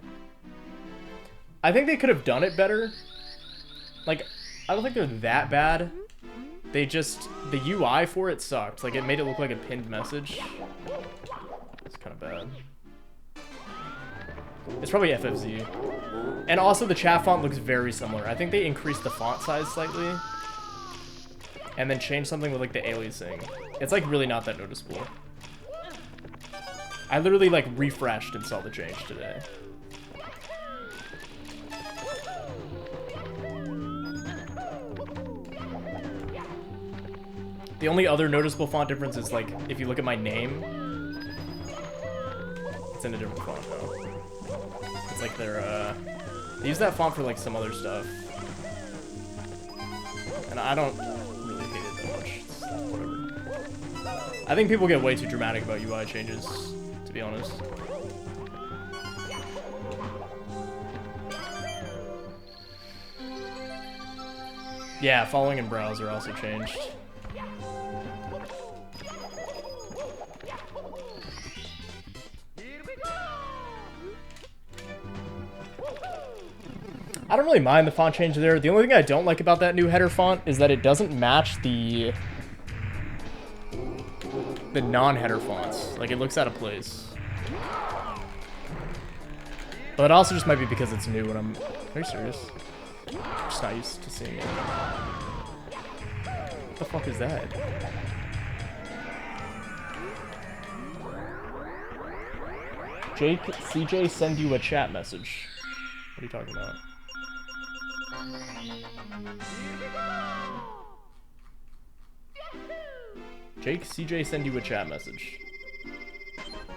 I think they could have done it better. Like, I don't think they're that bad. They just... the UI for it sucked. Like, it made it look like a pinned message. It's kind of bad. It's probably FFZ. And also the chat font looks very similar. I think they increased the font size slightly. And then changed something with like the aliasing. It's like really not that noticeable. I literally like refreshed and saw the change today. The only other noticeable font difference is like if you look at my name, it's in a different font now. It's like they're they use that font for like some other stuff. And I don't really hate it that much. It's whatever. I think people get way too dramatic about UI changes, to be honest. Yeah, following and browser also changed. I don't really mind the font change there. The only thing I don't like about that new header font is that it doesn't match the non-header fonts. Like, it looks out of place. But it also just might be because it's new and I'm... are you serious? I'm just not used to seeing it. What the fuck is that? Jake, CJ send you a chat message. What are you talking about? Jake, CJ send you a chat message.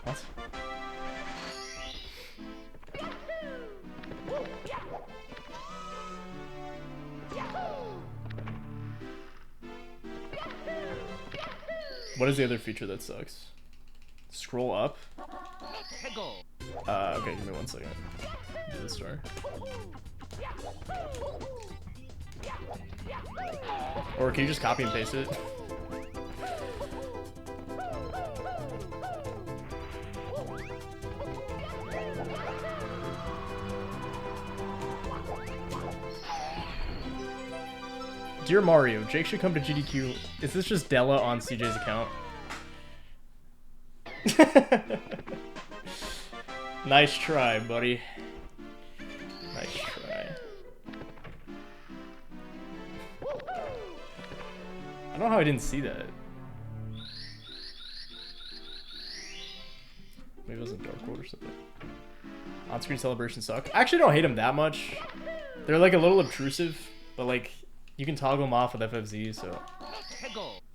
What? What is the other feature that sucks? Scroll up? Okay, give me 1 second. Do this story. Or can you just copy and paste it? Dear Mario, Jake should come to GDQ. Is this just Della on CJ's account? Nice try, buddy. Nice try. I don't know how I didn't see that. Maybe it was a dark quote or something. On-screen celebrations suck. I actually don't hate him that much. They're like a little obtrusive, but like you can toggle them off with FFZ, so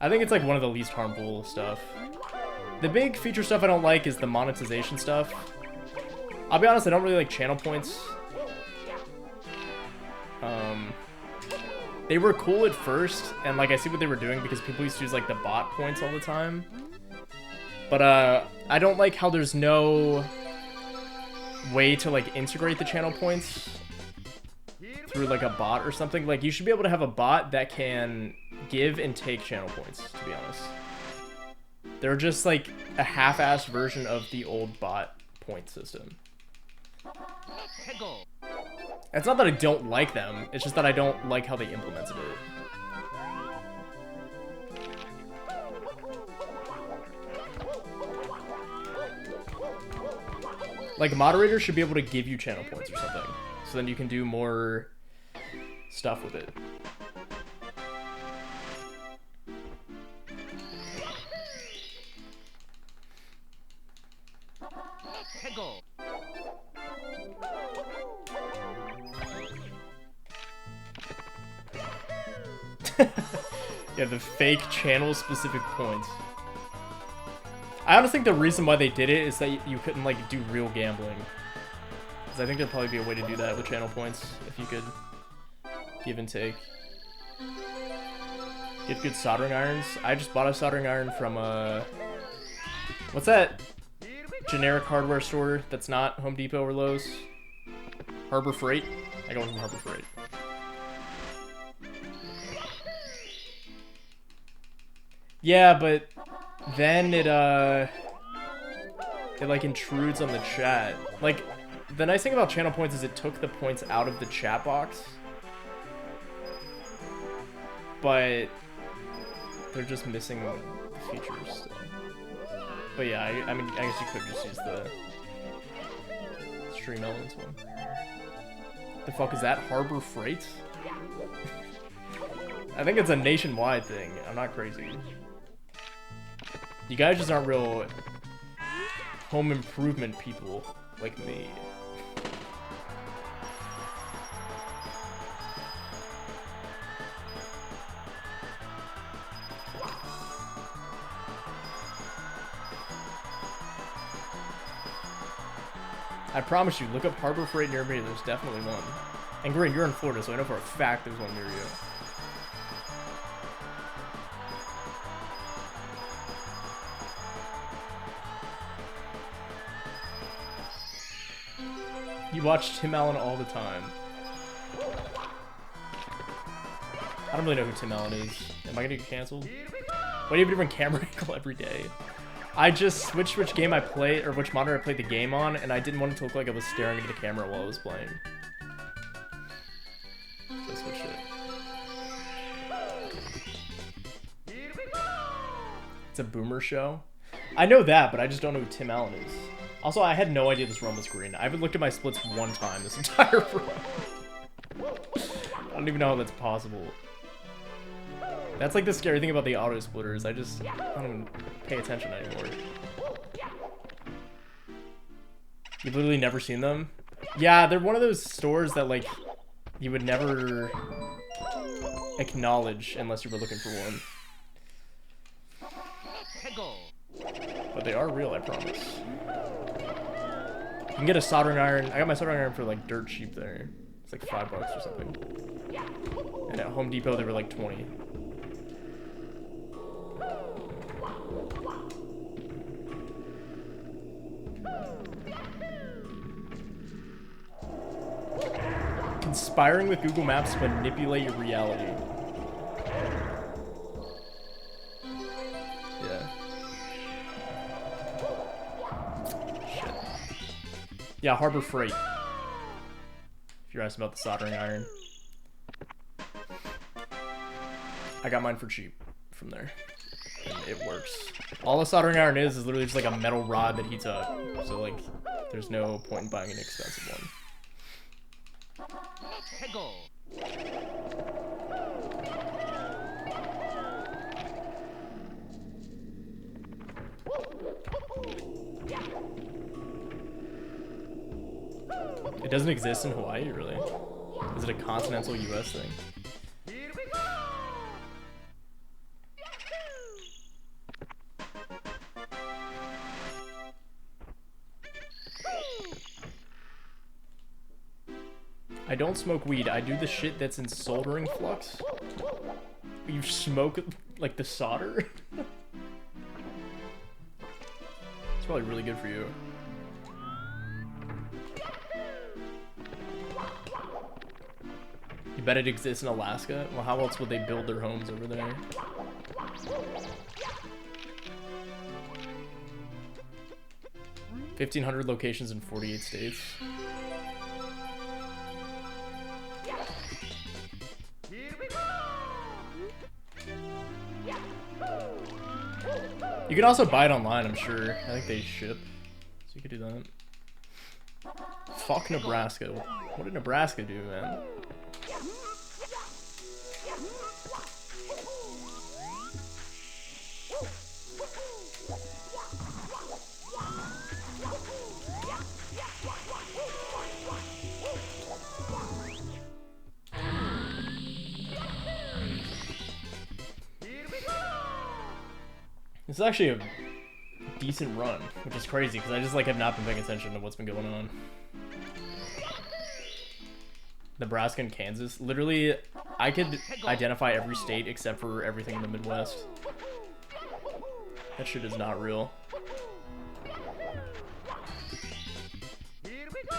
I think it's like one of the least harmful stuff. The big feature stuff I don't like is the monetization stuff. I'll be honest, I don't really like channel points. They were cool at first, and like I see what they were doing because people used to use like the bot points all the time. But I don't like how there's no way to like integrate the channel points through like a bot or something. Like you should be able to have a bot that can give and take channel points, to be honest. They're just like a half-assed version of the old bot point system. It's not that I don't like them, it's just that I don't like how they implemented it. Like, moderators should be able to give you channel points or something, so then you can do more stuff with it. Yeah, the fake channel-specific points. I honestly think the reason why they did it is that you couldn't, like, do real gambling. Because I think there'd probably be a way to do that with channel points, if you could give and take. Get good soldering irons. I just bought a soldering iron from, what's that generic hardware store that's not Home Depot or Lowe's? Harbor Freight? I got one from Harbor Freight. Yeah, but then it like intrudes on the chat. Like, the nice thing about channel points is it took the points out of the chat box. But they're just missing the features. But yeah, I mean, I guess you could just use the Stream Elements one. The fuck is that? Harbor Freight? I think it's a nationwide thing. I'm not crazy. You guys just aren't real home improvement people like me. I promise you, look up Harbor Freight near me, there's definitely one. And Green, you're in Florida, so I know for a fact there's one near you. You watch Tim Allen all the time. I don't really know who Tim Allen is. Am I gonna get canceled? Why do you have a different camera angle every day? I just switched which game I played, or which monitor I played the game on, and I didn't want it to look like I was staring into the camera while I was playing. So I switched it. It's a boomer show? I know that, but I just don't know who Tim Allen is. Also, I had no idea this room was green. I haven't looked at my splits one time this entire run. I don't even know how that's possible. That's like the scary thing about the auto splitters. I don't even pay attention anymore. You've literally never seen them? Yeah, they're one of those stores that like you would never acknowledge unless you were looking for one. But they are real, I promise. You can get a soldering iron. I got my soldering iron for like dirt cheap there. It's like $5 or something. And at Home Depot they were like 20. Conspiring with Google Maps to manipulate your reality. Yeah. Shit. Yeah, Harbor Freight. If you're asking about the soldering iron. I got mine for cheap from there. And it works. All a soldering iron is literally just like a metal rod that heats up. So like, there's no point in buying an expensive one. It doesn't exist in Hawaii, really? Is it a continental US thing? Here we go! I don't smoke weed. I do the shit that's in soldering flux. You smoke like the solder? It's probably really good for you. You bet it exists in Alaska? Well, how else would they build their homes over there? $1,500 locations in 48 states. Here we go! You can also buy it online, I'm sure. I think they ship. So you could do that. Fuck Nebraska. What did Nebraska do, man? This is actually a decent run, which is crazy because I just like have not been paying attention to what's been going on. Nebraska and Kansas. Literally, I could identify every state except for everything in the Midwest. That shit is not real. Here we go!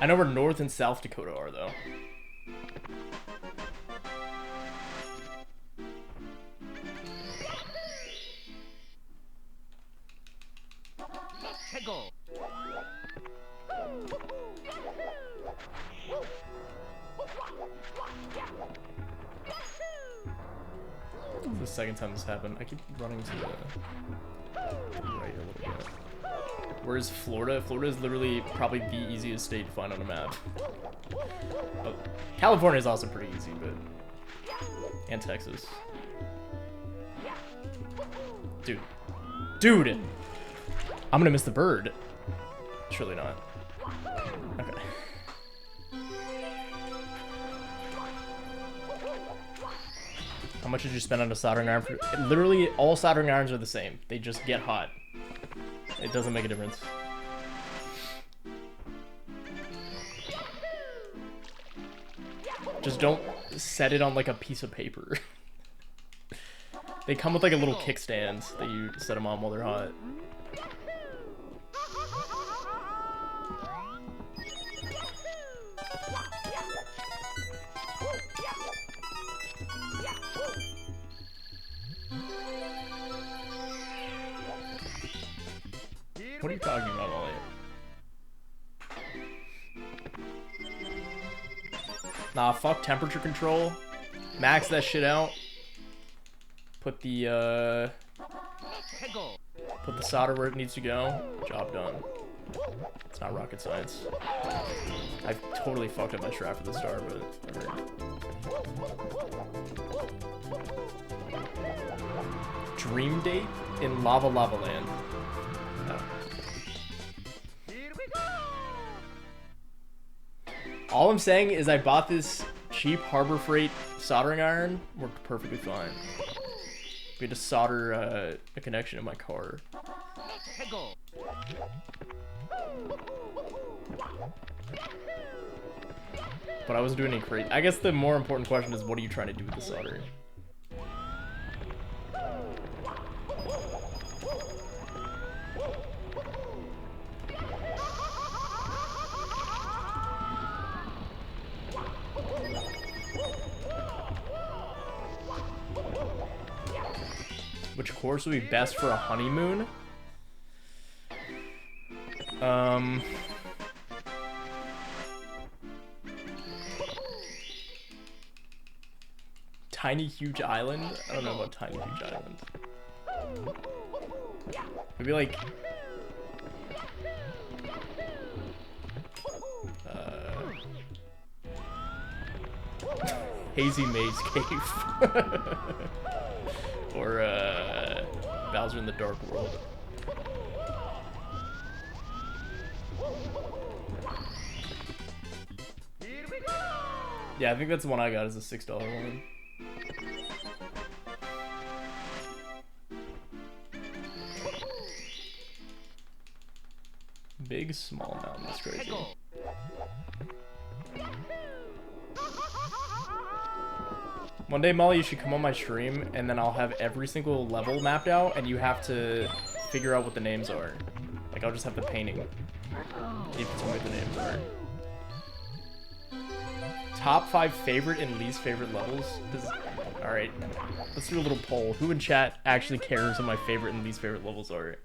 I know where North and South Dakota are, though. Go! It's the second time this happened. I keep running to the right a little bit. Where's Florida? Florida is literally probably the easiest state to find on a map. But California is also pretty easy, but... And Texas. Dude. Dude! I'm gonna miss the bird. Surely not. Okay. How much did you spend on a soldering iron? Literally, all soldering irons are the same. They just get hot. It doesn't make a difference. Just don't set it on like a piece of paper. They come with like a little kickstand that you set them on while they're hot. What are you talking about, Ollie? Nah, fuck temperature control. Max that shit out. Put the solder where it needs to go. Job done. It's not rocket science. I've totally fucked up my strat for the star, but alright. Dream date in Lava Lava Land. No. All I'm saying is I bought this cheap Harbor Freight soldering iron. Worked perfectly fine. We had to solder a connection in my car. But I wasn't doing any crazy. I guess the more important question is, what are you trying to do with the solder? Which course would be best for a honeymoon? Tiny Huge Island? I don't know about Tiny Huge Island. Maybe like... Hazy Maze Cave. Or, Bowser in the Dark World. Yeah, I think that's the one I got, is the $6 one. Big, small mountain, that's crazy. One day, Molly, you should come on my stream, and then I'll have every single level mapped out, and you have to figure out what the names are. Like, I'll just have the painting. You have to tell me what the names are. Top 5 favorite and least favorite levels? Alright, let's do a little poll. Who in chat actually cares what my favorite and least favorite levels are?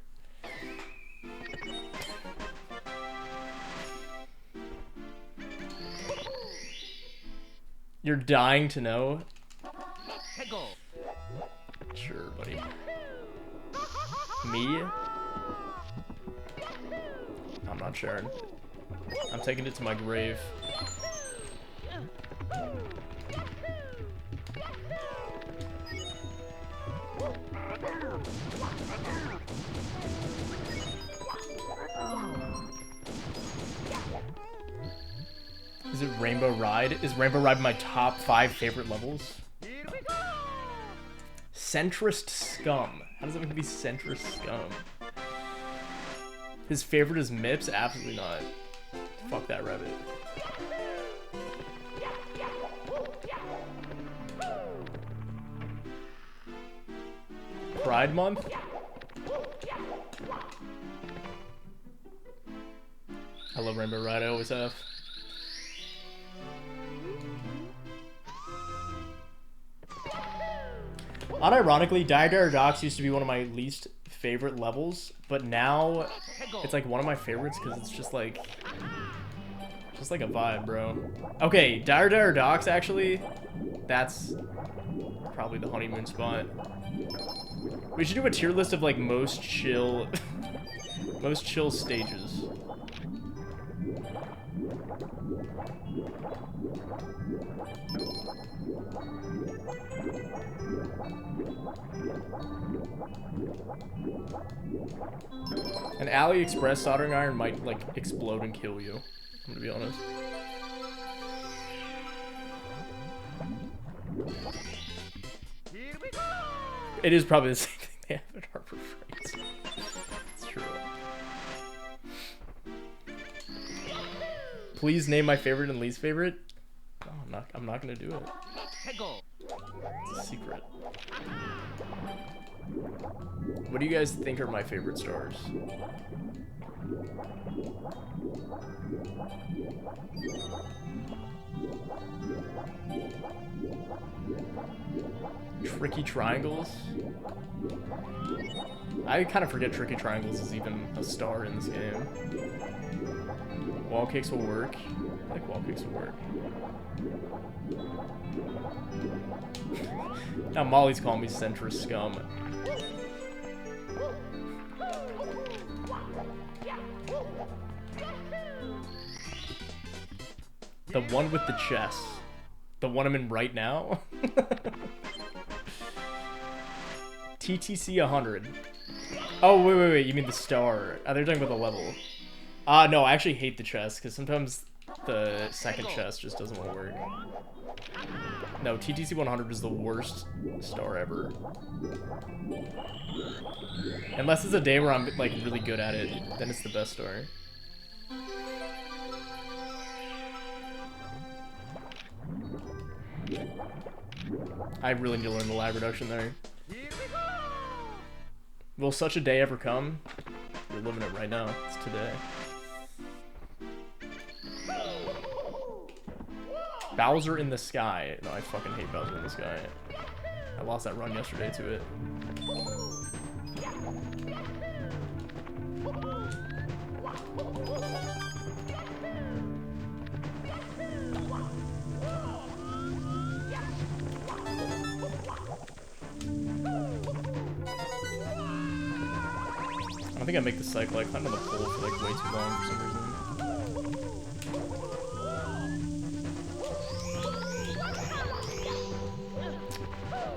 You're dying to know? Sure, buddy. Me? I'm not sharing. I'm taking it to my grave. Is it Rainbow Ride? Is Rainbow Ride my top 5 favorite levels? Centrist Scum. How does that make me centrist scum? His favorite is Mips? Absolutely not. Fuck that rabbit. Pride Month? I love Rainbow Ride, I always have. Unironically, Dire Docks used to be one of my least favorite levels, but now it's like one of my favorites because it's just like a vibe, bro. Okay, Dire Docks actually, that's probably the honeymoon spot. We should do a tier list of like most chill stages. An AliExpress soldering iron might like explode and kill you, I'm gonna be honest. It is probably the same thing they have at Harbor Freight. It's true. Please name my favorite and least favorite. No, I'm not gonna do it. It's a secret. What do you guys think are my favorite stars? Tricky Triangles? I kind of forget Tricky Triangles is even a star in this game. Wall kicks will work. I think wall kicks will work. Now Molly's calling me centrist scum. The one with the chest. The one I'm in right now? TTC 100. Oh, wait. You mean the star. They're talking about the level. No, I actually hate the chest, because sometimes the second chest just doesn't want to work. No, TTC 100 is the worst star ever. Unless it's a day where I'm, like, really good at it, then it's the best star. I really need to learn the lag reduction there. Will such a day ever come? We're living it right now. It's today. Bowser in the Sky. No, I fucking hate Bowser in the Sky. I lost that run yesterday to it. I think I make the cycle. I climbed on the pole for like way too long for some reason.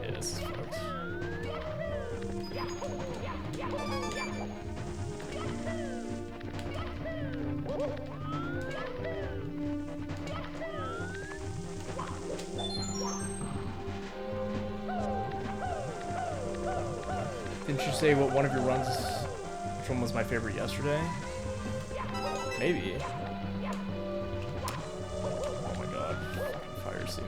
Yeah, this is fucked. Didn't you say what one of your runs, which one was my favorite yesterday? Maybe. Oh my god. Fire sea,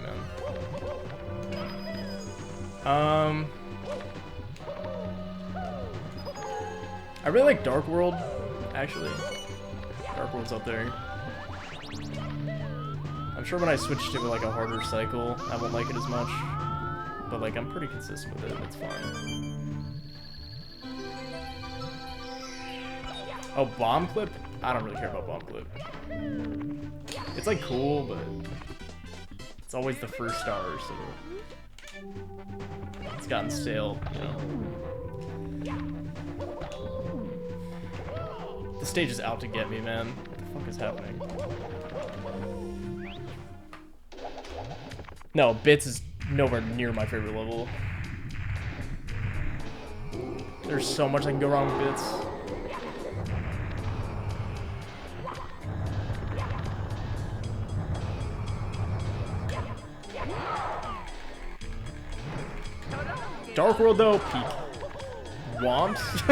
man. I really like Dark World, actually. Dark World's up there. I'm sure when I switch to like a harder cycle, I won't like it as much. But like, I'm pretty consistent with it, it's fine. Oh, Bomb Clip? I don't really care about Bomb Clip. It's like cool, but it's always the first star, so it's gotten stale, you know. The stage is out to get me, man. What the fuck is happening? No, Bits is nowhere near my favorite level. There's so much that can go wrong with Bits. Dark World though, peak. Womps?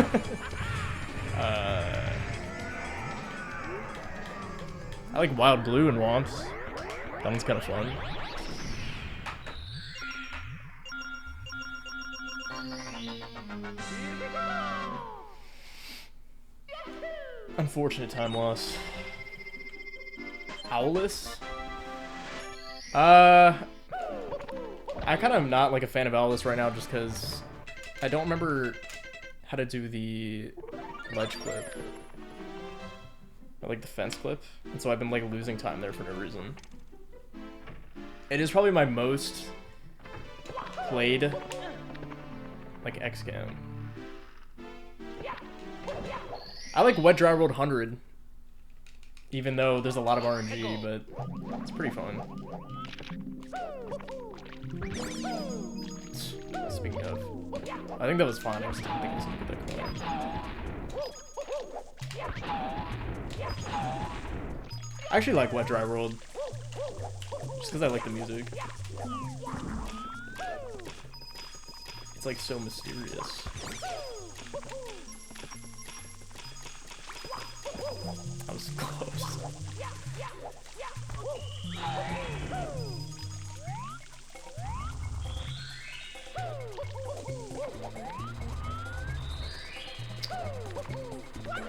I like Wild Blue and Womps. That one's kind of fun. Unfortunate time loss. Owlus? I kind of am not like a fan of Owlus right now just because I don't remember how to do the ledge clip. Or like the fence clip. And so I've been like losing time there for no reason. It is probably my most played like X game. I like Wet Dry World 100, even though there's a lot of RNG, but it's pretty fun. Speaking of, I think that was fun. I just didn't think I was gonna get that coin. I actually like Wet Dry World, just because I like the music. It's like so mysterious. I was close.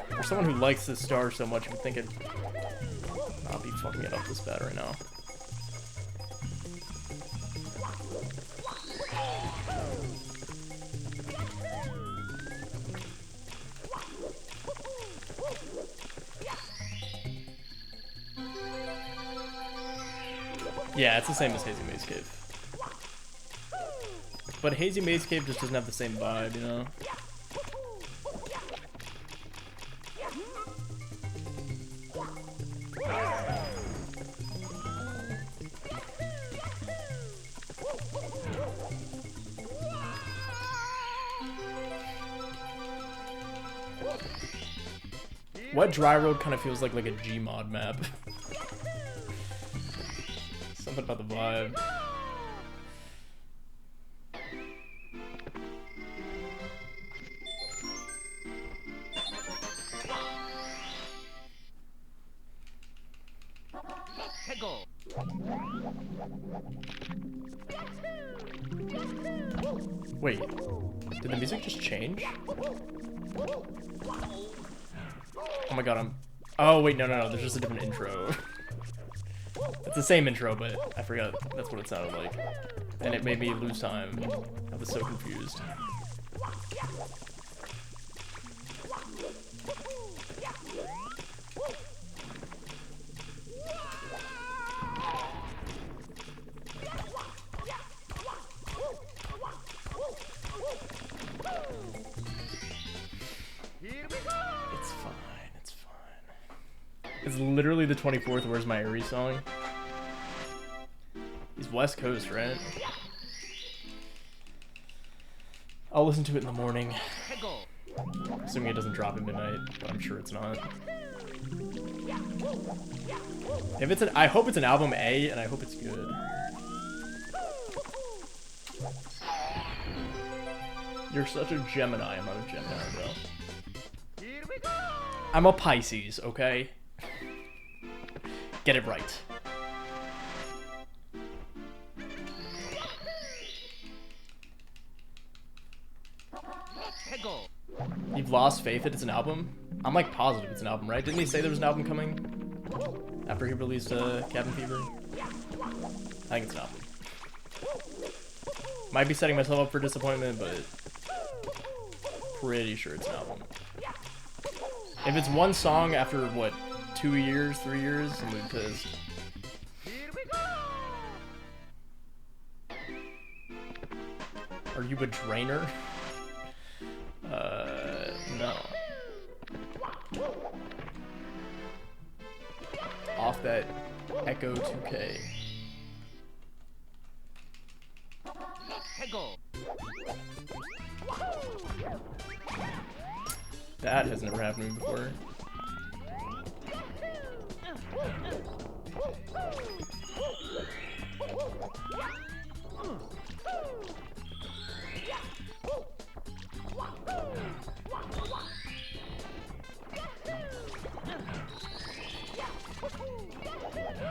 For someone who likes this star so much, you would think it'd not be fucking it up this bad right now. Yeah, it's the same as Hazy Maze Cave. But Hazy Maze Cave just doesn't have the same vibe, you know? Wet Dry Road kind of feels like a Gmod map. Something about the vibe. Wait, did the music just change? Oh my god, oh wait, no, there's just a different intro. It's the same intro, but I forgot that's what it sounded like. And it made me lose time. I was so confused. It's fine, it's fine. It's literally the 24th Where's My Aries song. He's West Coast, right? I'll listen to it in the morning. Assuming it doesn't drop at midnight, but I'm sure it's not. If it's I hope it's an album A, and I hope it's good. You're such a Gemini. I'm not a Gemini, bro. Here we go. I'm a Pisces, okay? Get it right. Hego. You've lost faith that it's an album? I'm like positive it's an album, right? Didn't he say there was an album coming? After he released Cabin Fever? I think it's an album. Might be setting myself up for disappointment, but pretty sure it's an album. If it's one song after, what, 2 years, 3 years, I'm gonna be pissed. Here we go. Are you a drainer? No. Off that Echo 2K. Hego. That has never happened to me before.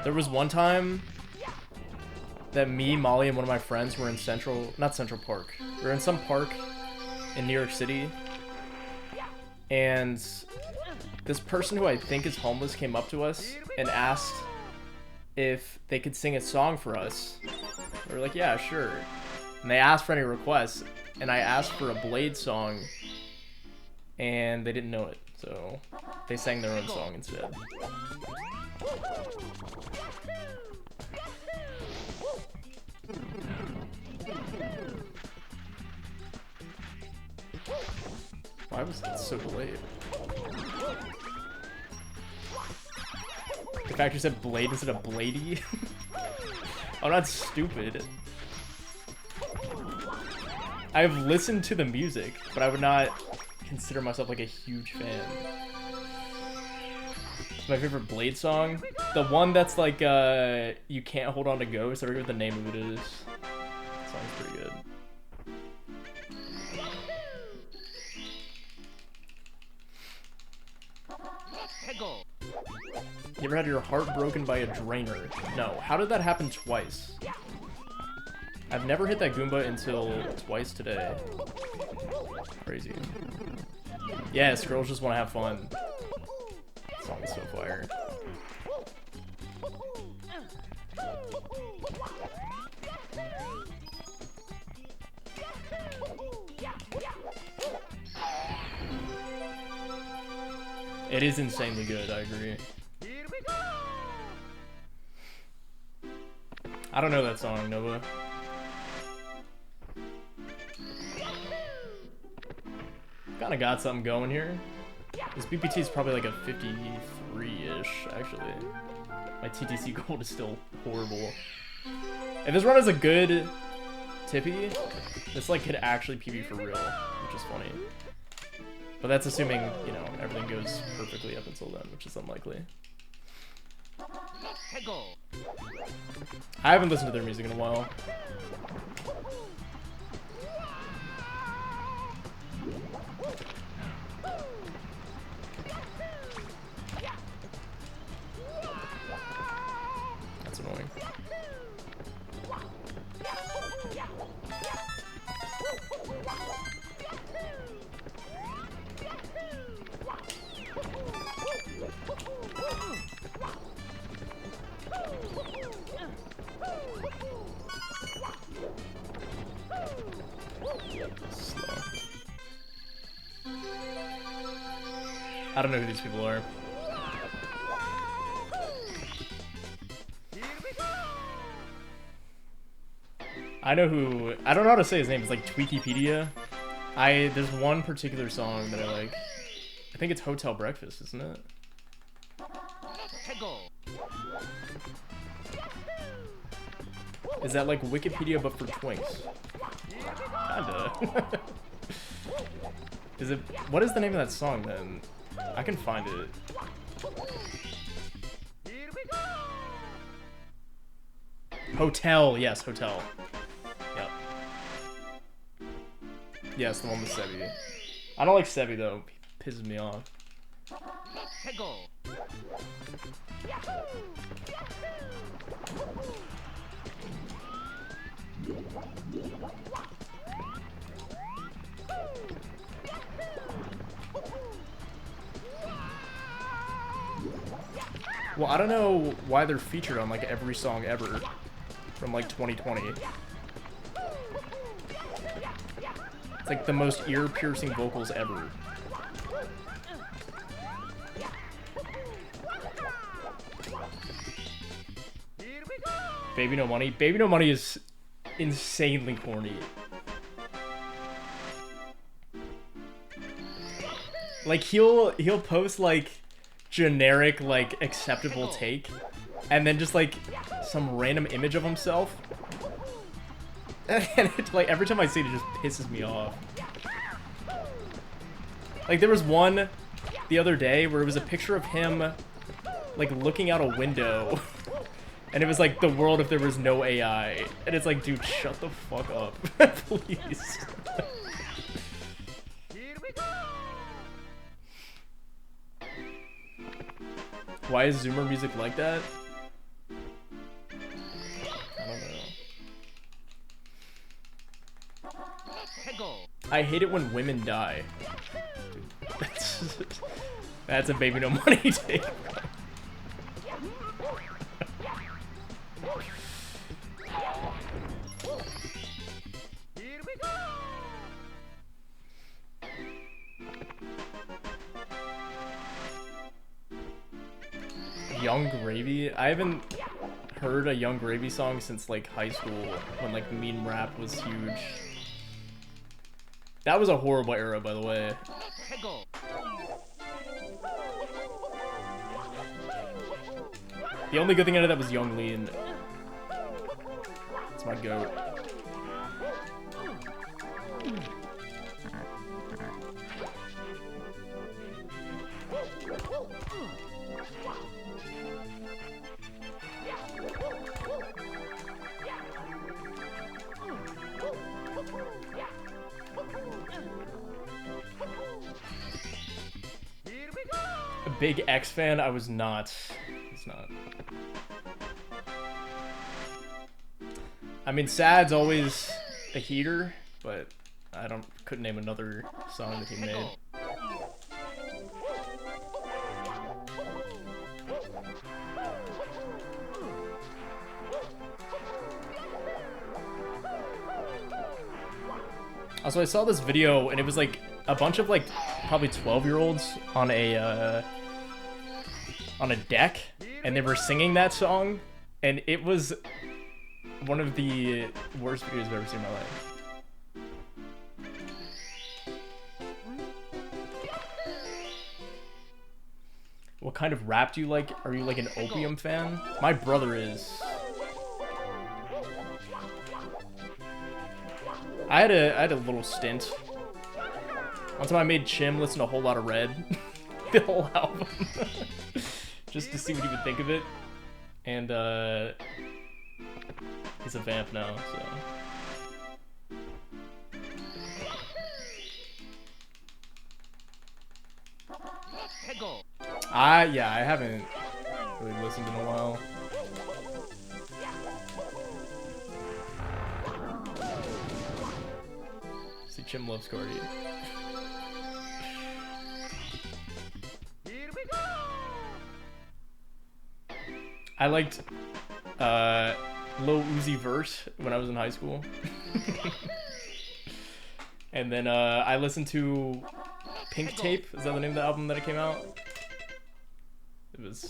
There was one time that me, Molly, and one of my friends were in not Central Park. We were in some park in New York City. And this person who I think is homeless came up to us and asked if they could sing a song for us. We were like, yeah, sure. And they asked for any requests. And I asked for a Blade song. And they didn't know it. So they sang their own song instead. Why was it so delayed? The fact you said Blade instead of Bladey? I'm not stupid. I've listened to the music, but I would not consider myself like a huge fan. It's my favorite Blade song. The one that's like, You Can't Hold On to Ghost. I forget what the name of it is. That song's pretty good. Hego. You ever had your heart broken by a drainer? No. How did that happen twice? I've never hit that Goomba until twice today. Crazy. Yes, girls just want to have fun. That song is so fire. It is insanely good, I agree. Here we go. I don't know that song, Nova. Kinda got something going here. This BPT is probably like a 53-ish, actually. My TTC gold is still horrible. If this run is a good tippy, this like could actually PB for real, which is funny. But that's assuming, you know, everything goes perfectly up until then, which is unlikely. Hego. I haven't listened to their music in a while. That's annoying. Slow. I don't know who these people are. I know who. I don't know how to say his name. It's like Tweakipedia. There's one particular song that I like. I think it's Hotel Breakfast, isn't it? Hego. Is that like Wikipedia but for twinks? Kinda. Is it? What is the name of that song then? I can find it. Here we go. Hotel, yes, Hotel. Yep. Yes, the one with Sebi. I don't like Sebi though. He pisses me off. Hego. Well, I don't know why they're featured on like every song ever from like 2020. It's like the most ear-piercing vocals ever. Baby No Money. Baby No Money is insanely corny. Like he'll post like generic like acceptable take and then just like some random image of himself. And it's like every time I see it, it just pisses me off. Like there was one the other day where it was a picture of him like looking out a window and it was like the world if there was no AI. And it's like, dude, shut the fuck up. Please. Why is Zoomer music like that? I don't know. I hate it when women die. That's a Baby No Money take. Young Gravy? I haven't heard a Young Gravy song since like high school when like meme rap was huge. That was a horrible era, by the way. The only good thing out of that was Young Lean. It's my goat. A big X fan? I was not. It's not. I mean, Sad's always a heater, but I couldn't name another song that he made. Also, I saw this video and it was like a bunch of like probably 12-year-olds on a deck, and they were singing that song, and it was one of the worst videos I've ever seen in my life. What kind of rap do you like? Are you like an Opium fan? My brother is. I had a little stint. One time I made Chim listen to a whole lot of Red, the whole album, just to see what he would think of it. And he's a vamp now, so. Yeah, I haven't really listened in a while. See, Chim loves Cardi. I liked Lil Uzi Vert when I was in high school. And then I listened to Pink Tape. Is that the name of the album that it came out? It was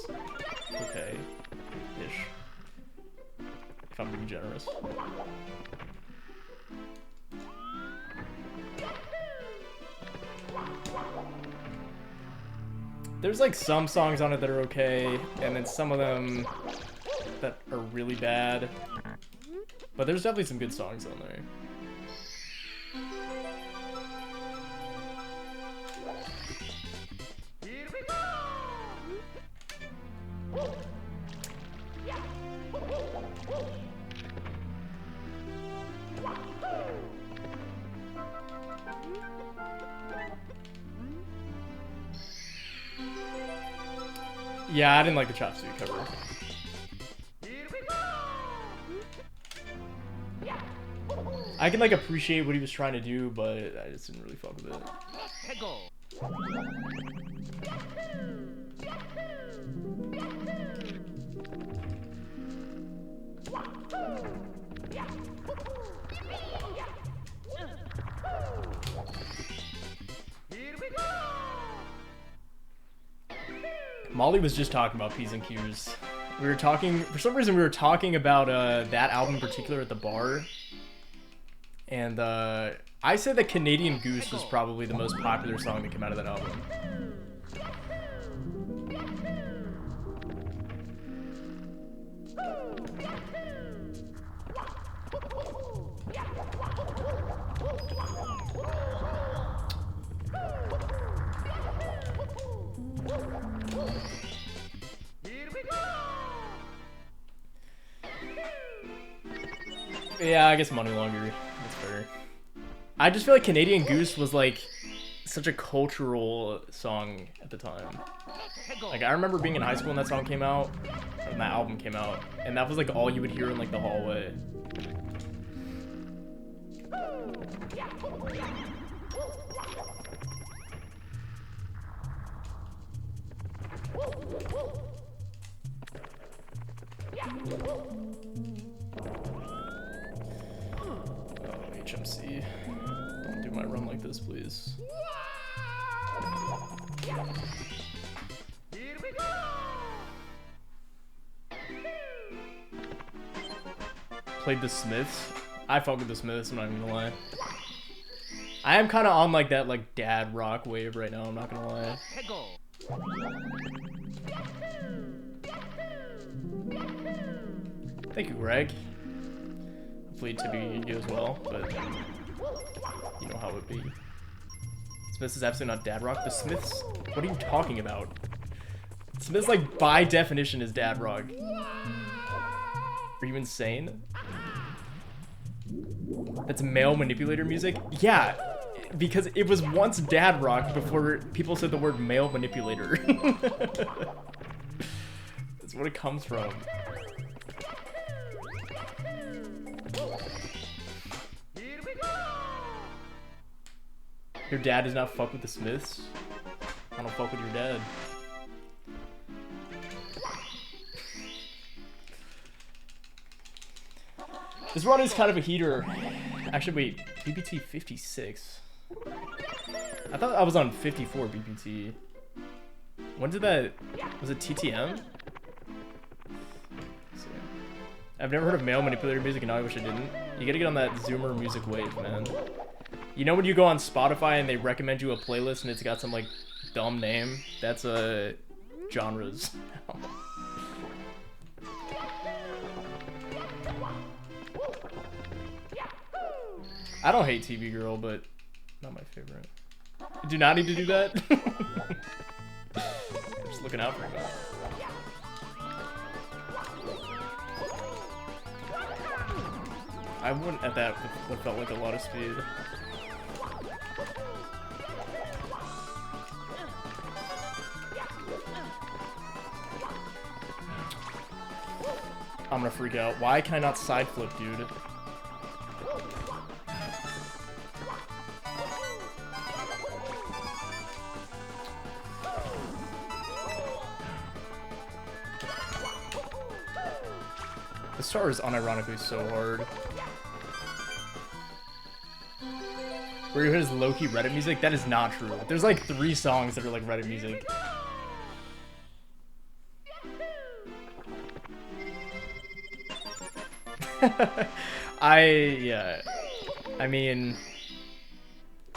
okay-ish, if I'm being generous. There's like some songs on it that are okay, and then some of them that are really bad. But there's definitely some good songs on there. Yeah, I didn't like the Chop Suey cover. I can like appreciate what he was trying to do, but I just didn't really fuck with it. Molly was just talking about P's and Q's. We were talking, for some reason we were talking about that album in particular at the bar. And I said that Canadian Goose was probably the most popular song that came out of that album. Yeah, I guess Money Longer. That's fair. I just feel like Canadian Goose was like such a cultural song at the time. Like I remember being in high school when that song came out, or when that album came out, and that was like all you would hear in like the hallway. HMC. Don't do my run like this, please. Played the Smiths. I fuck with the Smiths, I'm not even gonna lie. I am kind of on like that like dad rock wave right now, I'm not gonna lie. Thank you, Greg. Hopefully Tippy you as well, but you know how it would be. Smiths is absolutely not dad rock. The Smiths? What are you talking about? Smiths, like, by definition is dad rock. Are you insane? That's male manipulator music? Yeah, because it was once dad rock before people said the word male manipulator. That's what it comes from. Your dad does not fuck with the Smiths? I don't fuck with your dad. This run is kind of a heater. Actually, wait, BPT 56. I thought I was on 54 BPT. When did that, was it TTM? I've never heard of male manipulator music and now I wish I didn't. You gotta get on that Zoomer music wave, man. You know when you go on Spotify and they recommend you a playlist and it's got some like dumb name? That's genres. I don't hate TV Girl, but not my favorite. I do not need to do that. I'm just looking out for you. I wouldn't at that what felt like a lot of speed. I'm gonna freak out. Why can I not side flip, dude? The star is unironically so hard. Radiohead is low-key Reddit music? That is not true. There's like 3 songs that are like Reddit music. I mean,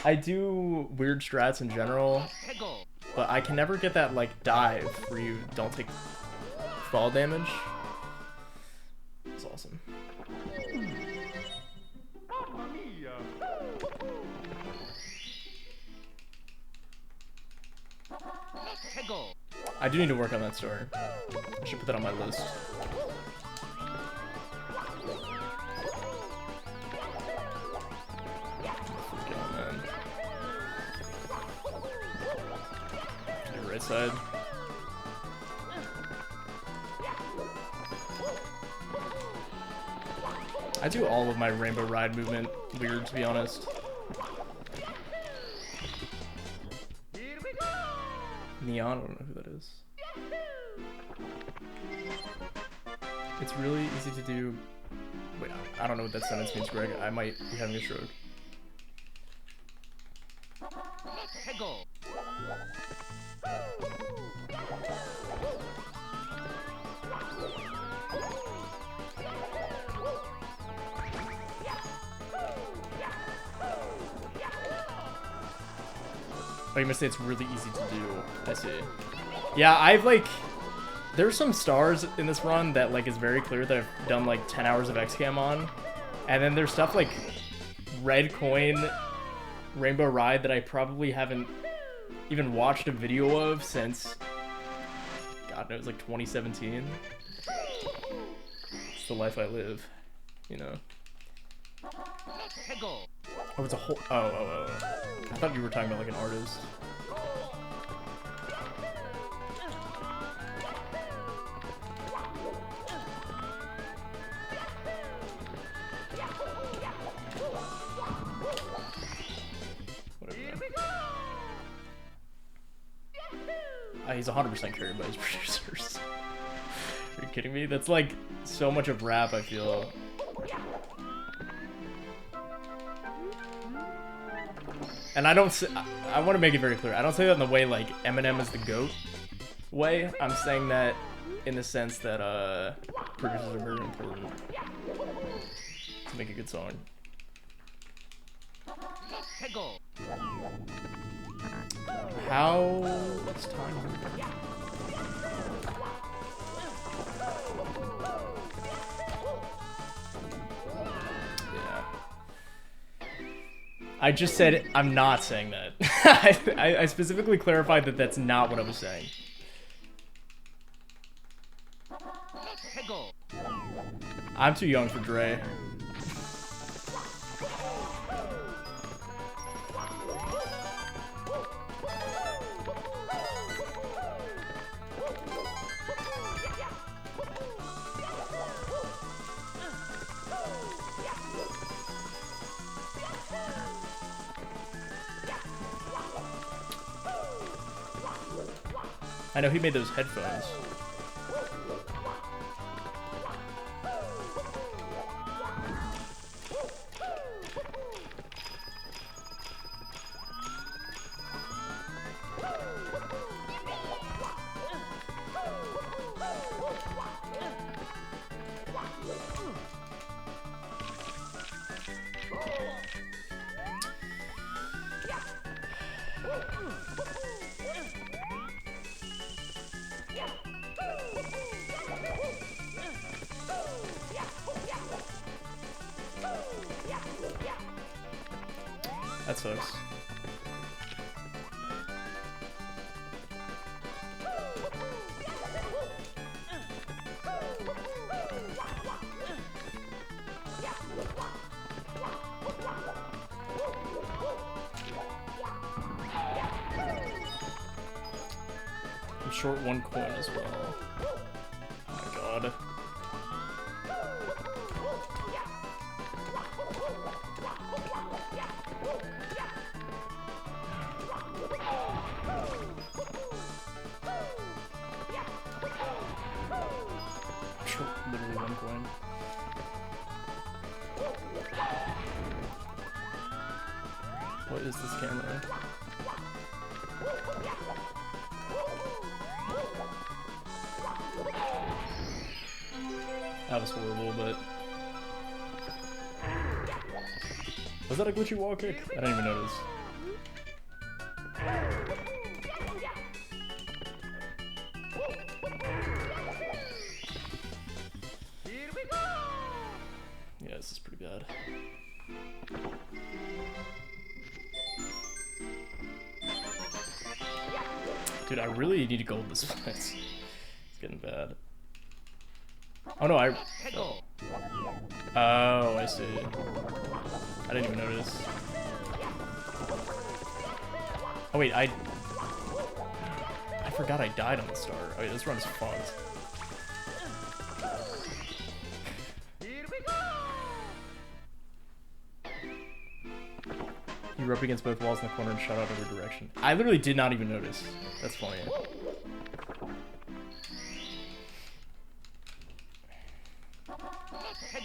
I do weird strats in general, but I can never get that like dive where you don't take fall damage. It's awesome. I do need to work on that star. I should put that on my list. Oh, man. Okay, right side. I do all of my Rainbow Ride movement weird, to be honest. Neon, I don't know who that is. It's really easy to do. Wait, I don't know what that sentence means, Greg. I might be having a stroke. Hegel. Oh, you must say it's really easy to do. I see. Yeah, I've like... There's some stars in this run that like is very clear that I've done like 10 hours of XCAM on. And then there's stuff like Red Coin, Rainbow Ride that I probably haven't even watched a video of since... God knows, like 2017. It's the life I live, you know. Hegel. Oh, it's a whole... Oh. I thought you were talking about like an artist. He's 100% carried by his producers. Are you kidding me? That's like so much of rap, I feel. And I don't I want to make it very clear. I don't say that in the way like Eminem is the GOAT way. I'm saying that in the sense that producers are very important to make a good song. Hegel. What's time? Yeah. I just said I'm not saying that. I specifically clarified that that's not what I was saying. Hegel. I'm too young for Dre. I know he made those headphones. That sucks. I'm short 1 coin as well. Oh my god. Literally 1 coin. What is this camera? That was horrible, but... Was that a glitchy wall kick? I didn't even notice. Yeah, this is pretty bad. Dude, I really need to gold this one. It's getting bad. Oh no, Hegel. Oh, I see. I didn't even notice. Oh wait, I forgot I died on the start. Oh wait, this run is fucked. You were up against both walls in the corner and shot out every direction. I literally did not even notice. That's funny.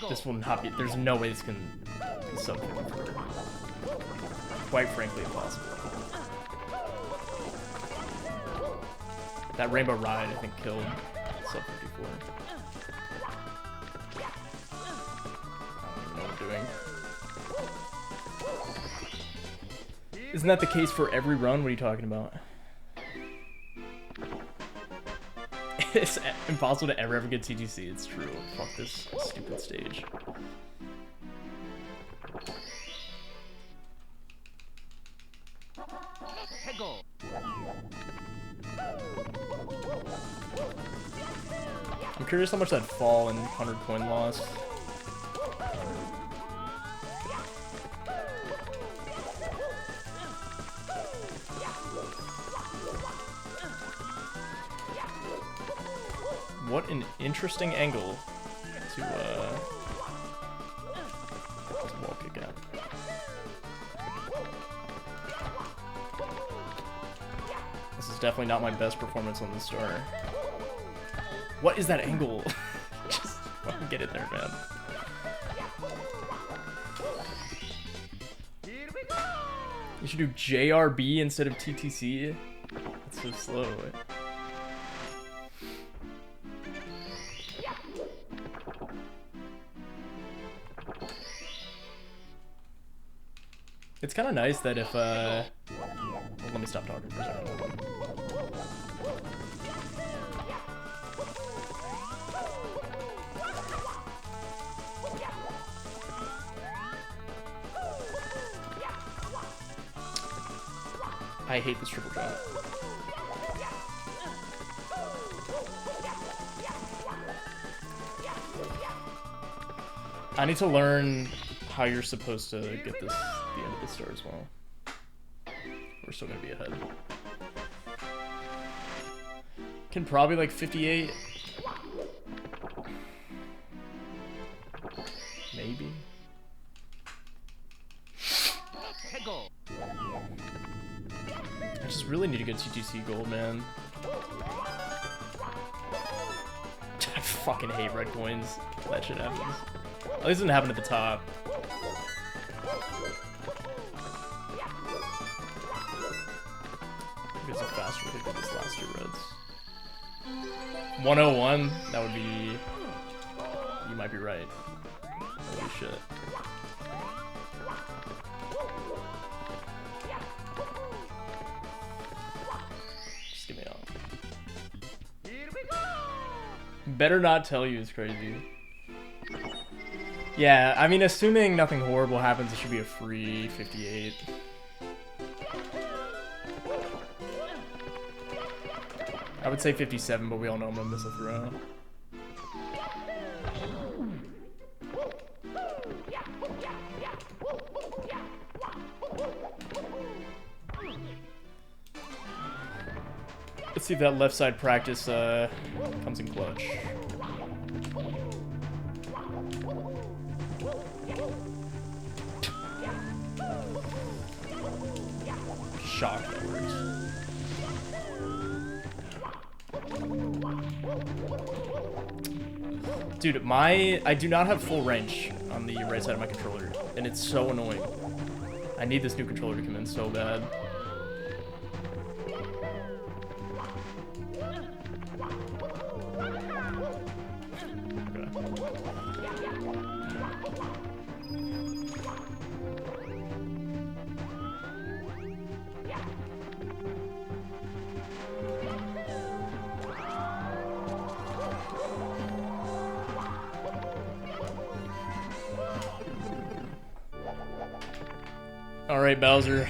This will not be. There's no way this can be sub 54. Quite frankly, impossible. That Rainbow Ride, I think, killed sub 54. I don't even know what I'm doing. Isn't that the case for every run? What are you talking about? It's impossible to ever get TTC. It's true. Fuck this stupid stage. I'm curious how much that fall and 100 coin loss. What an interesting angle to wall kick out. This is definitely not my best performance on the star. What is that angle? Just fucking get it there, man. You should do JRB instead of TTC. That's so slow. It's kind of nice that if, well, let me stop talking for a second. I hate this triple jump. I need to learn how you're supposed to get this at the end of the star as well. We're still gonna be ahead. Can probably like 58. Maybe. I just really need to get TTC gold, man. I fucking hate red coins. That shit happens. At least it didn't happen at the top. Maybe it's a faster way to do this last two reds. 101? That would be... You might be right. Holy shit. Just get me out. Better not tell you is crazy. Yeah, I mean, assuming nothing horrible happens, it should be a free 58. I would say 57, but we all know I'm gonna miss a throw. Let's see if that left side practice comes in clutch. Shock that works. Dude, I do not have full wrench on the right side of my controller, and it's so annoying. I need this new controller to come in so bad. Alright, Bowser.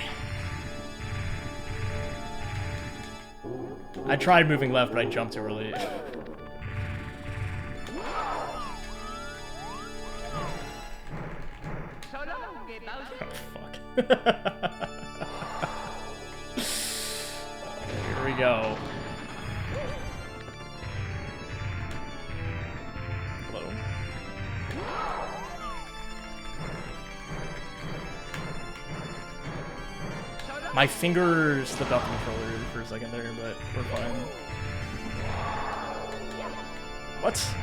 I tried moving left, but I jumped too early. Oh, fuck. Here we go. Hello. My finger slipped off the controller for a second there, but we're fine. What?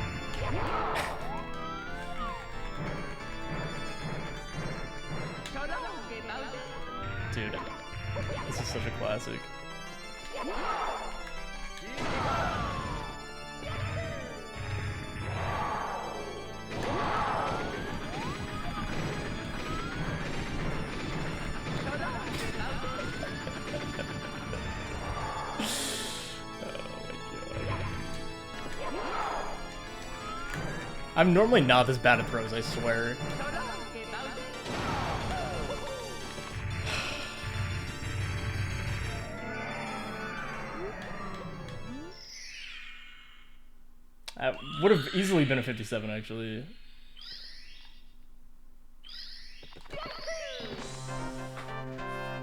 Dude, this is such a classic. I'm normally not this bad at throws, I swear. That would have easily been a 57, actually.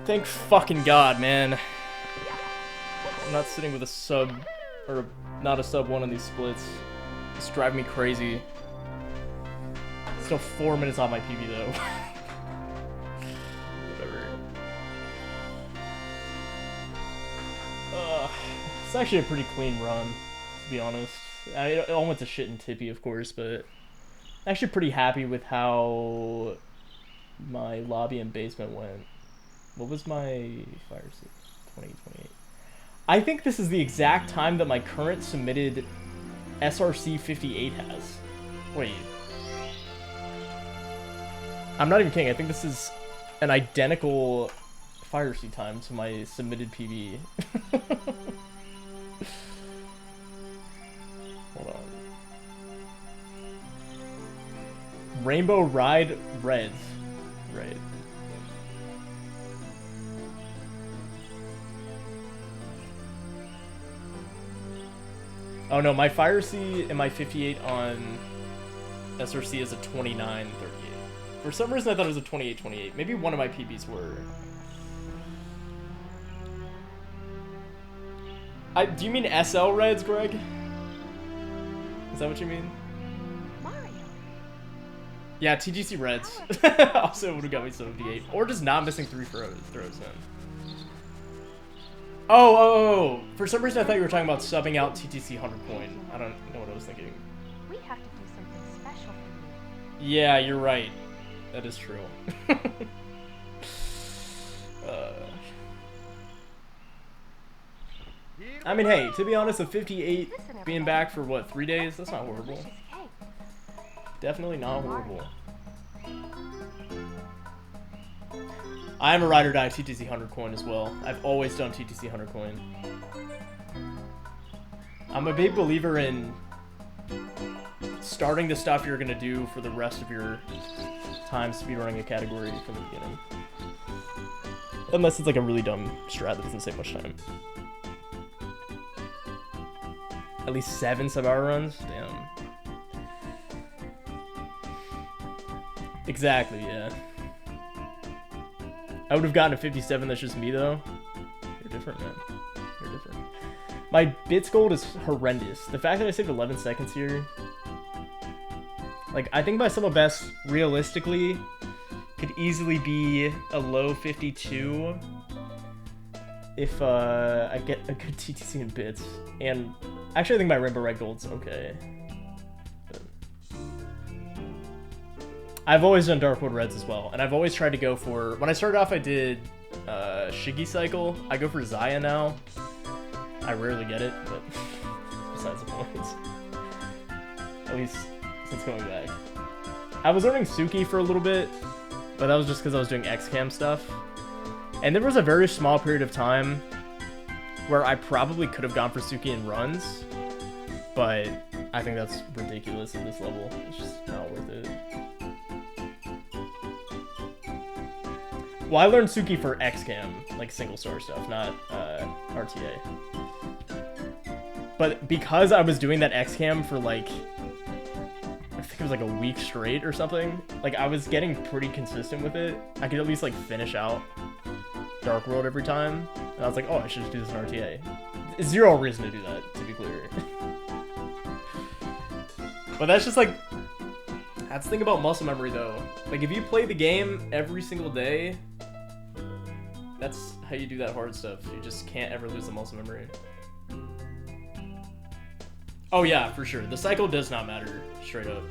Thank fucking God, man. I'm not sitting with a sub, or not a sub 1 on these splits. It's driving me crazy. Still 4 minutes on my PB though. Whatever. It's actually a pretty clean run, to be honest. It all went to shit and tippy, of course, but actually pretty happy with how my lobby and basement went. What was my fire seat? 2028. I think this is the exact time that my current submitted SRC 58 has. Wait. I'm not even kidding. I think this is an identical fire seat time to my submitted PB. Hold on. Rainbow Ride Reds. Right. Oh no, my fire C and my 58 on SRC is a 29.38. For some reason I thought it was a 28.28. Maybe one of my PBs were. Do you mean SL Reds, Greg? Is that what you mean? Mario. Yeah, TGC Reds. Also would have got me 78. Or just not missing 3 throws then. Oh, for some reason I thought you were talking about subbing out TTC 100 coin. I don't know what I was thinking. We have to do something special for you. Yeah, you're right. That is true. I mean, hey, to be honest, a 58 being back for what, 3 days? That's not horrible. Definitely not horrible. I am a ride or die TTC 100 coin as well. I've always done TTC 100 coin. I'm a big believer in starting the stuff you're gonna do for the rest of your time speedrunning a category from the beginning. Unless it's like a really dumb strat that doesn't take much time. At least 7 sub-hour runs? Damn. Exactly, yeah. I would have gotten a 57, that's just me though. You're different, man. You're different. My bits gold is horrendous. The fact that I saved 11 seconds here. Like, I think my summer best, realistically, could easily be a low 52 if I get a good TTC in bits. And actually, I think my Rainbow Red Gold's okay. But I've always done Dark Wood Reds as well, and I've always tried to go for... When I started off, I did Shiggy Cycle. I go for Zaya now. I rarely get it, but besides the point. At least since going back. I was learning Suki for a little bit, but that was just because I was doing XCAM stuff. And there was a very small period of time where I probably could have gone for Suki in runs, but I think that's ridiculous at this level. It's just not worth it. Well, I learned Suki for XCAM, like single star stuff, not RTA. But because I was doing that XCAM for like, I think it was like a week straight or something, like I was getting pretty consistent with it. I could at least like finish out Dark World every time. And I was like, oh, I should just do this in RTA. Zero reason to do that, to be clear. But that's just like, that's the thing about muscle memory though. Like if you play the game every single day, That's how you do that hard stuff. You just can't ever lose the muscle memory. Oh yeah, for sure. The cycle does not matter, straight up.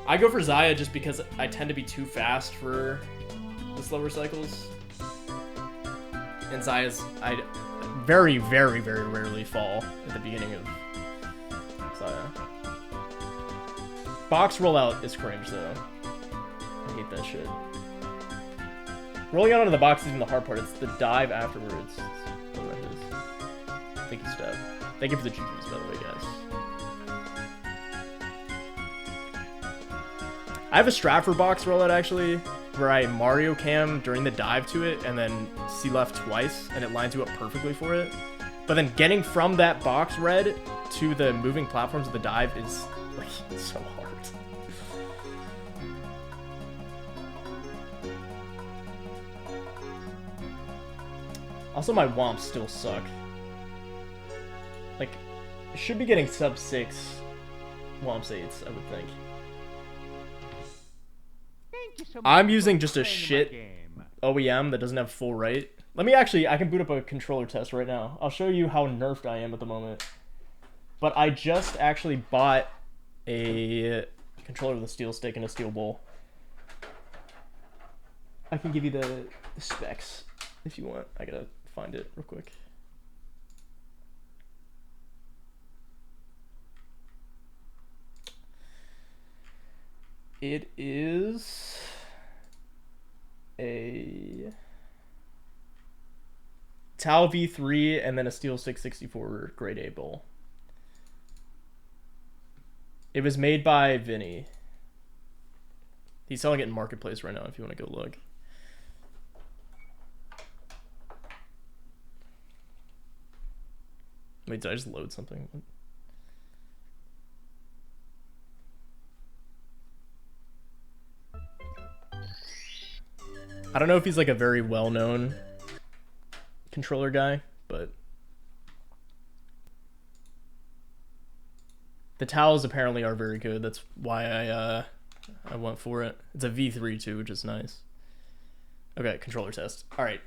I go for Zaya just because I tend to be too fast for the slower cycles. And Zaya's, I very, very, very rarely fall at the beginning of Zaya. Box rollout is cringe though. I hate that shit. Rolling out onto the box isn't the hard part, it's the dive afterwards. That's what it is. Thank you, Steph. Thank you for the GGs, by the way, guys. I have a Stratford box rollout, actually, where I Mario Cam during the dive to it, and then C left twice, and it lines you up perfectly for it. But then getting from that box red to the moving platforms of the dive is, like, so hard. Also, my womps still suck. Like, I should be getting sub 6 womps 8s, I would think. I'm using just a shit OEM that doesn't have full right. Let me actually, I can boot up a controller test right now. I'll show you how nerfed I am at the moment. But I just actually bought a controller with a steel stick and a steel bowl. I can give you the specs if you want. I gotta find it real quick. It is a Tau V3 and then a Steel 664 grade A bowl. It was made by Vinny. He's selling it in Marketplace right now if you want to go look. Wait, did I just load something? I don't know if he's like a very well-known controller guy, but the towels apparently are very good. That's why I went for it. It's a V3 too, which is nice. Okay, controller test. All right,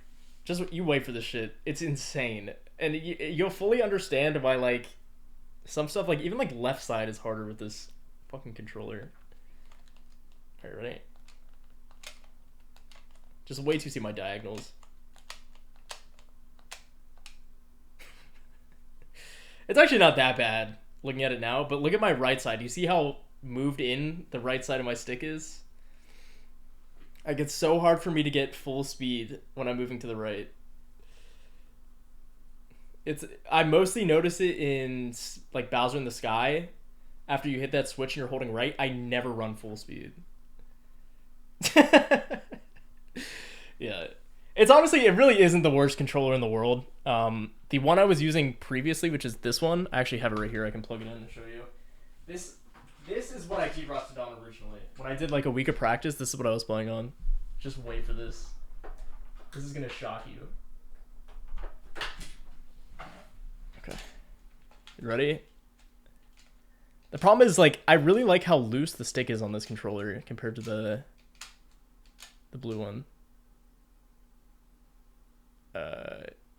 just you wait for this shit. It's insane, and you'll fully understand why like some stuff, like even like left side, is harder with this fucking controller. All right, ready? Just wait to see my diagonals. It's actually not that bad looking at it now, but look at my right side. Do you see how moved in the right side of my stick is? Like, it's so hard for me to get full speed when I'm moving to the right. I mostly notice it in like Bowser in the Sky. After you hit that switch and you're holding right, I never run full speed. Yeah, it's honestly, it really isn't the worst controller in the world. The one I was using previously, which is this one, I actually have it right here. I can plug it in and show you. This is what I key-rusted on originally. When I did like a week of practice, this is what I was playing on. Just wait for this. This is gonna shock you. Okay, you ready? The problem is, like, I really like how loose the stick is on this controller compared to the blue one.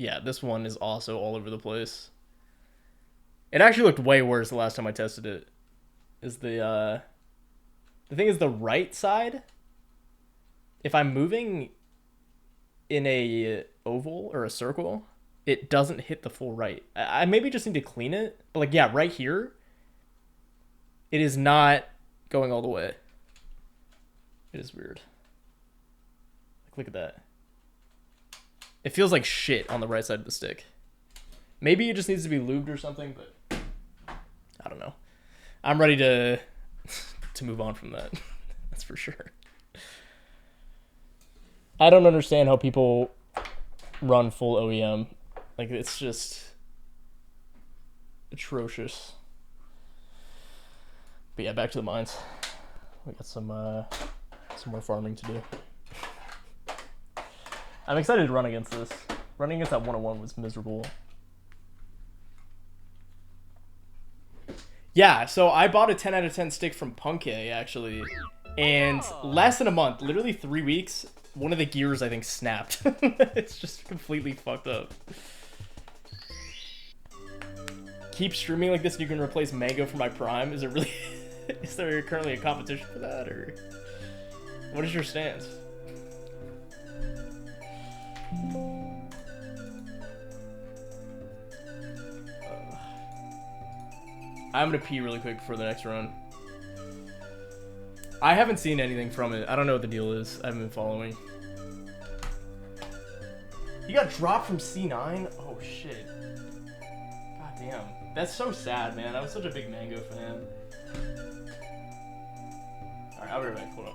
Yeah, this one is also all over the place. It actually looked way worse the last time I tested it. The thing is, the right side, if I'm moving in a oval or a circle, it doesn't hit the full right. I maybe just need to clean it, but like, yeah, right here, it is not going all the way. It is weird. Like, look at that. It feels like shit on the right side of the stick. Maybe it just needs to be lubed or something, but I don't know. I'm ready to move on from that. That's for sure. I don't understand how people run full OEM. Like, it's just atrocious. But yeah, back to the mines. We got some more farming to do. I'm excited to run against this. Running against that 101 was miserable. Yeah, so I bought a 10 out of 10 stick from Punkay, actually. And less than a month, literally 3 weeks, one of the gears I think snapped. It's just completely fucked up. Keep streaming like this and you can replace Mango for my Prime? Is it really... Is there currently a competition for that, or... What is your stance? I'm gonna pee really quick for the next run. I haven't seen anything from it. I don't know what the deal is. I haven't been following. You got dropped from C9? Oh shit. God damn. That's so sad, man. I was such a big Mango fan. Alright, I'll be right back. Hold up.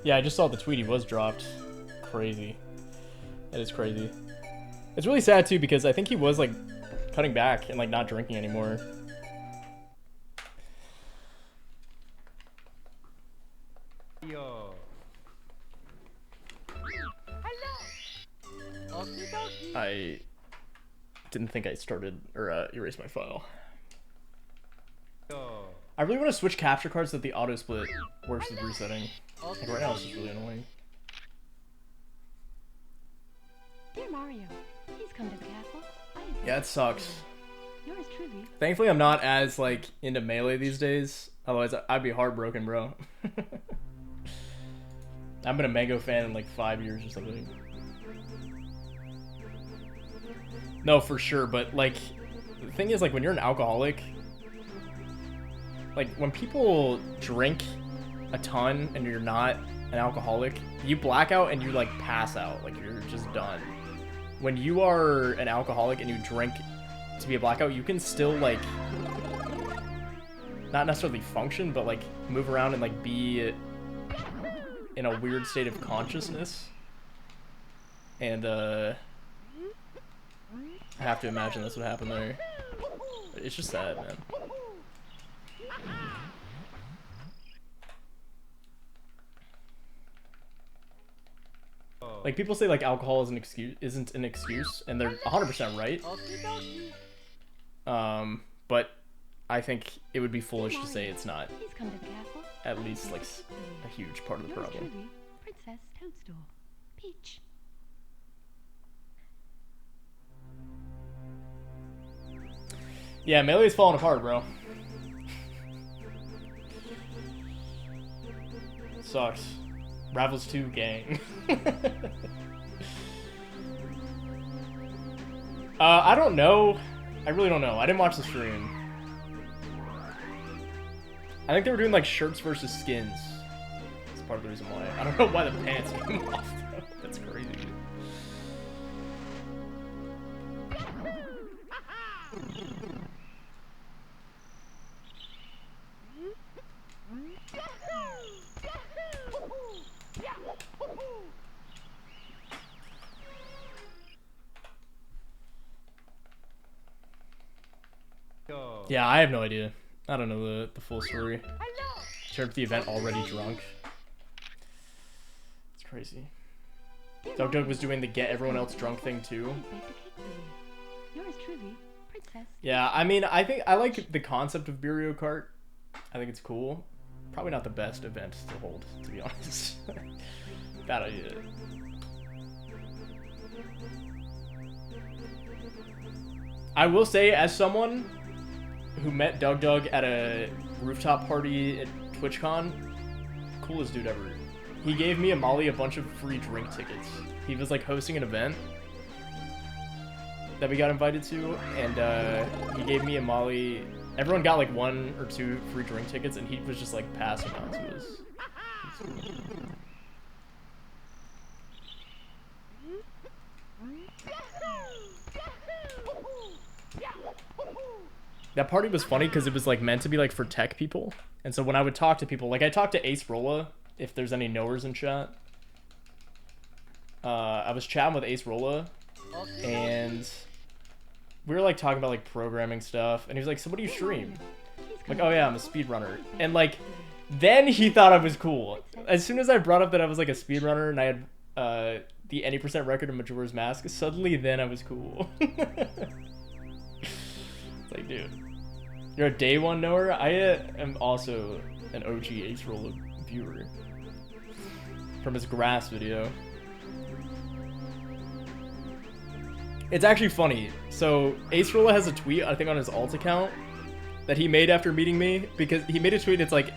Yeah, I just saw the tweet. He was dropped. Crazy. That is crazy. It's really sad too because I think he was like cutting back and like not drinking anymore. Yo. I didn't think I started or erased my file. I really want to switch capture cards so that the auto split works with resetting. Like right now it's just really annoying. Dear Mario, please come to the castle. Yeah, it sucks. Yours truly. Thankfully I'm not as like into Melee these days. Otherwise I'd be heartbroken, bro. I've been a Mango fan in like 5 years or something. No, for sure, but like the thing is like when you're an alcoholic, like when people drink a ton and you're not an alcoholic, you black out and you like pass out, like you're just done. When you are an alcoholic and you drink to be a blackout, you can still like not necessarily function, but like move around and like be in a weird state of consciousness. And I have to imagine that's what happened there. It's just sad, man. Like people say like alcohol is isn't an excuse, and they're 100% right. But I think it would be foolish to say it's not at least like a huge part of the problem. Princess Toadstool. Peach. Yeah, Melee's falling apart, bro. Sucks. Rivals 2 gang. I don't know. I really don't know. I didn't watch the stream. I think they were doing like shirts versus skins. That's part of the reason why. I don't know why the pants came off though. That's crazy. Yeah, I have no idea. I don't know the full story. Turned the event already drunk. It's crazy. Doug was doing the get everyone else drunk thing too. Yours truly, Princess. Yeah, I mean, I think I like the concept of Mario Kart. I think it's cool. Probably not the best event to hold, to be honest. Bad idea. I will say, as someone who met Doug at a rooftop party at TwitchCon, coolest dude ever. He gave me and Molly a bunch of free drink tickets. He was like hosting an event that we got invited to, and he gave me and Molly, everyone got like 1 or 2 free drink tickets, and he was just like passing on to us. That party was funny because it was like meant to be like for tech people, and so when I would talk to people, like I talked to Ace Rolla, if there's any knowers in chat. I was chatting with Ace Rolla, and we were like talking about like programming stuff, and he was like, "So what do you stream?" I'm like, "Oh yeah, I'm a speedrunner." And like, then he thought I was cool. As soon as I brought up that I was like a speedrunner and I had the any % record of Majora's Mask, suddenly then I was cool. It's like, dude, you're a day one knower? I am also an OG Ace Rolla viewer from his grass video. It's actually funny. So Ace Rolla has a tweet, I think on his alt account, that he made after meeting me, because he made a tweet. It's like,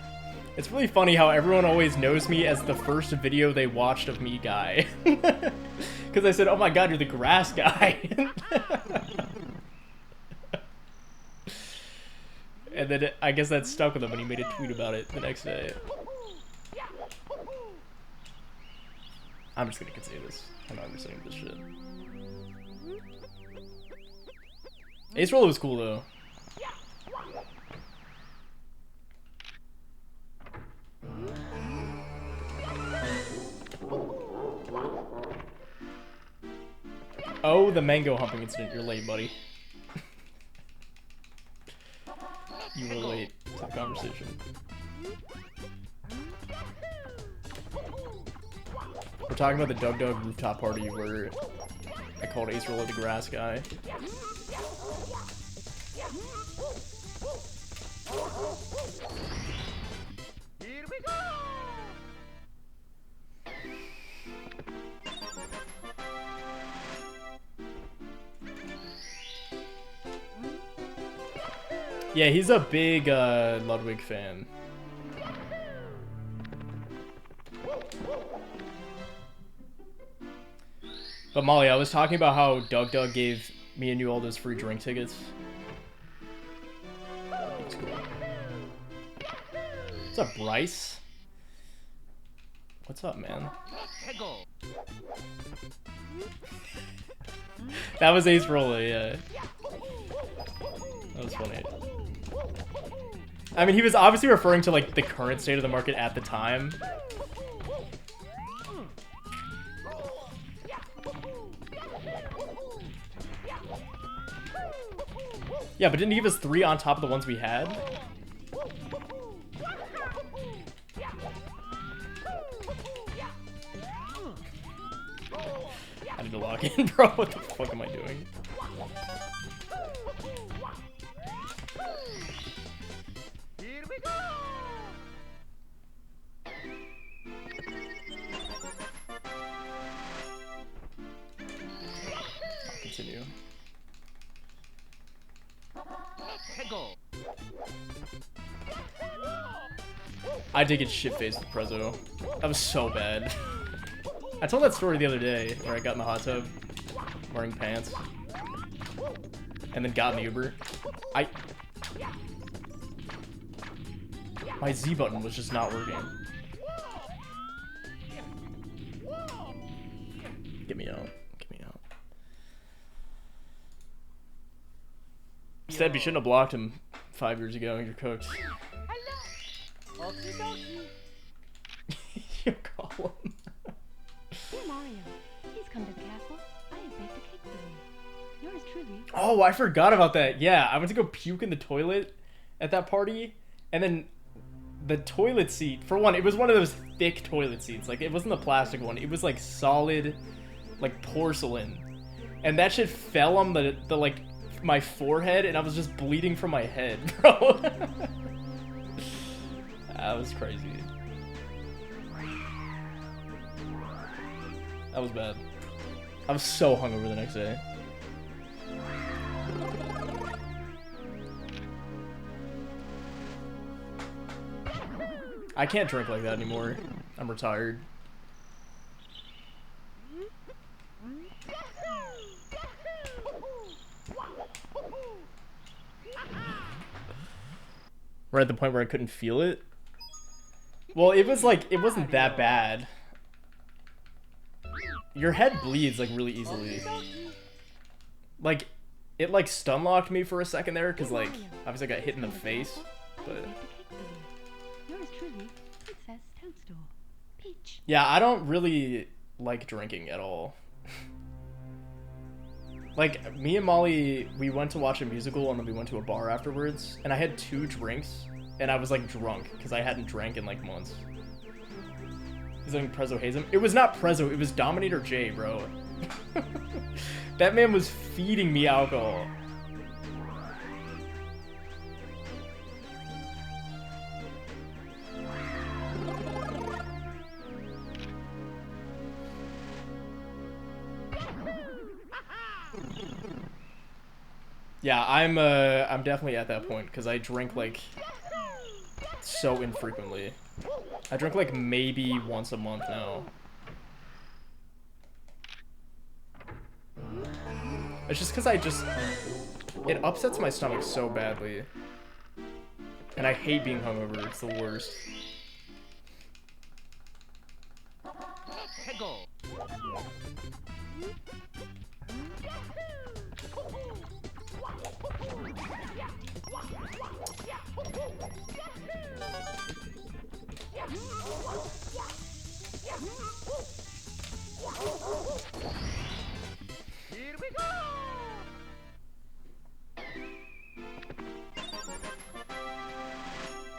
it's really funny how everyone always knows me as the first video they watched of me guy. Because I said, "Oh my god, you're the grass guy." And then I guess that stuck with him, and he made a tweet about it the next day. I'm just gonna continue this. I'm not understanding this shit. Ace Rolla was cool though. Oh, the mango humping incident. You're late, buddy. You were late to the conversation. We're talking about the Doug rooftop party where I called Ace Rolla the grass guy. Here we go! Yeah, he's a big Ludwig fan. But Molly, I was talking about how Doug gave me and you all those free drink tickets. That's cool. What's up, Bryce? What's up, man? That was Ace Rolla, yeah. That was funny. I mean, he was obviously referring to like the current state of the market at the time. Yeah, but didn't he give us 3 on top of the ones we had? I need to log in, bro. What the fuck am I doing? Here we go! I'll continue. I did get shit-faced with Prezzo. That was so bad. I told that story the other day where I got in the hot tub wearing pants and then got in the Uber. My Z button was just not working. Get me out. Get me out. Instead, we shouldn't have blocked him 5 years ago. You're cooked. You call him. Dear Mario, please come to the castle. I have baked a cake for you. Yours truly. Oh, I forgot about that. Yeah, I went to go puke in the toilet at that party, and then the toilet seat, for one, it was one of those thick toilet seats. Like, it wasn't the plastic one. It was, like, solid, like, porcelain. And that shit fell on the like, my forehead and I was just bleeding from my head, bro. That was crazy. That was bad. I was so hungover the next day. I can't drink like that anymore. I'm retired. We're at the point where I couldn't feel it. Well, it was like, it wasn't that bad. Your head bleeds like really easily. Like, it like stun locked me for a second there, because like, obviously I got hit in the face, but... Yours truly, Princess Toadstool. Peach. Yeah, I don't really like drinking at all. Like, me and Molly, we went to watch a musical and then we went to a bar afterwards, and I had 2 drinks, and I was like drunk, because I hadn't drank in like months. Is it Prezzo Hazem? It was not Prezzo, it was Dominator J, bro. That man was feeding me alcohol. Yeah, I'm definitely at that point because I drink like so infrequently. I drink like maybe once a month now. It's just because it upsets my stomach so badly. And I hate being hungover, it's the worst. Here we go!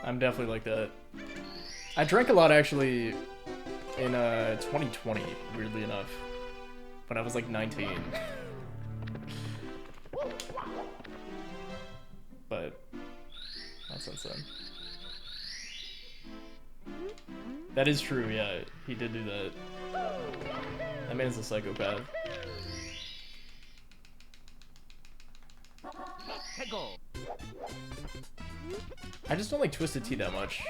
I'm definitely like that. I drank a lot actually in 2020, weirdly enough, when I was like 19. But not since then. That is true, yeah, he did do that. That man is a psychopath. I just don't like Twisted Tea that much.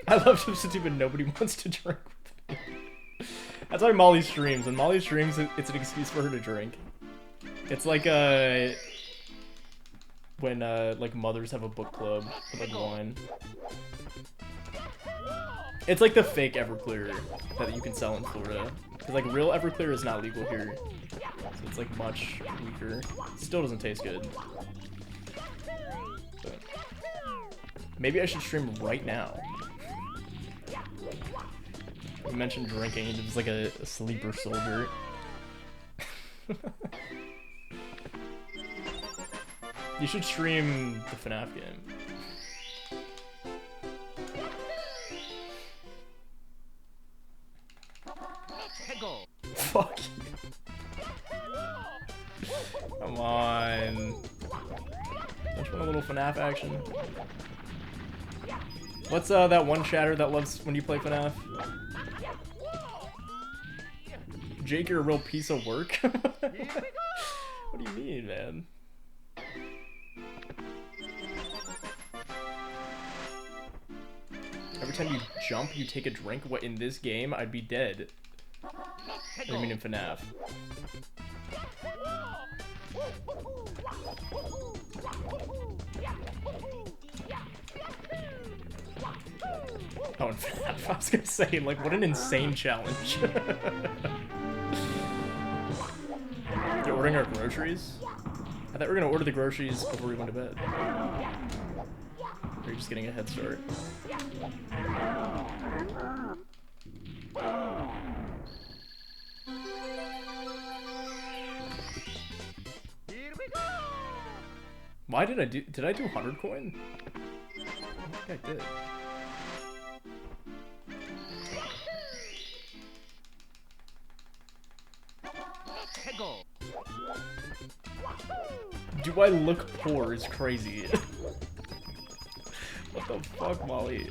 I love Twisted Tea, but nobody wants to drink with me. That's why Molly streams. When Molly streams, it's an excuse for her to drink. It's like when like mothers have a book club with like wine. It's like the fake Everclear that you can sell in Florida. Because like real Everclear is not legal here. So it's like much weaker. Still doesn't taste good. But maybe I should stream right now. You mentioned drinking, it was like a sleeper soldier. You should stream the FNAF game. Fuck you. Come on. Don't you want a little FNAF action? What's that one chatter that loves when you play FNAF? Jake, you're a real piece of work? What do you mean, man? Every time you jump, you take a drink? What, in this game? I'd be dead. What do you mean in FNAF? Oh, in FNAF, I was gonna say, like, what an insane challenge. You're ordering our groceries? I thought we were gonna order the groceries before we went to bed. Or are you just getting a head start? Why did I do? Did I do 100 coin? I think I did. Do I look poor is crazy. What the fuck, Molly?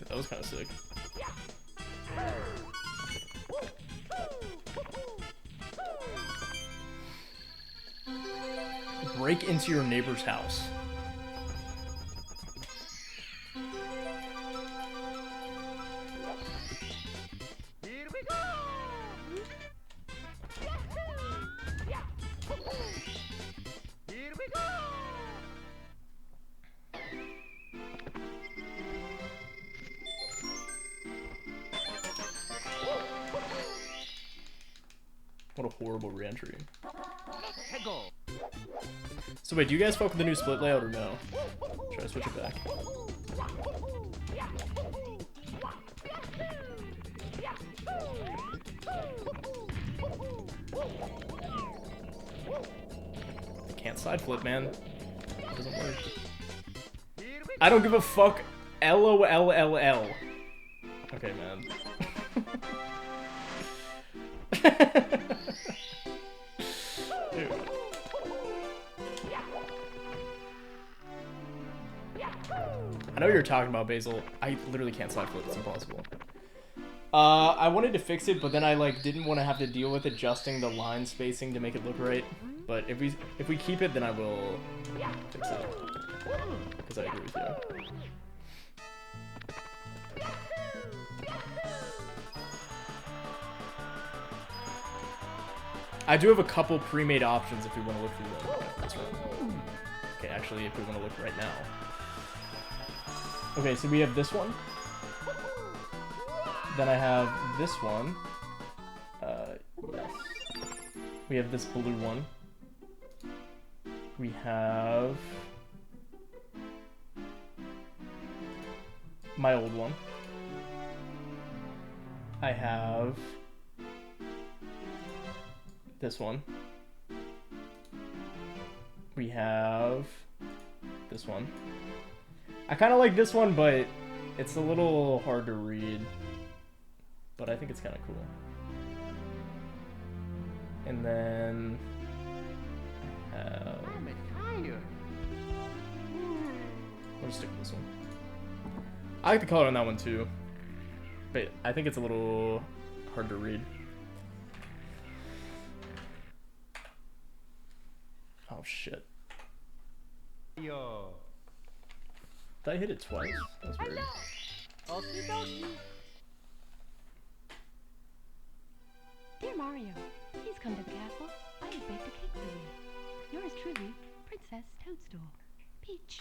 That was kind of sick. Break into your neighbor's house. Here we go! Here we go! What a horrible re-entry. So wait, do you guys fuck with the new split layout or no? Should I switch it back? I can't side flip, man. It doesn't work. I don't give a fuck. LOLLL. Okay, man. Dude. I know what you're talking about, Basil. I literally can't side flip. It's impossible. I wanted to fix it, but then I like didn't want to have to deal with adjusting the line spacing to make it look right. But if we keep it, then I will fix it. Because I agree with you. I do have a couple pre-made options if we want to look through them. Yeah, that's right. Okay, actually, if we want to look right now. Okay, so we have this one. Then I have this one. Yes. We have this blue one. We have my old one. I have this one. We have this one. I kind of like this one, but it's a little hard to read. But I think it's kind of cool. And then I have... I'll just stick with this one. I like the color on that one too, but I think it's a little hard to read. Oh shit. Yo. Did I hit it twice? That's weird. Okie dokie. Dear Mario, please come to the castle. I have baked a cake for you. Yours truly, Princess Toadstool. Peach.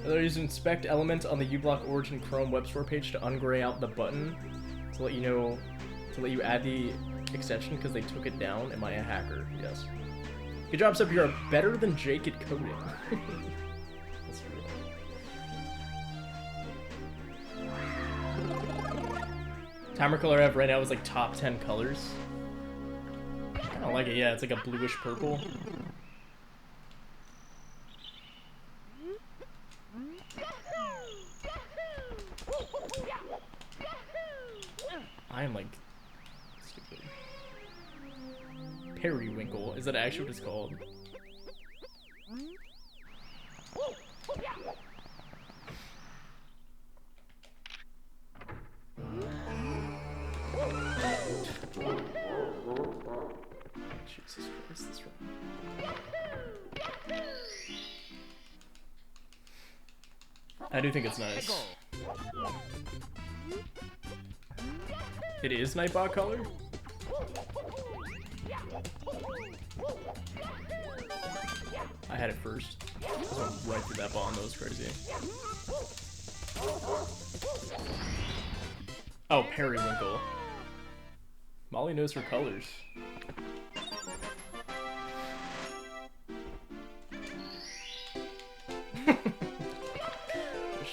There is inspect element on the uBlock Origin Chrome web store page to ungray out the button to let you know, to let you add the extension because they took it down. Am I a hacker? Yes. Good job, Sub. You are better than Jake at coding. That's real. Timer color I have right now is like top 10 colors. I don't like it. Yeah, it's like a bluish purple. I am like stupid. Periwinkle. Is that actually what it's called? Jesus Christ, this one. I do think it's nice. It is Nightbot color? I had it first. I went right through that ball and that was crazy. Oh, periwinkle. Molly knows her colors.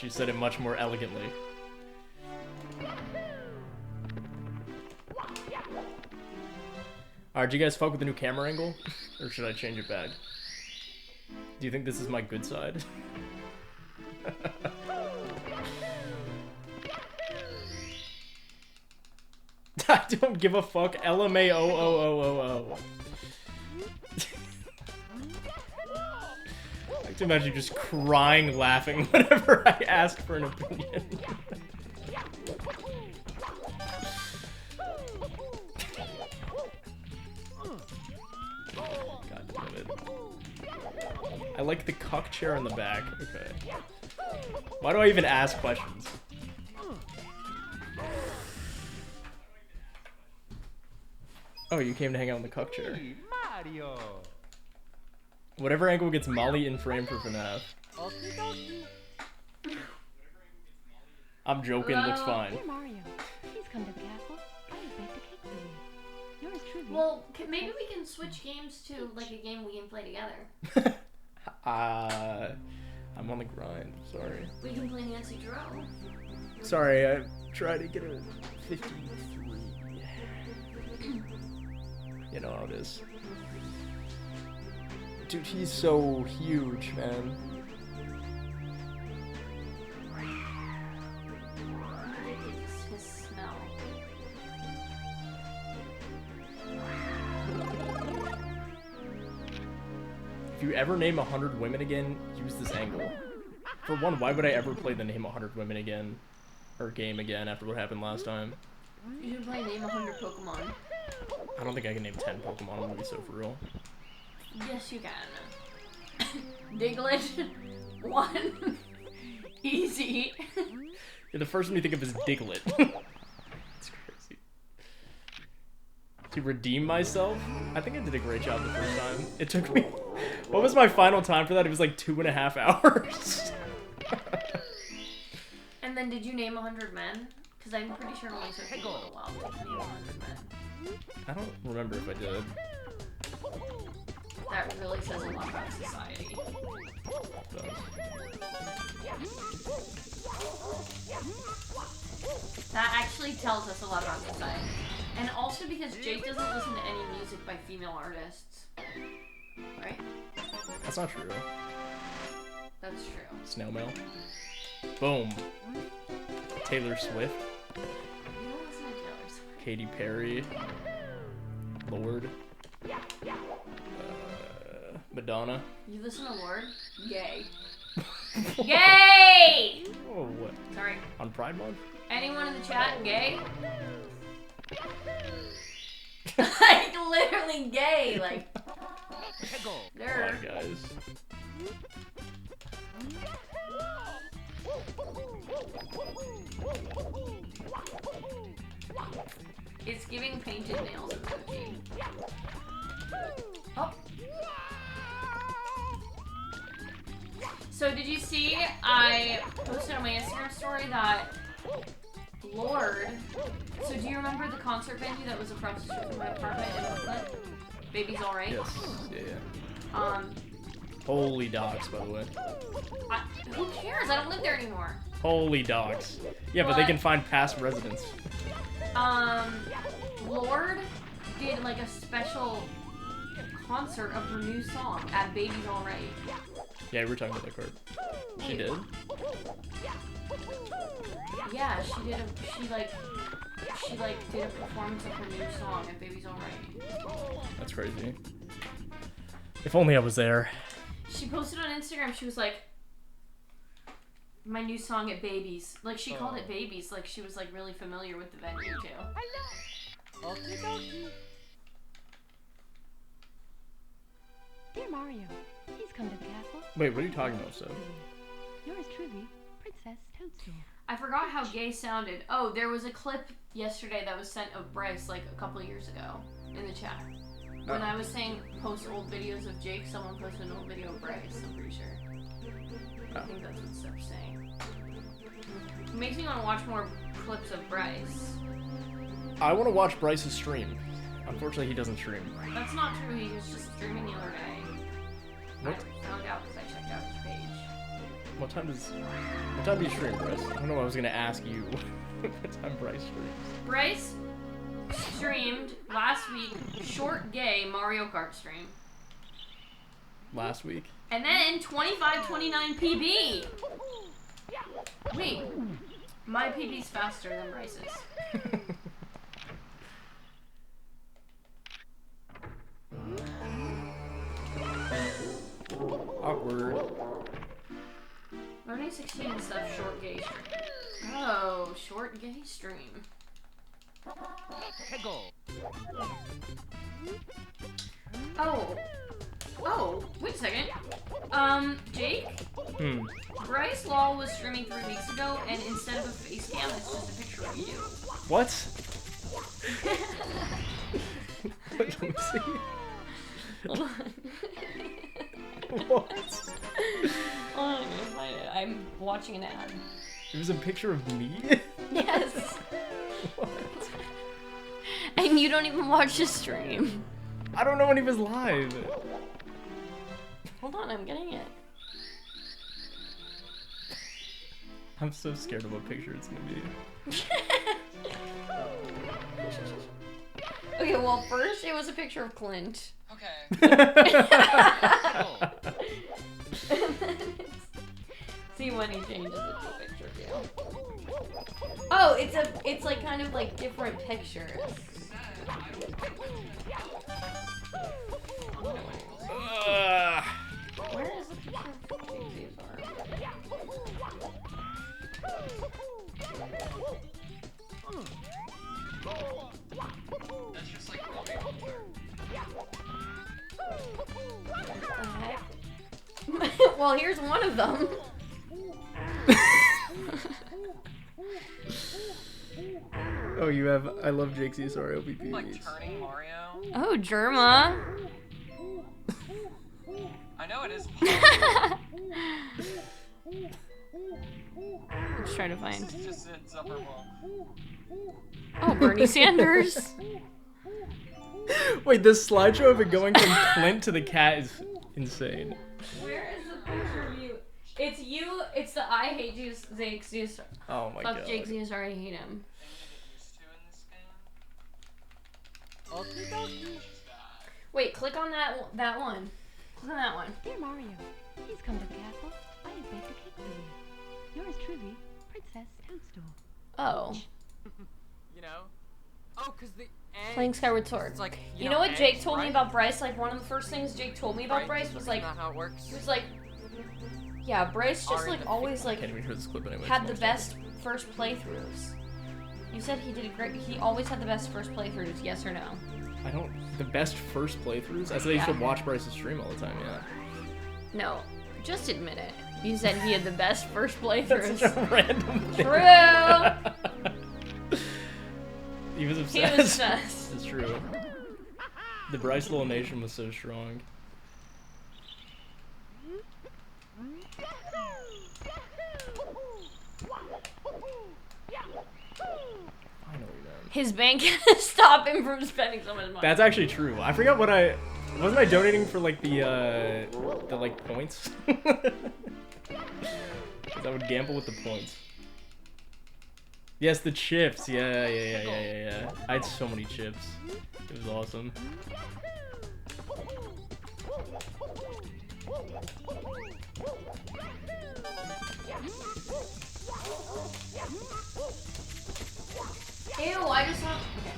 She said it much more elegantly. Alright, do you guys fuck with the new camera angle? Or should I change it back? Do you think this is my good side? I don't give a fuck. LMAO. I like to imagine you just crying, laughing whenever I ask for an opinion. God damn it. I like the cuck chair in the back. Okay. Why do I even ask questions? Oh, you came to hang out in the cuck chair. Mario. Whatever angle gets Molly in frame for FNAF. Okie dokie. I'm joking, looks fine. Dear Mario, please come to the castle. I have baked a cake for you. Yours truly. Well, maybe we can switch games to like a game we can play together. I'm on the grind. Sorry. We can play Nancy Drew. Sorry, I tried to get a 53. You know how it is. Dude, he's so huge, man. His smell. If you ever name 100 women again, use this angle. For one, why would I ever play the Name 100 Women again, or game again after what happened last time? You should play Name 100 Pokemon. I don't think I can name 10 Pokemon, I'm gonna be so for real. Yes, you can. Diglett. 1. Easy. Yeah, the first one you think of is Diglett. It's crazy. To redeem myself? I think I did a great job the first time. It took me... What was my final time for that? It was like 2.5 hours. And then did you name 100 men? Because I'm pretty sure it only took you a little while to name 100 men. I don't remember if I did. That really says a lot about society. That actually tells us a lot about society. And also because Jake doesn't listen to any music by female artists. Right? That's not true. That's true. Snail mail. Boom. Taylor Swift. You don't listen to Taylor Swift. Katy Perry. Lord. Madonna. You listen to Lord? Yay. Yay! Oh, what? Sorry. On Pride Month? Anyone in the chat gay? Like literally gay, like. Come There. on, guys. It's giving painted nails emoji. Oh. So did you see I posted on my Instagram story that Lord, so do you remember the concert venue that was across the street from my apartment in Brooklyn? Baby's Alright? Yes. Yeah. Holy dogs, by the way. Who cares? I don't live there anymore. Holy dogs. Yeah, but they can find past residents. Lord did like a special concert of her new song at Baby's Alright. Yeah, we were talking about that card. She did? Yeah, she did a performance of her new song at Baby's Alright. That's crazy. If only I was there. She posted on Instagram, she was like, my new song at Baby's. Like, she called it Baby's, like she was like really familiar with the venue too. Okie dokie. Mario. He's come to the castle. Wait, what are you talking about, Seb? Yours truly, Princess Toadstool. I forgot how gay sounded. Oh, there was a clip yesterday that was sent of Bryce like a couple years ago in the chat. When I was saying post old videos of Jake, someone posted an old video of Bryce, I'm pretty sure. I think that's what Seb's saying. It makes me want to watch more clips of Bryce. I want to watch Bryce's stream. Unfortunately, he doesn't stream. That's not true, he was just streaming the other day. What? I found out because I checked out his page. What time do you stream, Bryce? I don't know. I was gonna ask you what time Bryce streams. Bryce streamed last week short gay Mario Kart stream. Last week. And then 2529 PB. Wait, my PB's faster than Bryce's. Awkward. Learning 16 and stuff, short gay stream. Oh, short gay stream. Oh, wait a second. Jake? Bryce Law was streaming 3 weeks ago, and instead of a face cam, it's just a picture of you. What? Let me see. Hold on. What? Hold on, I'm gonna find it. I'm watching an ad. It was a picture of me? Yes. What? And you don't even watch the stream. I don't know when he was live. Hold on, I'm getting it. I'm so scared of what picture it's gonna be. Okay, well, first it was a picture of Clint. Okay. See when he changes it to a picture of you. Oh, it's like kind of like different pictures. Where is the picture of these are? That's just like Robbie Hunter. What the heck? Well, here's one of them. Oh, you have I love Jake Sorry OPP. Like turning Mario. Oh, Germa. I know it is possible. Let's try to find. It's just its upper wall. Oh, Bernie Sanders. Wait, this slideshow of it going from Clint to the cat is insane. Where is the picture of you? It's you. It's the I hate Jake Zeus. Oh my Fuck god. Jake Zeus, I hate him. Wait, click on that one. Click on that one. Dear Mario, he's come to the castle. I have baked a cake for you. Yours truly, Princess Toadstool. Oh. You know? Oh, cause the egg. Playing Skyward Sword. It's like, You know what Jake eggs, told me right? about Bryce? Like, one of the first things Jake told me about Right? Bryce was like, Isn't that how it works? he was like, yeah, Bryce just Are like the always like Can't even hear this clip anyway. had the best first playthroughs. You said he did a great. He always had the best first playthroughs. Yes or no? I don't. The best first playthroughs? I said you should watch Bryce's stream all the time, yeah. No. Just admit it. You said he had the best first That's playthroughs. such a random thing. True. He was He obsessed. was obsessed. It's true. The Bryce Little Nation was so strong. Finally, man. His bank had to stop him from spending so much money. That's actually true. I forgot what I wasn't I donating for like the like points. 'Cause I would gamble with the points. Yes, the chips. Yeah. I had so many chips. It was awesome. Ew, I just saw. Okay.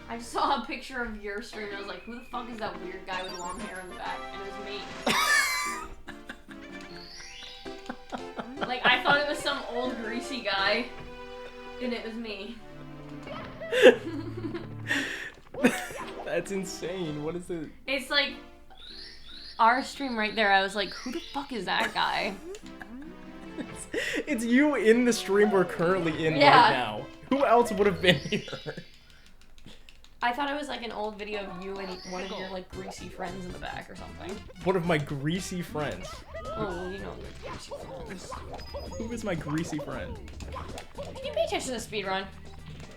I just saw a picture of your stream and I was like, who the fuck is that weird guy with long hair in the back? And it was me. Like, I thought it was some old greasy guy. And it was me. That's insane. What is it? It's like our stream right there, I was like, who the fuck is that guy? It's you in the stream we're currently in Yeah. right now. Who else would have been here? I thought it was like an old video of you and one of your like greasy friends in the back or something. One of my greasy friends. Oh, you know your greasy friends. Who is my greasy friend? Can you pay attention to speedrun?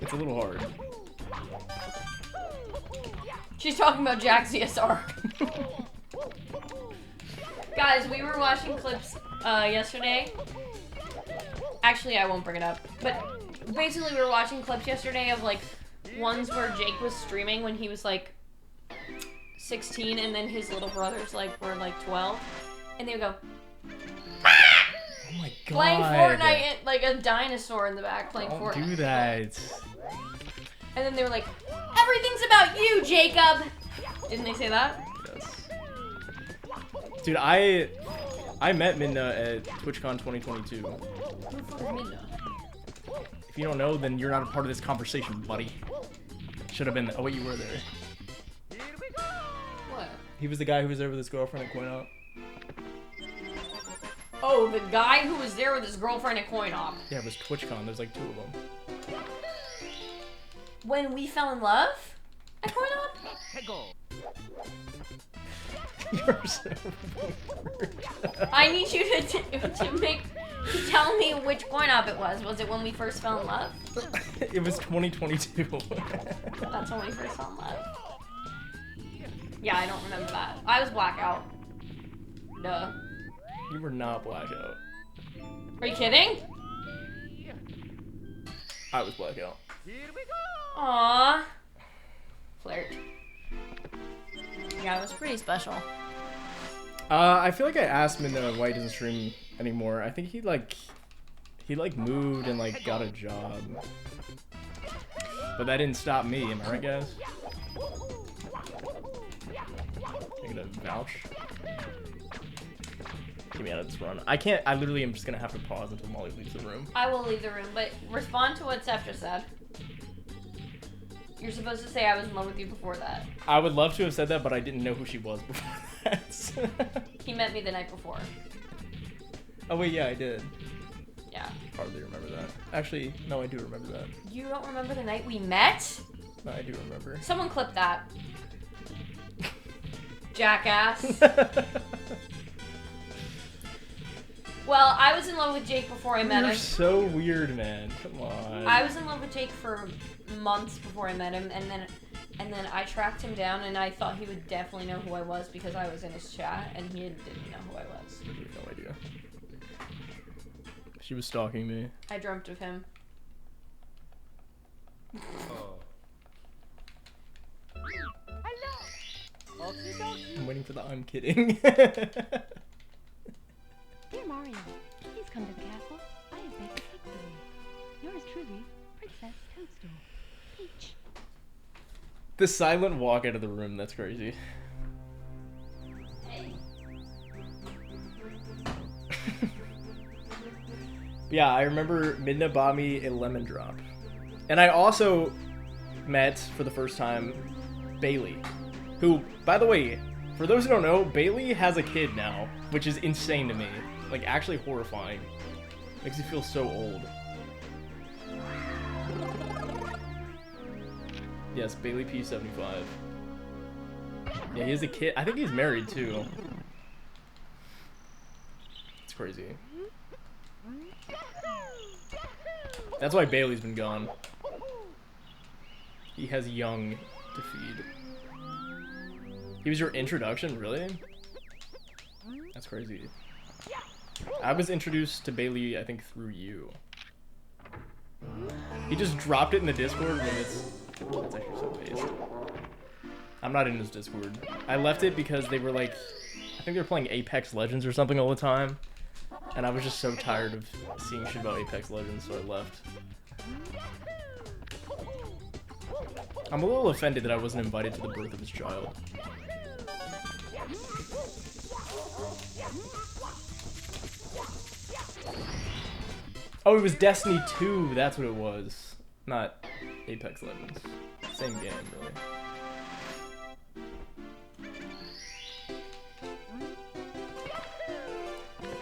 It's a little hard. She's talking about Jack CSR. Guys, we were watching clips yesterday. Actually, I won't bring it up. But basically, we were watching clips yesterday of like ones where Jake was streaming when he was like 16, and then his little brothers like were like 12, and they would go Oh my god. playing Fortnite, like a dinosaur in the back playing Don't Fortnite. do that. And then they were like, "Everything's about you, Jacob." Didn't they say that? Yes. Dude, I met Midna at TwitchCon 2022. Who the fuck is Midna? If you don't know, then you're not a part of this conversation, buddy. Should have been there. Oh wait, you were there. What? He was the guy who was there with his girlfriend at Coin Op. Oh, the guy who was there with his girlfriend at Coin Op. Yeah, it was TwitchCon. There's like 2 of them. When we fell in love at Coin Op? You're so weird. I need you to tell me which Coin Op it was. Was it when we first fell in love? It was 2022. That's when we first fell in love. Yeah, I don't remember that. I was blackout. Duh. You were not blackout. Are you kidding? I was blackout. Aww. Flirt. Yeah, it was pretty special. I feel like I asked Midna why he doesn't stream anymore. I think he moved and like got a job. But that didn't stop me, am I right, guys? I'm gonna vouch. Get me out of this run. I literally am just gonna have to pause until Molly leaves the room. I will leave the room, but respond to what Seth just said. You're supposed to say I was in love with you before that. I would love to have said that, but I didn't know who she was before that. He met me the night before. Oh wait, yeah, I did. Yeah. Hardly remember that. Actually, no, I do remember that. You don't remember the night we met? No, I do remember. Someone clip that. Jackass. Well, I was in love with Jake before I met You're him. so weird, man. Come on. I was in love with Jake for months before I met him, and then I tracked him down, and I thought he would definitely know who I was because I was in his chat, and he didn't know who I was. I have no idea. She was stalking me. I dreamt of him. I'm waiting for the I'm kidding. Dear Mario, please come to the castle. I have baked a cake for you. Yours truly, Princess Toadstool. Peach. The silent walk out of the room, that's crazy. Yeah, I remember Midna bought me a lemon drop. And I also met, for the first time, Bailey. Who, by the way, for those who don't know, Bailey has a kid now, which is insane to me. Like, actually horrifying. Makes me feel so old. Yes, Bailey P75. Yeah, he has a kid. I think he's married, too. It's crazy. That's why Bailey's been gone. He has young to feed. He was your introduction, really? That's crazy. I was introduced to Bailey, I think, through you. He just dropped it in the Discord when it's... That's actually so based. I'm not in his Discord. I left it because they were like... I think they were playing Apex Legends or something all the time. And I was just so tired of seeing shit about Apex Legends, so I left. I'm a little offended that I wasn't invited to the birth of his child. Oh, it was Destiny 2, that's what it was. Not Apex Legends. Same game, really.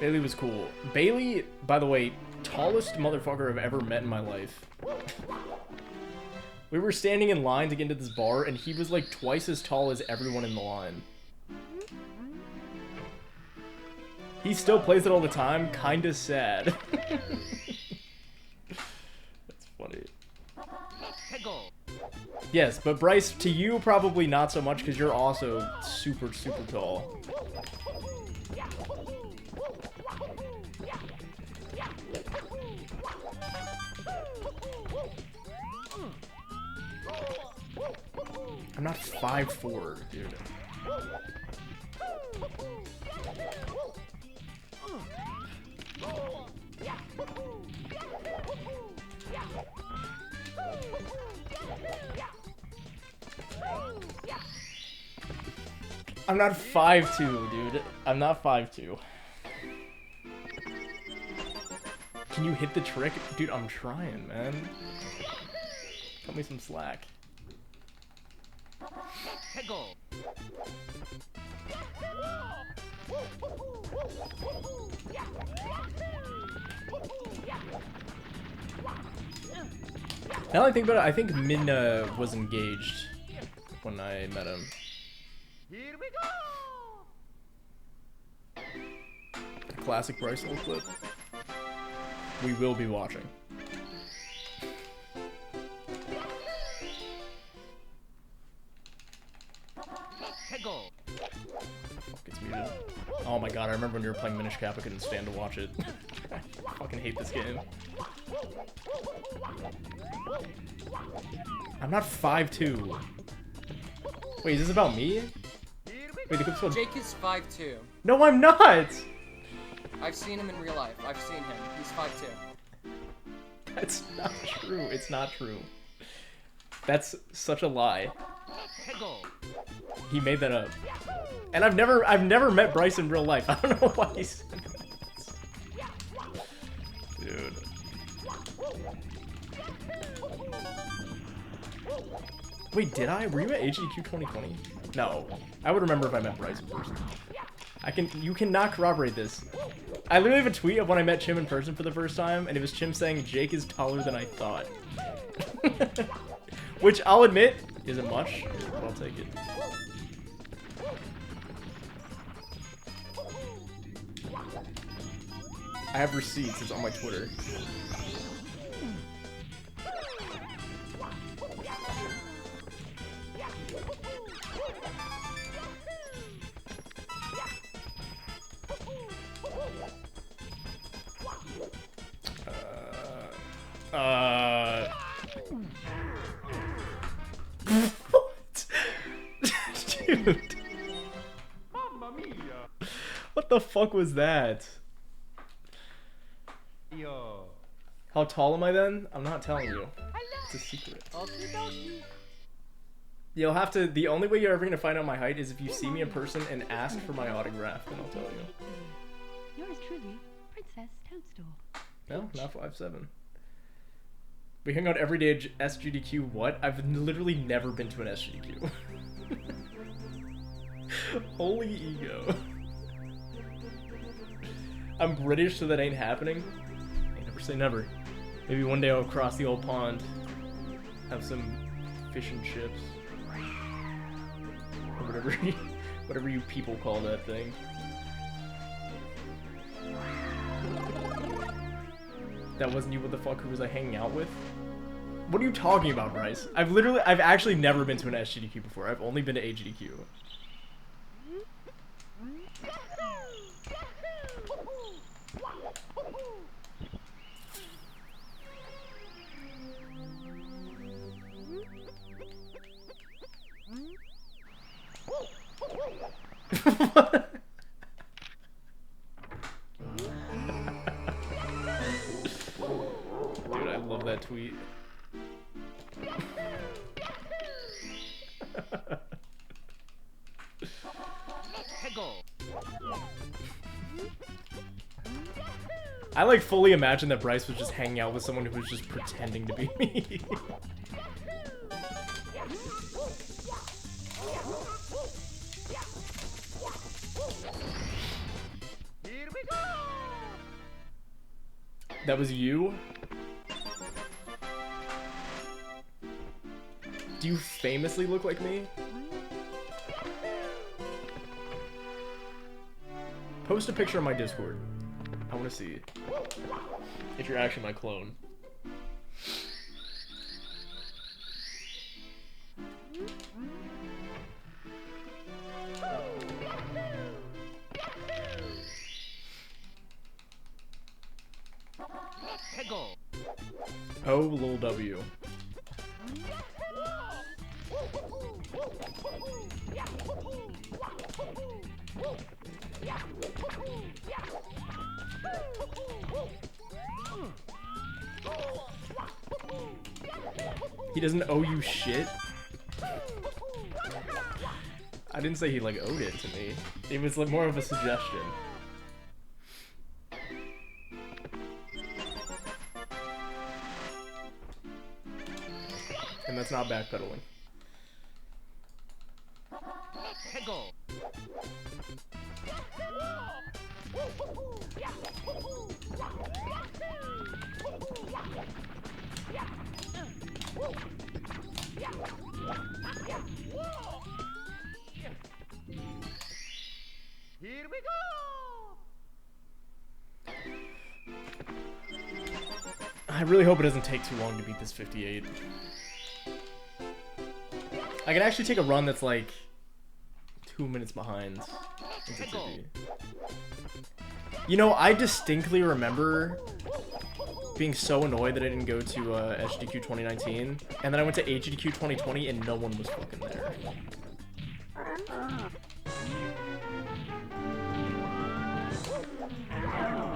Bailey was cool. Bailey, by the way, tallest motherfucker I've ever met in my life. We were standing in line to get into this bar, and he was like twice as tall as everyone in the line. He still plays it all the time, kinda sad. That's funny. Yes, but Bryce, to you, probably not so much, because you're also super, super tall. I'm not 5'4", dude. I'm not 5'2", dude. I'm not 5'2". Can you hit the trick? Dude, I'm trying, man. Cut me some slack. Now that I think about it, I think Minna was engaged when I met him. Here we go! A classic Bryce Hill clip. We will be watching. Gets muted. Oh my god, I remember when you were playing Minish Cap, I couldn't stand to watch it. I fucking hate this game. I'm not 5'2". Wait, is this about me? Wait, the clip's called... Jake is 5'2". No, I'm not! I've seen him in real life. I've seen him. He's 5'2". That's not true. It's not true. That's such a lie. He made that up. And I've never met Bryce in real life. I don't know why he said that. Dude. Wait, did I? Were you at AGDQ 2020? No. I would remember if I met Bryce in person. You cannot corroborate this. I literally have a tweet of when I met Chim in person for the first time, and it was Chim saying, Jake is taller than I thought. Which, I'll admit, isn't much, but I'll take it. I have receipts, it's on my Twitter. What? Dude. Mamma mia! What the fuck was that? Yo. How tall am I then? I'm not telling you. It's a secret. You'll have to, the only way you're ever gonna find out my height is if you see me in person and ask for my autograph, then I'll tell you. Yours truly, Princess Toadstool. No, not 5'7". We hang out every day at SGDQ. What? I've literally never been to an SGDQ. Holy ego. I'm British, so that ain't happening. I never say never. Maybe one day I'll cross the old pond, have some fish and chips, or whatever you people call that thing. That wasn't you. What the fuck? Who was I hanging out with? What are you talking about, Bryce? I've actually never been to an SGDQ before. I've only been to AGDQ. Dude, I love that tweet. I like fully imagine that Bryce was just hanging out with someone who was just pretending to be me. Here we go! That was you? Do you famously look like me? Post a picture on my Discord. I want to see if you're actually my clone. Oh, lil W. He doesn't owe you shit? I didn't say he like owed it to me. It was like more of a suggestion. And that's not backpedaling. Here we go! I really hope it doesn't take too long to beat this 58. I can actually take a run that's like 2 minutes behind into 50. You know, I distinctly remember being so annoyed that I didn't go to SGDQ 2019, and then I went to HGDQ 2020 and no one was fucking there.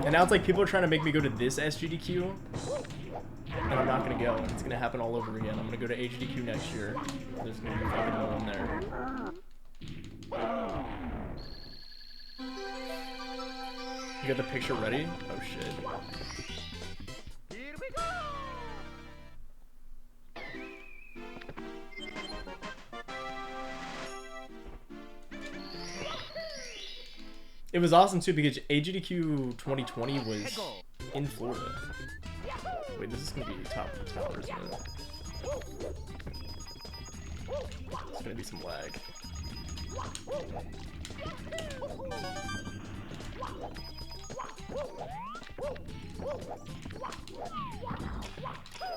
And now it's like people are trying to make me go to this SGDQ, and I'm not gonna go. It's gonna happen all over again. I'm gonna go to HGDQ next year. There's gonna be fucking no one there. You got the picture ready? Oh shit. Here we go! It was awesome too because AGDQ 2020 was in Florida. Wait, this is gonna be top of the tower, isn't it? It's gonna be some lag.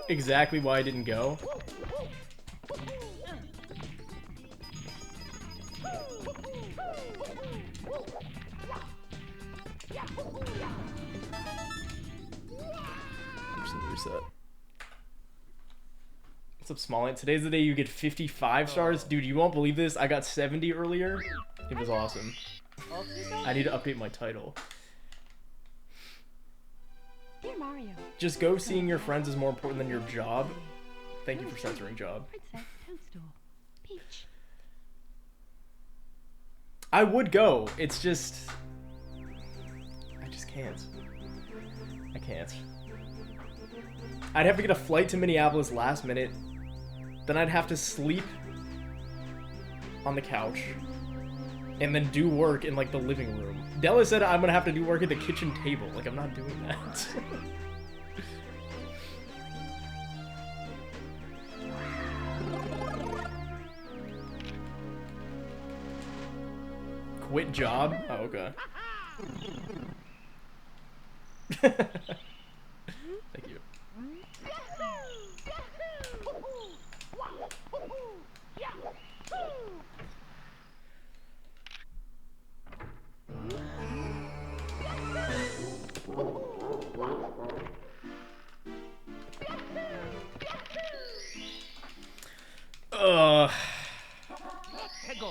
Exactly why I didn't go. I'm just gonna reset. What's up, Smallin? Today's the day you get 55 stars. Dude, you won't believe this. I got 70 earlier. It was awesome. I need to update my title. Dear Mario. Just go seeing your friends is more important than your job. Thank you for censoring job. Princess Toadstool. Peach. I would go. It's just... I just can't. I can't. I'd have to get a flight to Minneapolis last minute. Then I'd have to sleep on the couch. And then do work in, like, the living room. Della said I'm gonna have to do work at the kitchen table. Like, I'm not doing that. Quit job? Oh, okay. Thank you.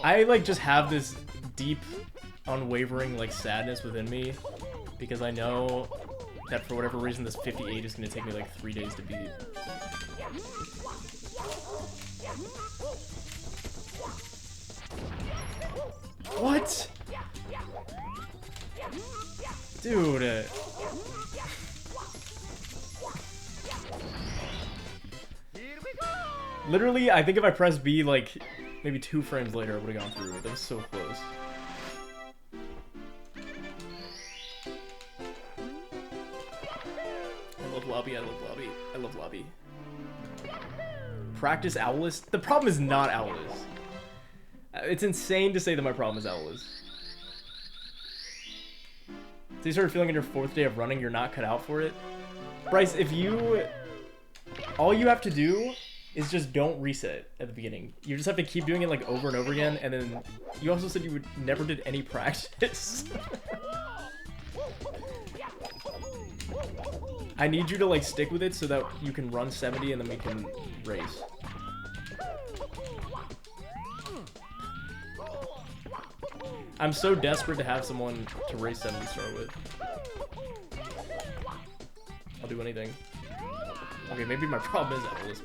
I like just have this deep, unwavering like sadness within me because I know that for whatever reason this 58 is gonna take me like 3 days to beat. What? Dude. Literally, I think if I pressed B like maybe 2 frames later, I would have gone through it. That was so close. lobby. I love lobby. I love lobby. Practice Owlus? The problem is not Owlus. It's insane to say that my problem is Owlus. So you started feeling on your 4th day of running you're not cut out for it? Bryce, if you... all you have to do is just don't reset at the beginning. You just have to keep doing it like over and over again, and then you also said you never did any practice. I need you to like stick with it so that you can run 70 and then we can race. I'm so desperate to have someone to race 70 star with. I'll do anything. Okay, maybe my problem is Owlus.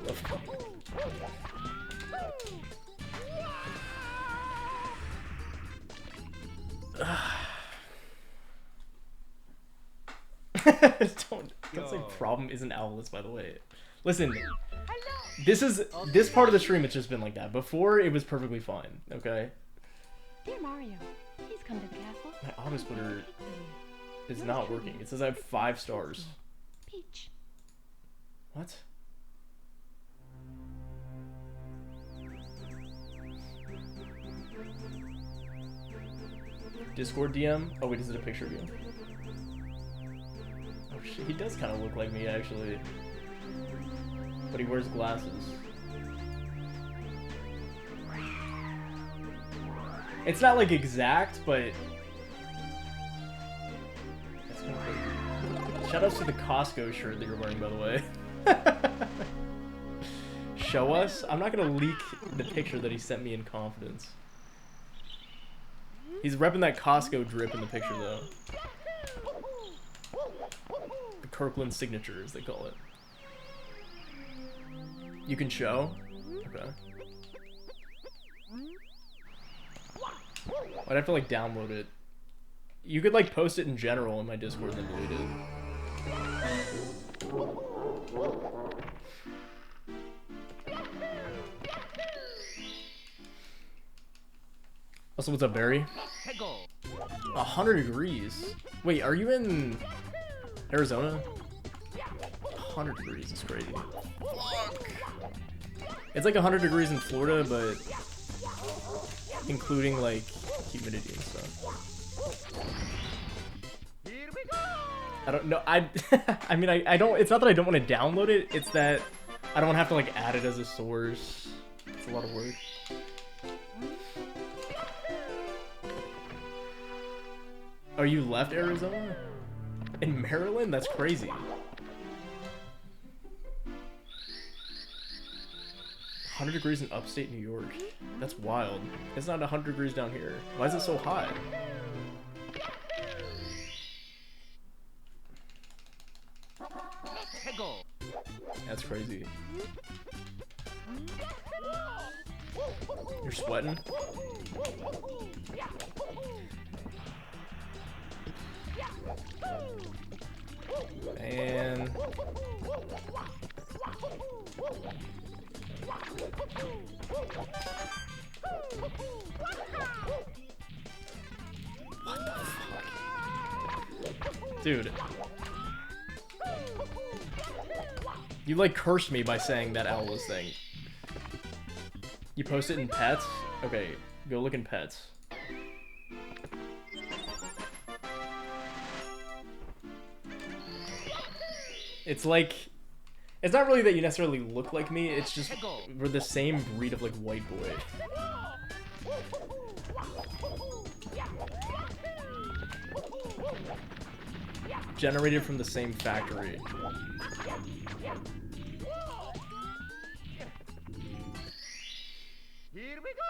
Don't say problem isn't Owlus, by the way. Listen, this part of the stream it's just been like that. Before it was perfectly fine, okay? Dear Mario, please come to the castle. My auto splitter is not working. It says I have 5 stars. Peach. What? Discord DM? Oh wait, is it a picture of you? Oh shit, he does kind of look like me actually. But he wears glasses. It's not like exact, but... it's kind of crazy. Shoutouts to the Costco shirt that you're wearing, by the way. Show us? I'm not gonna leak the picture that he sent me in confidence. He's repping that Costco drip in the picture, though. The Kirkland signature, as they call it. You can show? Okay. I'd have to, like, download it. You could, like, post it in general in my Discord and then delete it. Also, what's up, Barry? 100 degrees? Wait, are you in Arizona? 100 degrees is crazy. Fuck. It's like 100 degrees in Florida, but including like humidity and stuff. Here we go. I don't know. I mean, I don't. It's not that I don't want to download it. It's that I don't have to like add it as a source. It's a lot of work. Oh, you left Arizona? In Maryland? That's crazy. 100 degrees in upstate New York. That's wild. It's not 100 degrees down here. Why is it so hot? That's crazy. You're sweating? And what the fuck? Dude. You like cursed me by saying that Owlus thing. You post it in pets? Okay, go look in pets. It's like, it's not really that you necessarily look like me, it's just we're the same breed of like white boy. Generated from the same factory. Here we go.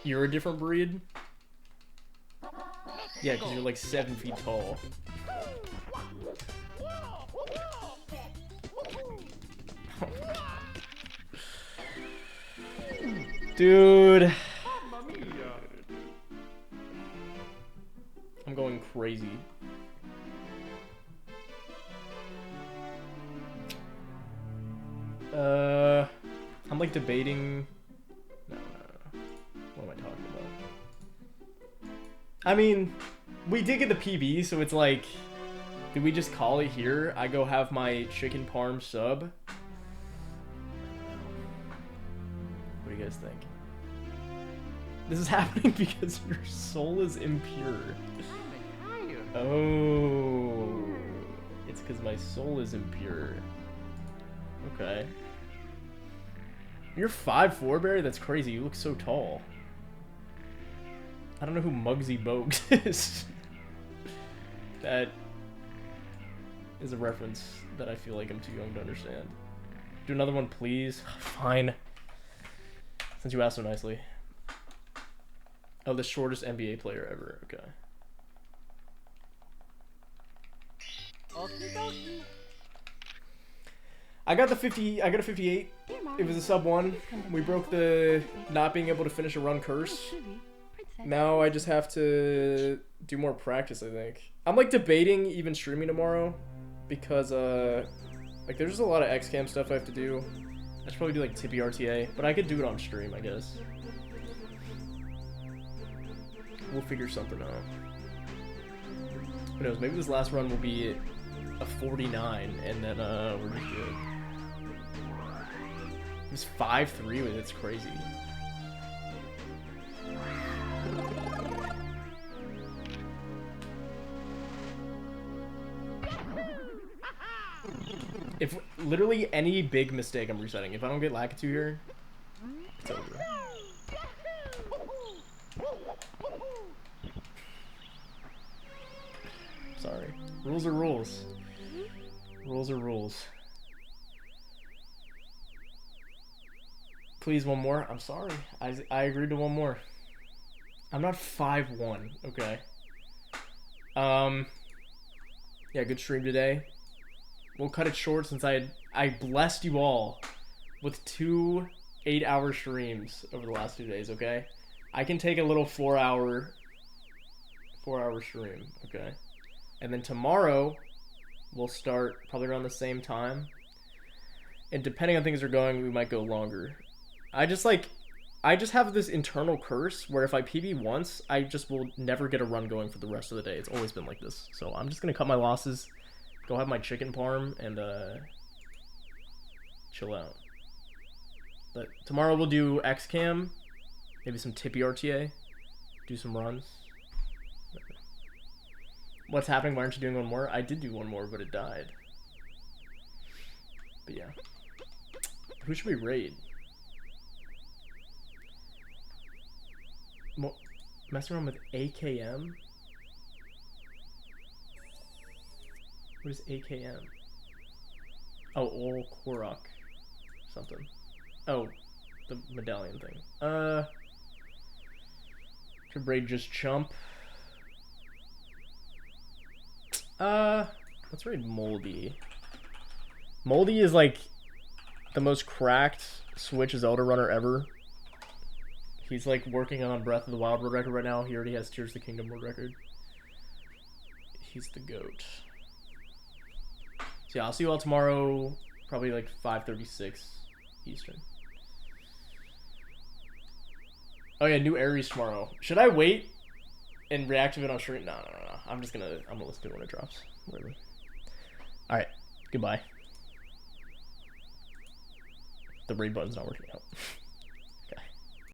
You're a different breed? Yeah, because you're like 7 feet tall. Dude. I'm going crazy. I'm like debating I mean, we did get the PB, so it's like, did we just call it here? I go have my chicken parm sub. What do you guys think? This is happening because your soul is impure. Oh, it's because my soul is impure. Okay. You're 5'4", Barry? That's crazy. You look so tall. I don't know who Muggsy Bogues is. That is a reference that I feel like I'm too young to understand. Do another one, please. Fine. Since you asked so nicely. Oh, the shortest NBA player ever. Okay. I got the 50. I got a 58. It was a sub 1. We broke the not being able to finish a run curse. Now I just have to do more practice, I think. I'm like debating even streaming tomorrow because like there's just a lot of XCAM stuff I have to do. I should probably do like Tippy RTA, but I could do it on stream, I guess. We'll figure something out. Who knows? Maybe this last run will be a 49, and then we're just good. He's 5'3" with it's crazy. If literally any big mistake, I'm resetting. If I don't get Lakitu here, it's over. Sorry. Rules are rules. Rules are rules. Please, one more. I'm sorry. I agreed to one more. I'm not 5'1", okay? Yeah, good stream today. We'll cut it short since I blessed you all with 2 8-hour streams over the last 2 days, okay? I can take a little 4-hour stream, okay? And then tomorrow, we'll start probably around the same time. And depending on things are going, we might go longer. I just have this internal curse where if I PB once, I just will never get a run going for the rest of the day. It's always been like this. So I'm just going to cut my losses, go have my chicken parm, and chill out. But tomorrow we'll do XCAM, maybe some Tippy RTA, do some runs. What's happening? Why aren't you doing one more? I did do one more, but it died. But yeah. Who should we raid? Messing around with AKM? What is AKM? Oh, Ol Korok. Something. Oh, the medallion thing. Could raid just chump. Let's raid Moldy. Moldy is like the most cracked Switch Zelda runner ever. He's like working on Breath of the Wild world record right now. He already has Tears of the Kingdom world record. He's the GOAT. So yeah, I'll see you all tomorrow, probably like 5:36 Eastern. Oh yeah, new Ares tomorrow. Should I wait and reactivate on stream? No. I'm gonna listen to it when it drops. Whatever. Alright, goodbye. The raid button's not working out.